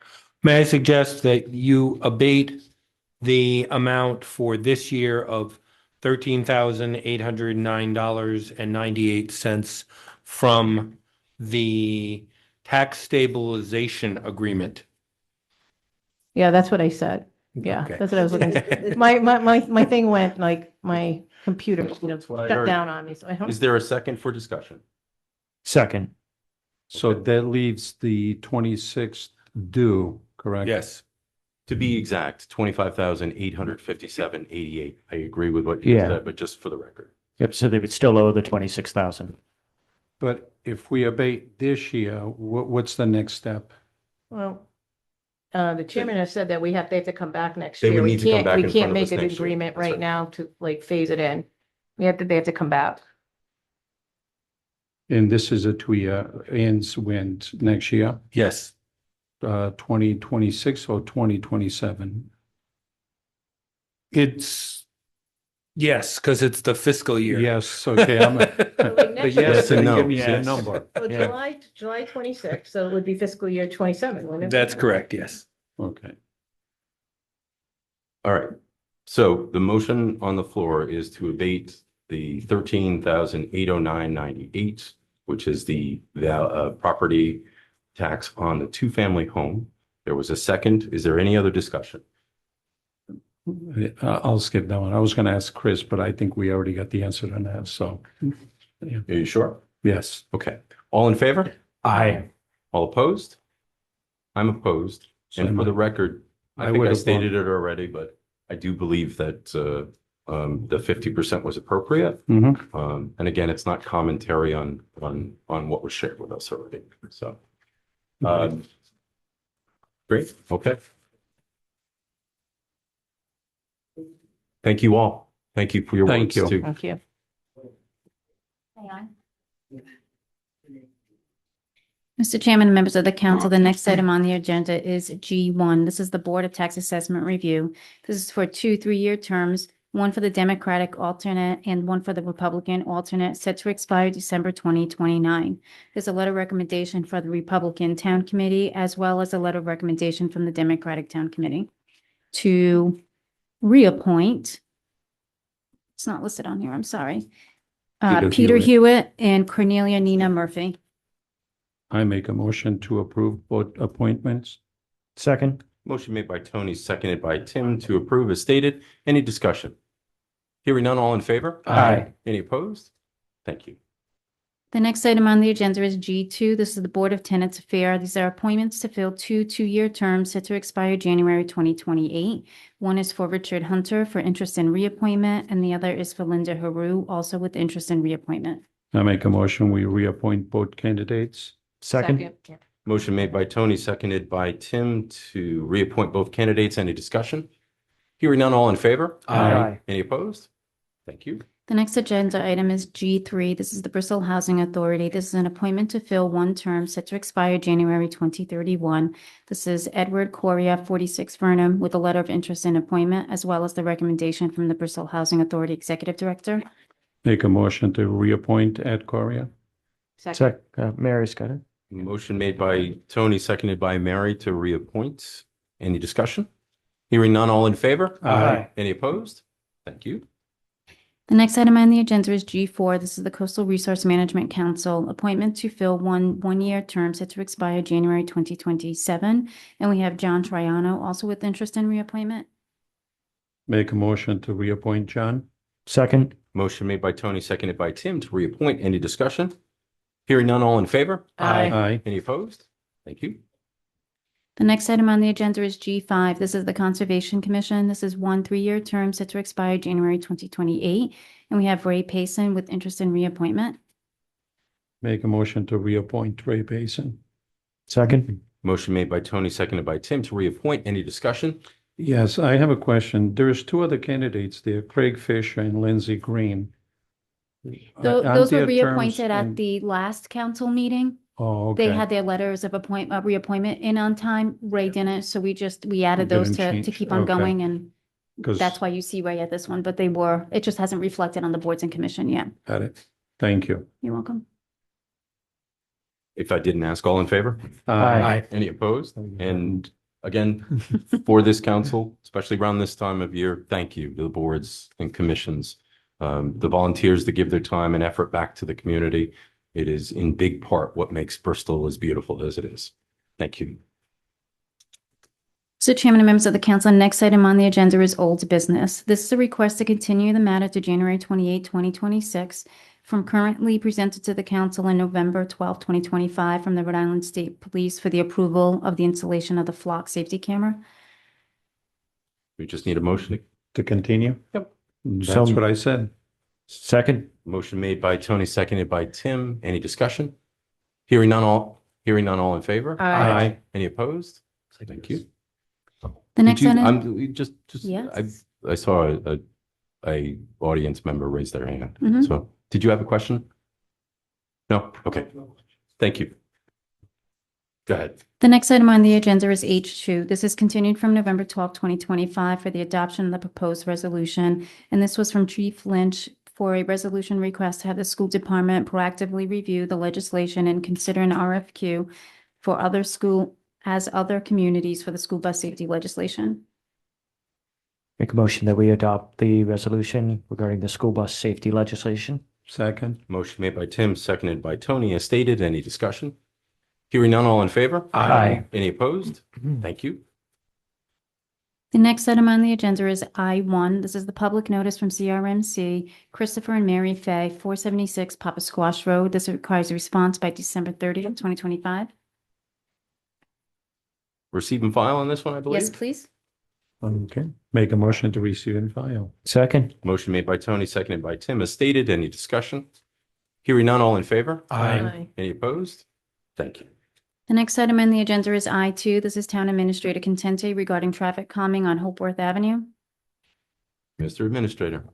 [SPEAKER 6] May I suggest that you abate the amount for this year of $13,809.98 from the tax stabilization agreement?
[SPEAKER 11] Yeah, that's what I said. Yeah,
[SPEAKER 6] Okay.
[SPEAKER 11] that's what I was looking at. My thing went like my computer,
[SPEAKER 1] what I
[SPEAKER 11] shut
[SPEAKER 1] heard.
[SPEAKER 11] down on me, so I don't.
[SPEAKER 1] Is there a second for discussion?
[SPEAKER 3] Second.
[SPEAKER 5] So that leaves the 26th due, correct?
[SPEAKER 6] Yes.
[SPEAKER 1] To be exact, 25,857.88. I agree with what you
[SPEAKER 3] Yeah.
[SPEAKER 1] said, but just for the record.
[SPEAKER 3] Yep, so they would still owe the 26,000.
[SPEAKER 5] But if we abate this year, what's the next step?
[SPEAKER 11] Well, the chairman has said that they have to come back next
[SPEAKER 1] They
[SPEAKER 11] year.
[SPEAKER 1] would
[SPEAKER 11] We
[SPEAKER 1] need to come
[SPEAKER 11] can't,
[SPEAKER 1] back
[SPEAKER 11] we
[SPEAKER 1] in
[SPEAKER 11] can't
[SPEAKER 1] front of us
[SPEAKER 11] make an
[SPEAKER 1] next year.
[SPEAKER 11] agreement
[SPEAKER 1] That's
[SPEAKER 11] right
[SPEAKER 1] right.
[SPEAKER 11] now to like phase it in. They have to come back.
[SPEAKER 5] And this is a 2-year, ends when, next year,
[SPEAKER 6] Yes.
[SPEAKER 5] 2026 or 2027?
[SPEAKER 6] It's, yes, because it's the fiscal year.
[SPEAKER 5] Yes, okay,
[SPEAKER 11] like
[SPEAKER 5] but
[SPEAKER 11] next
[SPEAKER 5] yes,
[SPEAKER 1] Yes and
[SPEAKER 5] and
[SPEAKER 1] no.
[SPEAKER 5] give me a
[SPEAKER 3] Yes.
[SPEAKER 5] number.
[SPEAKER 11] So
[SPEAKER 3] Yeah.
[SPEAKER 11] July 26, so it would be fiscal year 27, wouldn't it?
[SPEAKER 6] That's correct, yes.
[SPEAKER 5] Okay.
[SPEAKER 1] All right. So the motion on the floor is to abate the 13,809.98, which is the property tax on the two-family home. There was a second. Is there any other discussion?
[SPEAKER 5] I'll skip that one. I was going to ask Chris, but I think we already got the answer to that, so,
[SPEAKER 1] Are you sure?
[SPEAKER 5] yes.
[SPEAKER 1] Okay. All in favor?
[SPEAKER 3] Aye.
[SPEAKER 1] All opposed? I'm opposed.
[SPEAKER 5] So
[SPEAKER 1] And for
[SPEAKER 5] am
[SPEAKER 1] the
[SPEAKER 5] I.
[SPEAKER 1] record, I
[SPEAKER 5] I
[SPEAKER 1] think
[SPEAKER 5] would
[SPEAKER 1] I
[SPEAKER 5] have
[SPEAKER 1] stated it already, but I do believe that the 50% was appropriate.
[SPEAKER 5] Mhm.
[SPEAKER 1] And again, it's not commentary on what was shared with us already. So, great. Okay. Thank you all. Thank you for your
[SPEAKER 5] Thank
[SPEAKER 1] words
[SPEAKER 5] you.
[SPEAKER 1] too.
[SPEAKER 11] Thank you.
[SPEAKER 4] Mr. Chairman, members of the council, the next item on the agenda is G1. This is the Board of Tax Assessment Review. This is for 2 3-year terms, one for the Democratic alternate and one for the Republican alternate, set to expire December 2029. There's a letter of recommendation for the Republican Town Committee, as well as a letter of recommendation from the Democratic Town Committee to reappoint. It's not listed on here, I'm sorry. Peter Hewitt and Cornelia Nina Murphy.
[SPEAKER 5] I make a motion to approve both appointments.
[SPEAKER 3] Second.
[SPEAKER 1] Motion made by Tony, seconded by Tim to approve as stated. Any discussion? Hearing none, all in favor?
[SPEAKER 3] Aye.
[SPEAKER 1] Any opposed? Thank you.
[SPEAKER 4] The next item on the agenda is G2. This is the Board of Tenants Affair. These are appointments to fill 2 2-year terms set to expire January 2028. One is for Richard Hunter for interest in reappointment, and the other is for Linda Haru, also with interest in reappointment.
[SPEAKER 5] I make a motion, we reappoint both candidates.
[SPEAKER 3] Second.
[SPEAKER 1] Motion made by Tony, seconded by Tim to reappoint both candidates. Any discussion? Hearing none, all in favor?
[SPEAKER 3] Aye.
[SPEAKER 1] Any opposed? Thank you.
[SPEAKER 4] The next agenda item is G3. This is the Bristol Housing Authority. This is an appointment to fill one term set to expire January 2031. This is Edward Correa, 46 Vernon, with a letter of interest in appointment, as well as the recommendation from the Bristol Housing Authority Executive Director.
[SPEAKER 5] Make a motion to reappoint Ed Correa.
[SPEAKER 3] Mary's got it.
[SPEAKER 1] Motion made by Tony, seconded by Mary to reappoint. Any discussion? Hearing none, all in favor?
[SPEAKER 5] Aye.
[SPEAKER 1] Any opposed? Thank you.
[SPEAKER 4] The next item on the agenda is G4. This is the Coastal Resource Management Council, appointment to fill one-year term set to expire January 2027. And we have John Triano, also with interest in reappointment.
[SPEAKER 5] Make a motion to reappoint John.
[SPEAKER 3] Second.
[SPEAKER 1] Motion made by Tony, seconded by Tim to reappoint. Any discussion? Hearing none, all in favor?
[SPEAKER 11] Aye.
[SPEAKER 5] Aye.
[SPEAKER 1] Any opposed? Thank you.
[SPEAKER 4] The next item on the agenda is G5. This is the Conservation Commission. This is one 3-year term set to expire January 2028. And we have Ray Payson with interest in reappointment.
[SPEAKER 5] Make a motion to reappoint Ray Payson.
[SPEAKER 3] Second.
[SPEAKER 1] Motion made by Tony, seconded by Tim to reappoint. Any discussion?
[SPEAKER 5] Yes, I have a question. There's two other candidates there, Craig Fisher and Lindsay Green.
[SPEAKER 4] Those
[SPEAKER 5] Aren't
[SPEAKER 4] were
[SPEAKER 5] their
[SPEAKER 4] reappointed
[SPEAKER 5] terms
[SPEAKER 4] at
[SPEAKER 5] in-
[SPEAKER 4] the last council meeting.
[SPEAKER 5] Oh, okay.
[SPEAKER 4] They had their letters of reappointment in on time. Ray didn't, so we added
[SPEAKER 5] We
[SPEAKER 4] those
[SPEAKER 5] didn't
[SPEAKER 4] to
[SPEAKER 5] change.
[SPEAKER 4] keep on
[SPEAKER 5] Okay.
[SPEAKER 4] going, and
[SPEAKER 5] 'Cause-
[SPEAKER 4] that's why you see Ray at this one, but it just hasn't reflected on the boards and commission yet.
[SPEAKER 5] Got it. Thank you.
[SPEAKER 4] You're welcome.
[SPEAKER 1] If I didn't ask, all in favor?
[SPEAKER 3] Aye.
[SPEAKER 1] Any opposed? And again, for this council, especially around this time of year, thank you to the boards and commissions. The volunteers that give their time and effort back to the community. It is in big part what makes Bristol as beautiful as it is. Thank you.
[SPEAKER 4] So Chairman and members of the council, next item on the agenda is old business. This is a request to continue the matter to January 28, 2026, from currently presented to the council on November 12, 2025, from the Rhode Island State Police for the approval of the installation of the flock safety camera.
[SPEAKER 1] We just need a motion.
[SPEAKER 5] To continue?
[SPEAKER 1] Yep.
[SPEAKER 5] That's what I said.
[SPEAKER 3] Second.
[SPEAKER 1] Motion made by Tony, seconded by Tim. Any discussion? Hearing none, all in favor?
[SPEAKER 11] Aye.
[SPEAKER 1] Any opposed? Thank you.
[SPEAKER 4] The next
[SPEAKER 1] Did you-
[SPEAKER 4] item.
[SPEAKER 1] just,
[SPEAKER 4] Yes.
[SPEAKER 1] I saw a audience member raise their hand.
[SPEAKER 4] Mhm.
[SPEAKER 1] So, did you have a question? No? Okay. Thank you. Go ahead.
[SPEAKER 4] The next item on the agenda is H2. This is continued from November 12, 2025 for the adoption of the proposed resolution. And this was from Chief Lynch for a resolution request to have the school department proactively review the legislation and consider an RFQ for other communities for the school bus safety legislation.
[SPEAKER 3] Make a motion that we adopt the resolution regarding the school bus safety legislation.
[SPEAKER 5] Second.
[SPEAKER 1] Motion made by Tim, seconded by Tony, as stated. Any discussion? Hearing none, all in favor?
[SPEAKER 3] Aye.
[SPEAKER 1] Any opposed? Thank you.
[SPEAKER 4] The next item on the agenda is I1. This is the public notice from CRMC, Christopher and Mary Fay, 476 Papa Squash Road. This requires a response by December 30th, 2025.
[SPEAKER 1] Receive and file on this one, I believe.
[SPEAKER 4] Yes, please.
[SPEAKER 5] Okay. Make a motion to receive and file.
[SPEAKER 3] Second.
[SPEAKER 1] Motion made by Tony, seconded by Tim, as stated. Any discussion? Hearing none, all in favor?
[SPEAKER 11] Aye.
[SPEAKER 1] Any opposed? Thank you.
[SPEAKER 4] The next item on the agenda is I2. This is Town Administrator Contente regarding traffic calming on Hopeworth Avenue.
[SPEAKER 1] Mr. Administrator.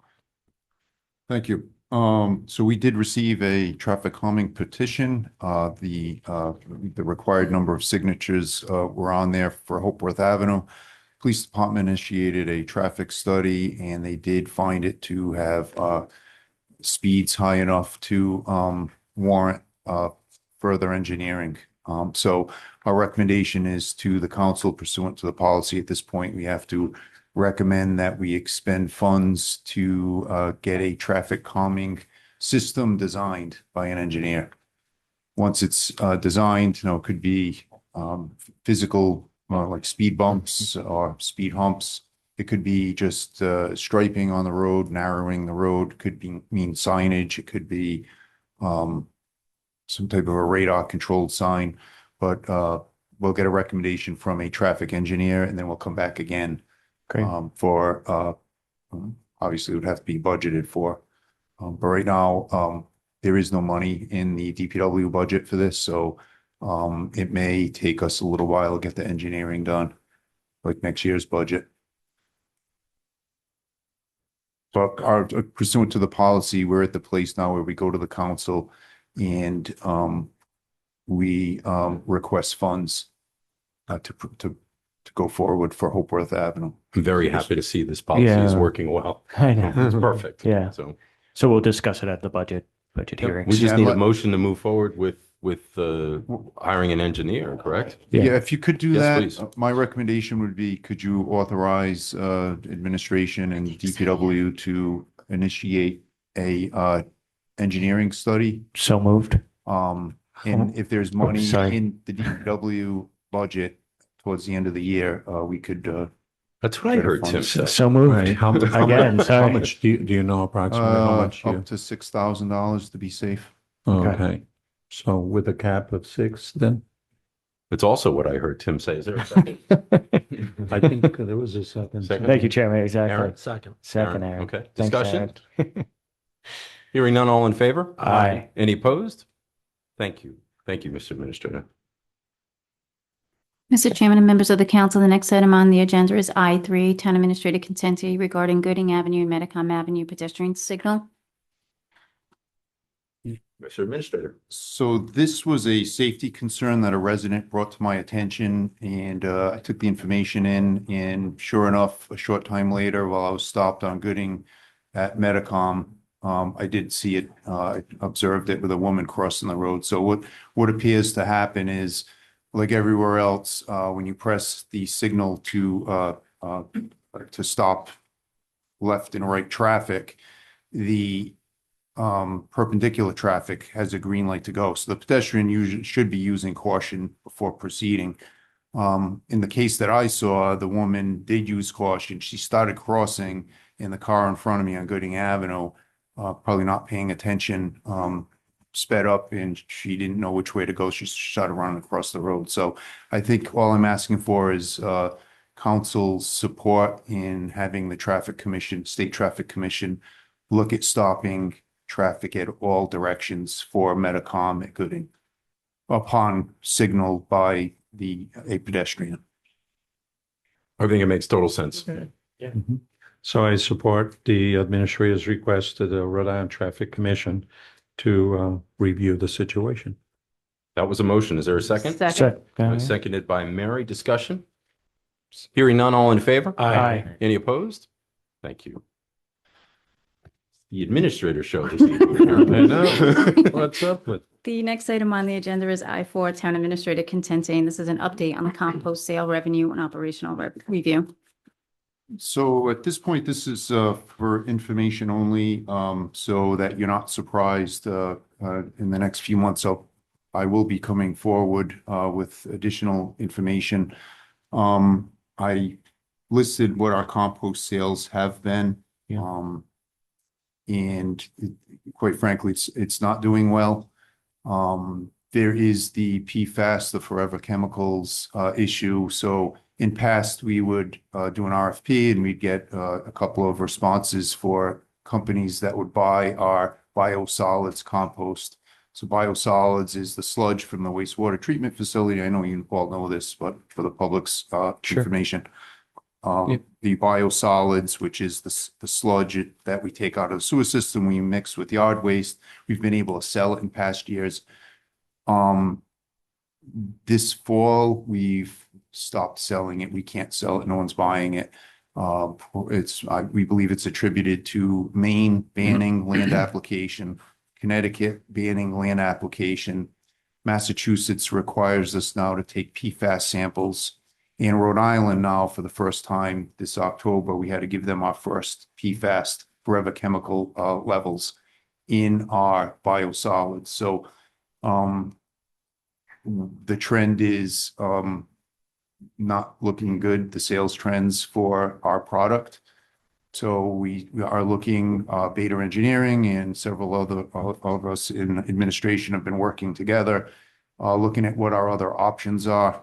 [SPEAKER 16] Thank you. So we did receive a traffic calming petition. The required number of signatures were on there for Hopeworth Avenue. Police Department initiated a traffic study, and they did find it to have speeds high enough to warrant further engineering. So our recommendation is to the council pursuant to the policy at this point. We have to recommend that we expend funds to get a traffic calming system designed by an engineer. Once it's designed, it could be physical, like speed bumps or speed humps. It could be just striping on the road, narrowing the road. Could mean signage. It could be some type of a radar controlled sign, but we'll get a recommendation from a traffic engineer, and then we'll come back again for obviously it would have to be budgeted for. But right now, there is no money in the DPW budget for this, so it may take us a little while to get the engineering done, like next year's budget. but pursuant to the policy, we're at the place now where we go to the council and we request funds to go forward for Hopeworth Avenue.
[SPEAKER 1] I'm very happy to see this policy is
[SPEAKER 3] Yeah.
[SPEAKER 1] working well.
[SPEAKER 3] I know.
[SPEAKER 1] It's perfect.
[SPEAKER 3] Yeah. So we'll discuss it at the budget hearings.
[SPEAKER 1] We just
[SPEAKER 16] Yeah,
[SPEAKER 1] need a
[SPEAKER 16] let-
[SPEAKER 1] motion to move forward with hiring an engineer, correct?
[SPEAKER 16] Yeah, if you could do
[SPEAKER 1] Yes,
[SPEAKER 16] that,
[SPEAKER 1] please.
[SPEAKER 16] my recommendation would be, could you authorize administration and DPW to initiate a engineering study?
[SPEAKER 3] So moved.
[SPEAKER 16] And if there's money
[SPEAKER 3] sorry.
[SPEAKER 16] in the DPW budget towards the end of the year, we could
[SPEAKER 1] That's what I heard Tim say.
[SPEAKER 3] So moved.
[SPEAKER 5] Right.
[SPEAKER 3] Again,
[SPEAKER 5] How
[SPEAKER 3] sorry.
[SPEAKER 5] much do you know approximately how much you?
[SPEAKER 16] up to $6,000 to be safe.
[SPEAKER 5] Okay. So with a cap of 6, then?
[SPEAKER 1] It's also what I heard Tim say. Is there a second?
[SPEAKER 5] I think there was a second.
[SPEAKER 1] Second.
[SPEAKER 3] Thank you, Chairman. Exactly.
[SPEAKER 1] Aaron?
[SPEAKER 12] Second.
[SPEAKER 3] Second, Aaron.
[SPEAKER 1] Okay.
[SPEAKER 3] Thanks,
[SPEAKER 1] Discussion?
[SPEAKER 3] Aaron.
[SPEAKER 1] Hearing none, all in favor?
[SPEAKER 3] Aye.
[SPEAKER 1] Any opposed? Thank you. Thank you, Mr. Administrator.
[SPEAKER 4] Mr. Chairman and members of the council, the next item on the agenda is I3, Town Administrator Consenti regarding Gooding Avenue and Metacom Avenue pedestrian signal.
[SPEAKER 1] Mr. Administrator.
[SPEAKER 16] So this was a safety concern that a resident brought to my attention, and I took the information in, and sure enough, a short time later, while I was stopped on Gooding at Metacom, I did see it, I observed it with a woman crossing the road. So what appears to happen is, like everywhere else, when you press the signal to stop left and right traffic, the perpendicular traffic has a green light to go. So the pedestrian usually should be using caution before proceeding. In the case that I saw, the woman did use caution. She started crossing in the car in front of me on Gooding Avenue, probably not paying attention, sped up, and she didn't know which way to go. She started running across the road. So I think all I'm asking for is council's support in having the traffic commission, state traffic commission, look at stopping traffic at all directions for Metacom at Gooding upon signal by a pedestrian.
[SPEAKER 1] I think it makes total sense.
[SPEAKER 5] Mhm. So I support the administrator's request to the Rhode Island Traffic Commission to review the situation.
[SPEAKER 1] That was a motion. Is there a second?
[SPEAKER 11] Second.
[SPEAKER 1] Seconded by Mary. Discussion? Hearing none, all in favor?
[SPEAKER 3] Aye.
[SPEAKER 1] Any opposed? Thank you. The administrator show this evening.
[SPEAKER 5] I know. What's up with?
[SPEAKER 4] The next item on the agenda is I4, Town Administrator Consenti, and this is an update on the compost sale revenue and operational review.
[SPEAKER 16] So at this point, this is for information only, so that you're not surprised in the next few months. I will be coming forward with additional information. I listed what our compost sales have been.
[SPEAKER 5] Yeah.
[SPEAKER 16] And quite frankly, it's not doing well. There is the PFAS, the forever chemicals issue. So in past, we would do an RFP and we'd get a couple of responses for companies that would buy our biosolids compost. So biosolids is the sludge from the wastewater treatment facility. I know you all know this, but for the public's information. The biosolids, which is the sludge that we take out of the sewer system, we mix with yard waste. We've been able to sell it in past years. This fall, we've stopped selling it. We can't sell it. No one's buying it. We believe it's attributed to Maine banning land application, Connecticut banning land application. Massachusetts requires us now to take PFAS samples. In Rhode Island now, for the first time this October, we had to give them our first PFAS forever chemical levels in our biosolids. So the trend is not looking good, the sales trends for our product. So we are looking, Beta Engineering and several other of us in administration have been working together, looking at what our other options are.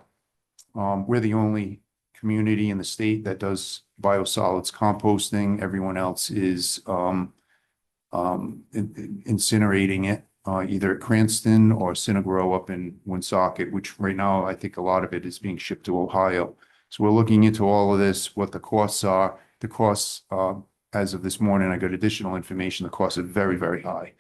[SPEAKER 16] We're the only community in the state that does biosolids composting. Everyone else is incinerating it, either at Cranston or Cinegrow up in Woonsocket, which right now I think a lot of it is being shipped to Ohio. So we're looking into all of this, what the costs are. The costs as of this morning, I got additional information. The costs are very, very high.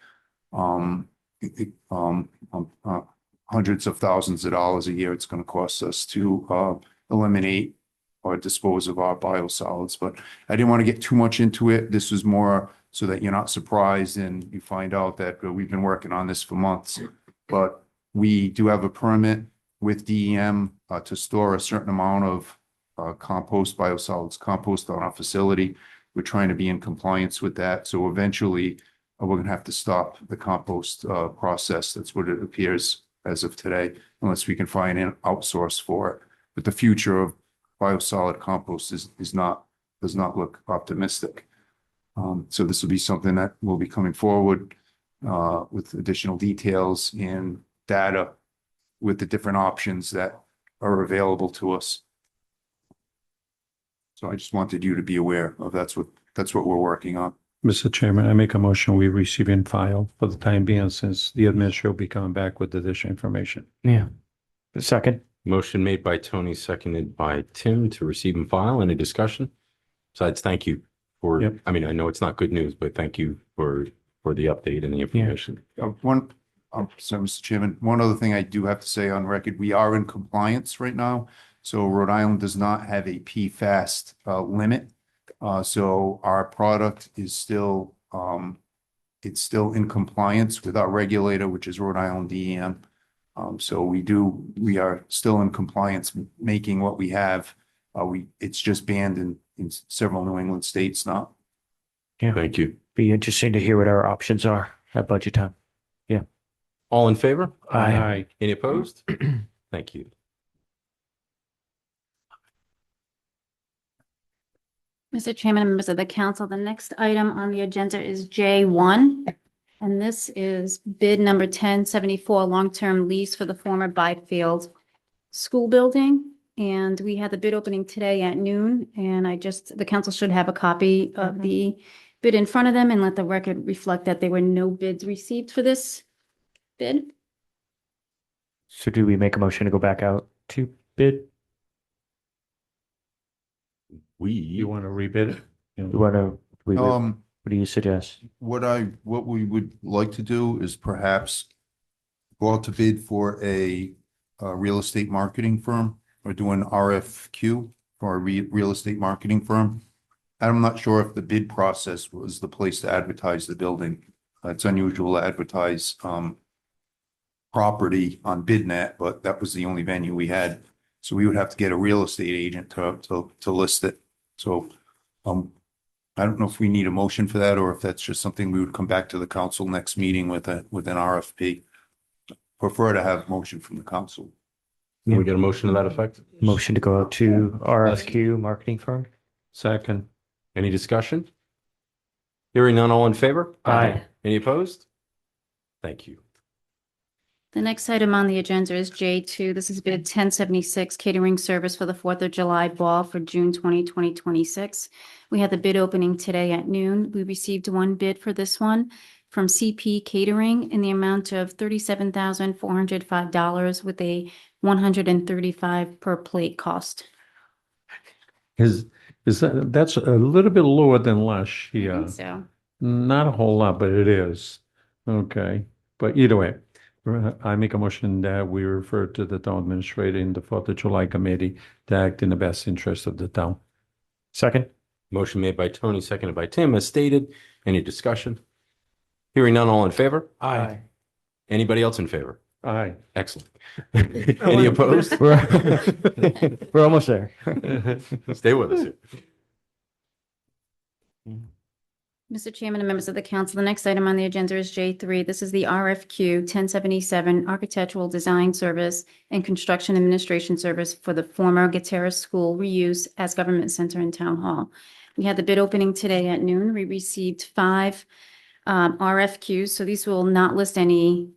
[SPEAKER 16] Hundreds of thousands of dollars a year it's going to cost us to eliminate or dispose of our biosolids. But I didn't want to get too much into it. This was more so that you're not surprised and you find out that we've been working on this for months. But we do have a permit with DEM to store a certain amount of compost, biosolids compost on our facility. We're trying to be in compliance with that. So eventually we're going to have to stop the compost process. That's what it appears as of today, unless we can find an outsource for it. But the future of biosolid compost does not look optimistic. So this will be something that will be coming forward with additional details and data with the different options that are available to us. So I just wanted you to be aware of that's what we're working on.
[SPEAKER 5] Mr. Chairman, I make a motion, we receive and file for the time being, since the administrator will be coming back with additional information.
[SPEAKER 3] Yeah. Second.
[SPEAKER 1] Motion made by Tony, seconded by Tim to receive and file. Any discussion? Besides, thank you for,
[SPEAKER 5] Yep.
[SPEAKER 1] I mean, I know it's not good news, but thank you for the update and the information.
[SPEAKER 16] So, Mr. Chairman, one other thing I do have to say on record, we are in compliance right now. So Rhode Island does not have a PFAS limit. So our product is still, it's still in compliance with our regulator, which is Rhode Island DEM. So we are still in compliance making what we have. It's just banned in several New England states now.
[SPEAKER 3] Yeah.
[SPEAKER 1] Thank you.
[SPEAKER 3] Be interesting to hear what our options are at budget time. Yeah.
[SPEAKER 1] All in favor?
[SPEAKER 3] Aye.
[SPEAKER 1] Any opposed? Thank you.
[SPEAKER 4] Mr. Chairman, members of the council, the next item on the agenda is J1. And this is bid number 1074, long-term lease for the former Byfield School Building. And we had the bid opening today at noon, and the council should have a copy of the bid in front of them, and let the record reflect that there were no bids received for this bid.
[SPEAKER 3] So do we make a motion to go back out to bid?
[SPEAKER 5] You want to rebid it?
[SPEAKER 3] You want to, what do you suggest?
[SPEAKER 16] What we would like to do is perhaps go out to bid for a real estate marketing firm, or do an RFQ for a real estate marketing firm. I'm not sure if the bid process was the place to advertise the building. It's unusual to advertise property on BidNet, but that was the only venue we had. So we would have to get a real estate agent to list it. So I don't know if we need a motion for that, or if that's just something we would come back to the council next meeting with an RFP. Prefer to have motion from the council.
[SPEAKER 1] Can we get a motion to that effect?
[SPEAKER 3] Motion to go out to RFQ marketing firm?
[SPEAKER 5] Second.
[SPEAKER 1] Any discussion? Hearing none, all in favor?
[SPEAKER 3] Aye.
[SPEAKER 1] Any opposed? Thank you.
[SPEAKER 4] The next item on the agenda is J2. This is bid 1076, catering service for the 4th of July ball for June 2026. We had the bid opening today at noon. We received one bid for this one from CP Catering in the amount of $37,405 with a $135 per plate cost.
[SPEAKER 5] Is that's a little bit lower than last year?
[SPEAKER 4] So
[SPEAKER 5] Not a whole lot, but it is. Okay. But either way, I make a motion that we refer to the town administrator in the 4th of July committee to act in the best interest of the town.
[SPEAKER 3] Second.
[SPEAKER 1] Motion made by Tony, seconded by Tim, as stated. Any discussion? Hearing none, all in favor?
[SPEAKER 3] Aye.
[SPEAKER 1] Anybody else in favor?
[SPEAKER 5] Aye.
[SPEAKER 1] Excellent. Any opposed?
[SPEAKER 3] We're almost there.
[SPEAKER 1] Stay with us here.
[SPEAKER 4] Mr. Chairman and members of the council, the next item on the agenda is J3. This is the RFQ 1077 Architectural Design Service and Construction Administration Service for the former Gutierrez School reuse as Government Center and Town Hall. We had the bid opening today at noon. We received 5 RFQs, so these will not list any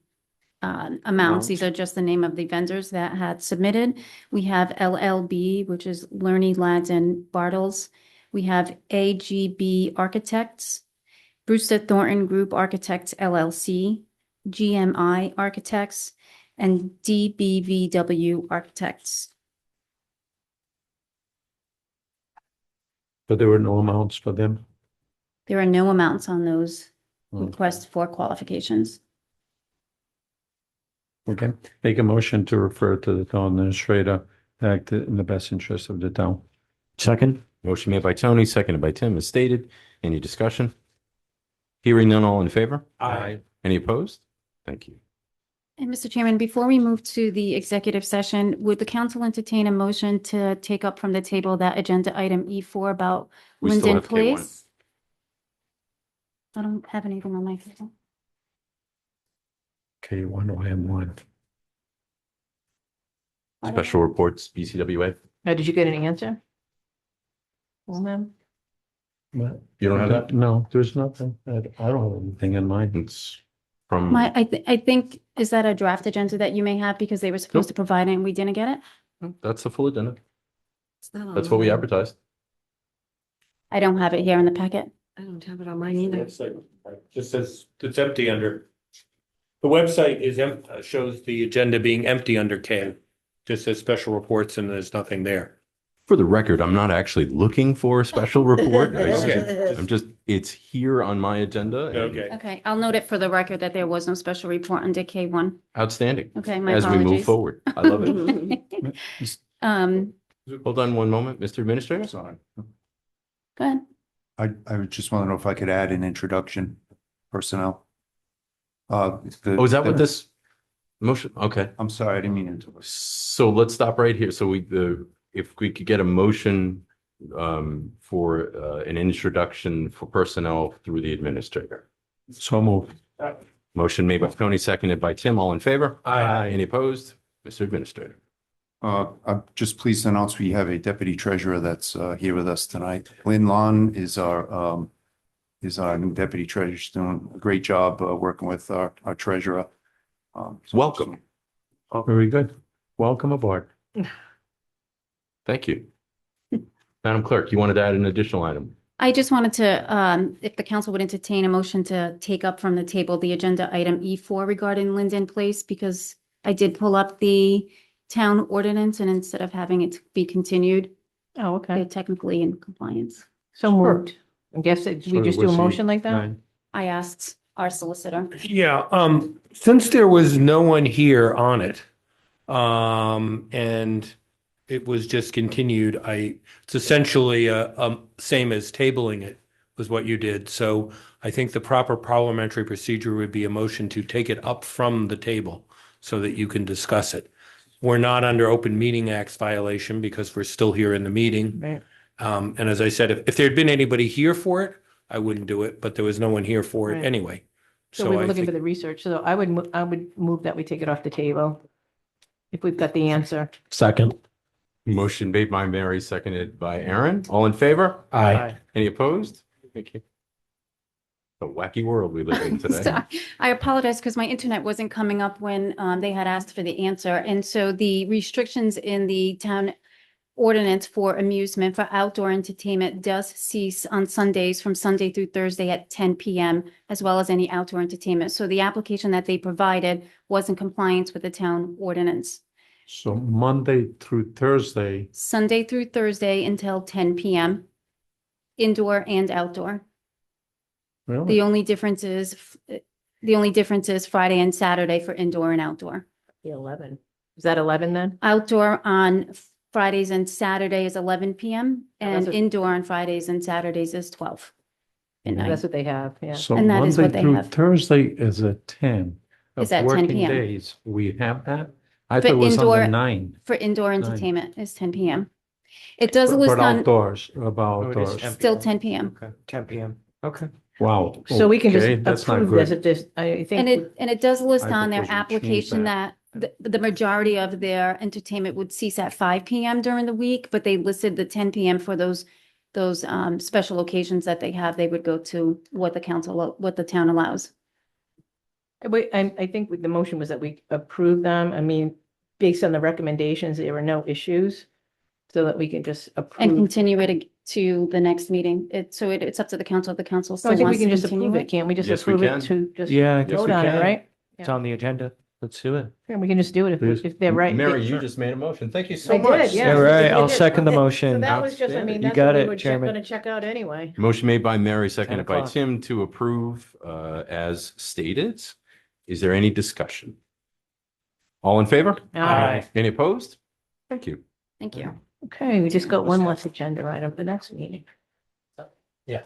[SPEAKER 4] amounts. These are just the name of the vendors that had submitted. We have LLB, which is Lerny, Lads, and Bartles. We have AGB Architects, Brewster Thornton Group Architects LLC, GMI Architects, and DBVW Architects.
[SPEAKER 5] But there were no amounts for them?
[SPEAKER 4] There are no amounts on those
[SPEAKER 5] Hmm.
[SPEAKER 4] requests for qualifications.
[SPEAKER 5] Okay, make a motion to refer to the town administrator to act in the best interest of the town.
[SPEAKER 3] Second?
[SPEAKER 1] Motion made by Tony, seconded by Tim, as stated. Any discussion? Hearing none, all in favor?
[SPEAKER 5] Aye.
[SPEAKER 1] Any opposed? Thank you.
[SPEAKER 4] And Mr. Chairman, before we move to the executive session, would the council entertain a motion to take up from the table that agenda item E4 about
[SPEAKER 1] We still
[SPEAKER 4] Linden
[SPEAKER 1] have K1.
[SPEAKER 4] Place? I don't have anything on my table.
[SPEAKER 5] K1 or M1.
[SPEAKER 1] Special reports, BCWA.
[SPEAKER 11] Did you get an answer? Well, ma'am.
[SPEAKER 5] But
[SPEAKER 1] You don't have that?
[SPEAKER 5] No, there's nothing. I don't have anything in mind.
[SPEAKER 1] It's from,
[SPEAKER 4] I think, is that a draft agenda that you may have because they were supposed to provide it and we didn't get it?
[SPEAKER 1] that's the full agenda.
[SPEAKER 2] It's not on
[SPEAKER 1] That's what we
[SPEAKER 2] mine.
[SPEAKER 1] advertised.
[SPEAKER 4] I don't have it here in the packet.
[SPEAKER 2] I don't have it on mine either.
[SPEAKER 6] Just says it's empty under. The website is shows the agenda being empty under K. Just says special reports and there's nothing there.
[SPEAKER 1] For the record, I'm not actually looking for a special report.
[SPEAKER 6] Okay.
[SPEAKER 1] I'm just, it's here on my agenda. and
[SPEAKER 6] Okay.
[SPEAKER 4] Okay, I'll note it for the record that there was no special report under K1.
[SPEAKER 1] Outstanding.
[SPEAKER 4] Okay, my
[SPEAKER 1] As we move
[SPEAKER 4] apologies.
[SPEAKER 1] forward. I love it.
[SPEAKER 4] Um,
[SPEAKER 1] Hold on one moment, Mr. Administrator.
[SPEAKER 16] Sorry.
[SPEAKER 4] go ahead.
[SPEAKER 16] I would just want to know if I could add an introduction, personnel.
[SPEAKER 1] Oh, is that what this motion? Okay.
[SPEAKER 16] I'm sorry, I didn't mean to.
[SPEAKER 1] So let's stop right here. So if we could get a motion for an introduction for personnel through the administrator.
[SPEAKER 5] So moved.
[SPEAKER 1] Motion made by Tony, seconded by Tim. All in favor?
[SPEAKER 5] Aye.
[SPEAKER 1] Any opposed? Mr. Administrator.
[SPEAKER 16] I'm just pleased to announce we have a deputy treasurer that's here with us tonight. Lynn Lon is our new deputy treasurer. She's doing a great job working with our treasurer.
[SPEAKER 1] Welcome.
[SPEAKER 5] Very good. Welcome aboard.
[SPEAKER 1] Thank you. Madam Clerk, you wanted to add an additional item?
[SPEAKER 4] I just wanted to, if the council would entertain a motion to take up from the table the agenda item E4 regarding Linden Place, because I did pull up the town ordinance and instead of having it be continued,
[SPEAKER 11] Oh, okay.
[SPEAKER 4] they're technically in compliance.
[SPEAKER 11] So moved. I guess we just do a motion like that?
[SPEAKER 5] Nine.
[SPEAKER 4] I asked our solicitor.
[SPEAKER 6] Yeah, since there was no one here on it, and it was just continued, it's essentially same as tabling it was what you did. So I think the proper parliamentary procedure would be a motion to take it up from the table so that you can discuss it. We're not under Open Meeting Acts violation because we're still here in the meeting.
[SPEAKER 11] Right.
[SPEAKER 6] And as I said, if there had been anybody here for it, I wouldn't do it, but there was no one here for it
[SPEAKER 11] Right.
[SPEAKER 6] anyway.
[SPEAKER 11] So we were
[SPEAKER 6] I
[SPEAKER 11] looking
[SPEAKER 6] think-
[SPEAKER 11] for the research, so I would move that we take it off the table. If we've got the answer.
[SPEAKER 12] Second.
[SPEAKER 1] Motion made by Mary, seconded by Aaron. All in favor?
[SPEAKER 12] Aye.
[SPEAKER 1] Any opposed? Thank you. A wacky world we live in today.
[SPEAKER 4] So I apologize because my internet wasn't coming up when they had asked for the answer. And so the restrictions in the town ordinance for amusement for outdoor entertainment does cease on Sundays from Sunday through Thursday at 10 p.m. as well as any outdoor entertainment. So the application that they provided was in compliance with the town ordinance.
[SPEAKER 5] So Monday through Thursday,
[SPEAKER 4] Sunday through Thursday until 10 p.m. indoor and outdoor.
[SPEAKER 5] really?
[SPEAKER 4] The only difference is Friday and Saturday for indoor and outdoor.
[SPEAKER 11] The 11. Is that 11 then?
[SPEAKER 4] Outdoor on Fridays and Saturdays is 11 p.m.
[SPEAKER 11] Oh, that's
[SPEAKER 4] and
[SPEAKER 11] what-
[SPEAKER 4] indoor on Fridays and Saturdays is 12 midnight.
[SPEAKER 11] That's what they have, yeah.
[SPEAKER 5] So
[SPEAKER 4] And that is
[SPEAKER 5] Monday
[SPEAKER 4] what they
[SPEAKER 5] through
[SPEAKER 4] have.
[SPEAKER 5] Thursday is at 10.
[SPEAKER 4] Is
[SPEAKER 5] Of
[SPEAKER 4] at 10
[SPEAKER 5] working
[SPEAKER 4] p.m.
[SPEAKER 5] days. We have that? I
[SPEAKER 4] For
[SPEAKER 5] thought it was on
[SPEAKER 4] indoor-
[SPEAKER 5] the 9.
[SPEAKER 4] For indoor entertainment is 10 p.m. It does
[SPEAKER 5] But
[SPEAKER 4] list on,
[SPEAKER 5] outdoors, about
[SPEAKER 9] Oh, it is
[SPEAKER 5] outdoors.
[SPEAKER 9] 10
[SPEAKER 4] still 10 p.m.
[SPEAKER 9] Okay, 10 p.m. Okay.
[SPEAKER 5] Wow.
[SPEAKER 11] So we can
[SPEAKER 5] okay,
[SPEAKER 11] just
[SPEAKER 5] that's not
[SPEAKER 11] approve this
[SPEAKER 5] good.
[SPEAKER 11] at this, I think.
[SPEAKER 4] And it does list
[SPEAKER 5] I
[SPEAKER 4] on their
[SPEAKER 5] propose we change
[SPEAKER 4] application that the majority of their entertainment would cease at 5 p.m. during the week, but they listed the 10 p.m. for those special occasions that they have. They would go to what the town allows.
[SPEAKER 11] I think the motion was that we approve them. I mean, based on the recommendations, there were no issues. So that we can just
[SPEAKER 4] And
[SPEAKER 11] approve.
[SPEAKER 4] continue it to the next meeting. It's up to the council. If the council
[SPEAKER 11] So I
[SPEAKER 4] still
[SPEAKER 11] think we
[SPEAKER 4] wants to
[SPEAKER 11] can just
[SPEAKER 4] continue
[SPEAKER 11] approve it.
[SPEAKER 4] it.
[SPEAKER 11] Can't we just
[SPEAKER 1] Yes, we
[SPEAKER 11] approve
[SPEAKER 1] can.
[SPEAKER 11] it to just
[SPEAKER 5] Yeah, I guess
[SPEAKER 11] vote
[SPEAKER 5] we
[SPEAKER 11] on it,
[SPEAKER 5] can.
[SPEAKER 11] right?
[SPEAKER 3] It's on the agenda.
[SPEAKER 9] let's do it.
[SPEAKER 11] And we can just do it
[SPEAKER 9] Please.
[SPEAKER 11] if they're right.
[SPEAKER 1] Mary, you just made a motion. Thank you so
[SPEAKER 11] I
[SPEAKER 1] much.
[SPEAKER 11] did, yeah.
[SPEAKER 3] All right,
[SPEAKER 11] You
[SPEAKER 3] I'll
[SPEAKER 11] did.
[SPEAKER 3] second the
[SPEAKER 11] So
[SPEAKER 3] motion.
[SPEAKER 11] that was just, I mean,
[SPEAKER 1] Outstanding.
[SPEAKER 3] You
[SPEAKER 11] that's
[SPEAKER 3] got
[SPEAKER 11] what we
[SPEAKER 3] it,
[SPEAKER 11] were
[SPEAKER 3] Chairman.
[SPEAKER 11] gonna check out anyway.
[SPEAKER 1] Motion made by Mary, seconded by
[SPEAKER 3] o'clock.
[SPEAKER 1] Tim to approve as stated. Is there any discussion? All in favor?
[SPEAKER 11] Aye.
[SPEAKER 1] Any opposed? Thank you.
[SPEAKER 4] Thank you.
[SPEAKER 11] Okay, we just got one less agenda item for the next meeting.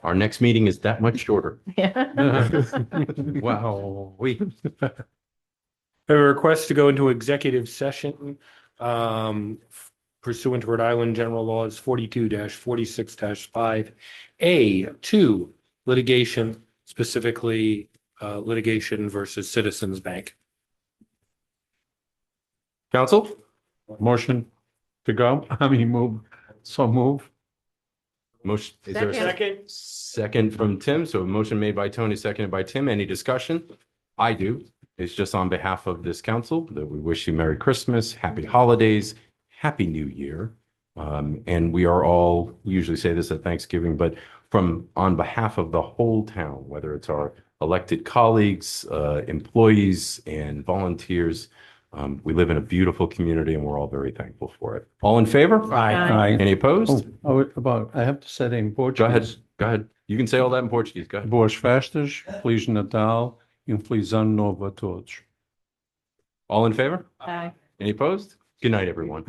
[SPEAKER 1] Our next meeting is that much shorter.
[SPEAKER 11] Yeah.
[SPEAKER 1] Wow. We.
[SPEAKER 6] I have a request to go into executive session pursuant to Rhode Island General Laws 42-46-5A2 litigation, specifically litigation versus Citizens Bank.
[SPEAKER 1] Council?
[SPEAKER 5] Motion to go? Move. So move.
[SPEAKER 1] Motion. Is there a
[SPEAKER 11] Second.
[SPEAKER 1] second from Tim? So a motion made by Tony, seconded by Tim. Any discussion? I do. It's just on behalf of this council that we wish you Merry Christmas, Happy Holidays, Happy New Year. And we are all, we usually say this at Thanksgiving, but on behalf of the whole town, whether it's our elected colleagues, employees, and volunteers, we live in a beautiful community and we're all very thankful for it. All in favor?
[SPEAKER 5] Aye.
[SPEAKER 1] Any opposed?
[SPEAKER 5] I have to say it in
[SPEAKER 1] Go ahead.
[SPEAKER 5] Portuguese.
[SPEAKER 1] Go ahead. You can say all that in Portuguese. Go ahead.
[SPEAKER 5] Boas festas, Feliz Natal e Feliz Ano Novo a todos.
[SPEAKER 1] All in favor?
[SPEAKER 11] Aye.
[SPEAKER 1] Any opposed? Good night, everyone.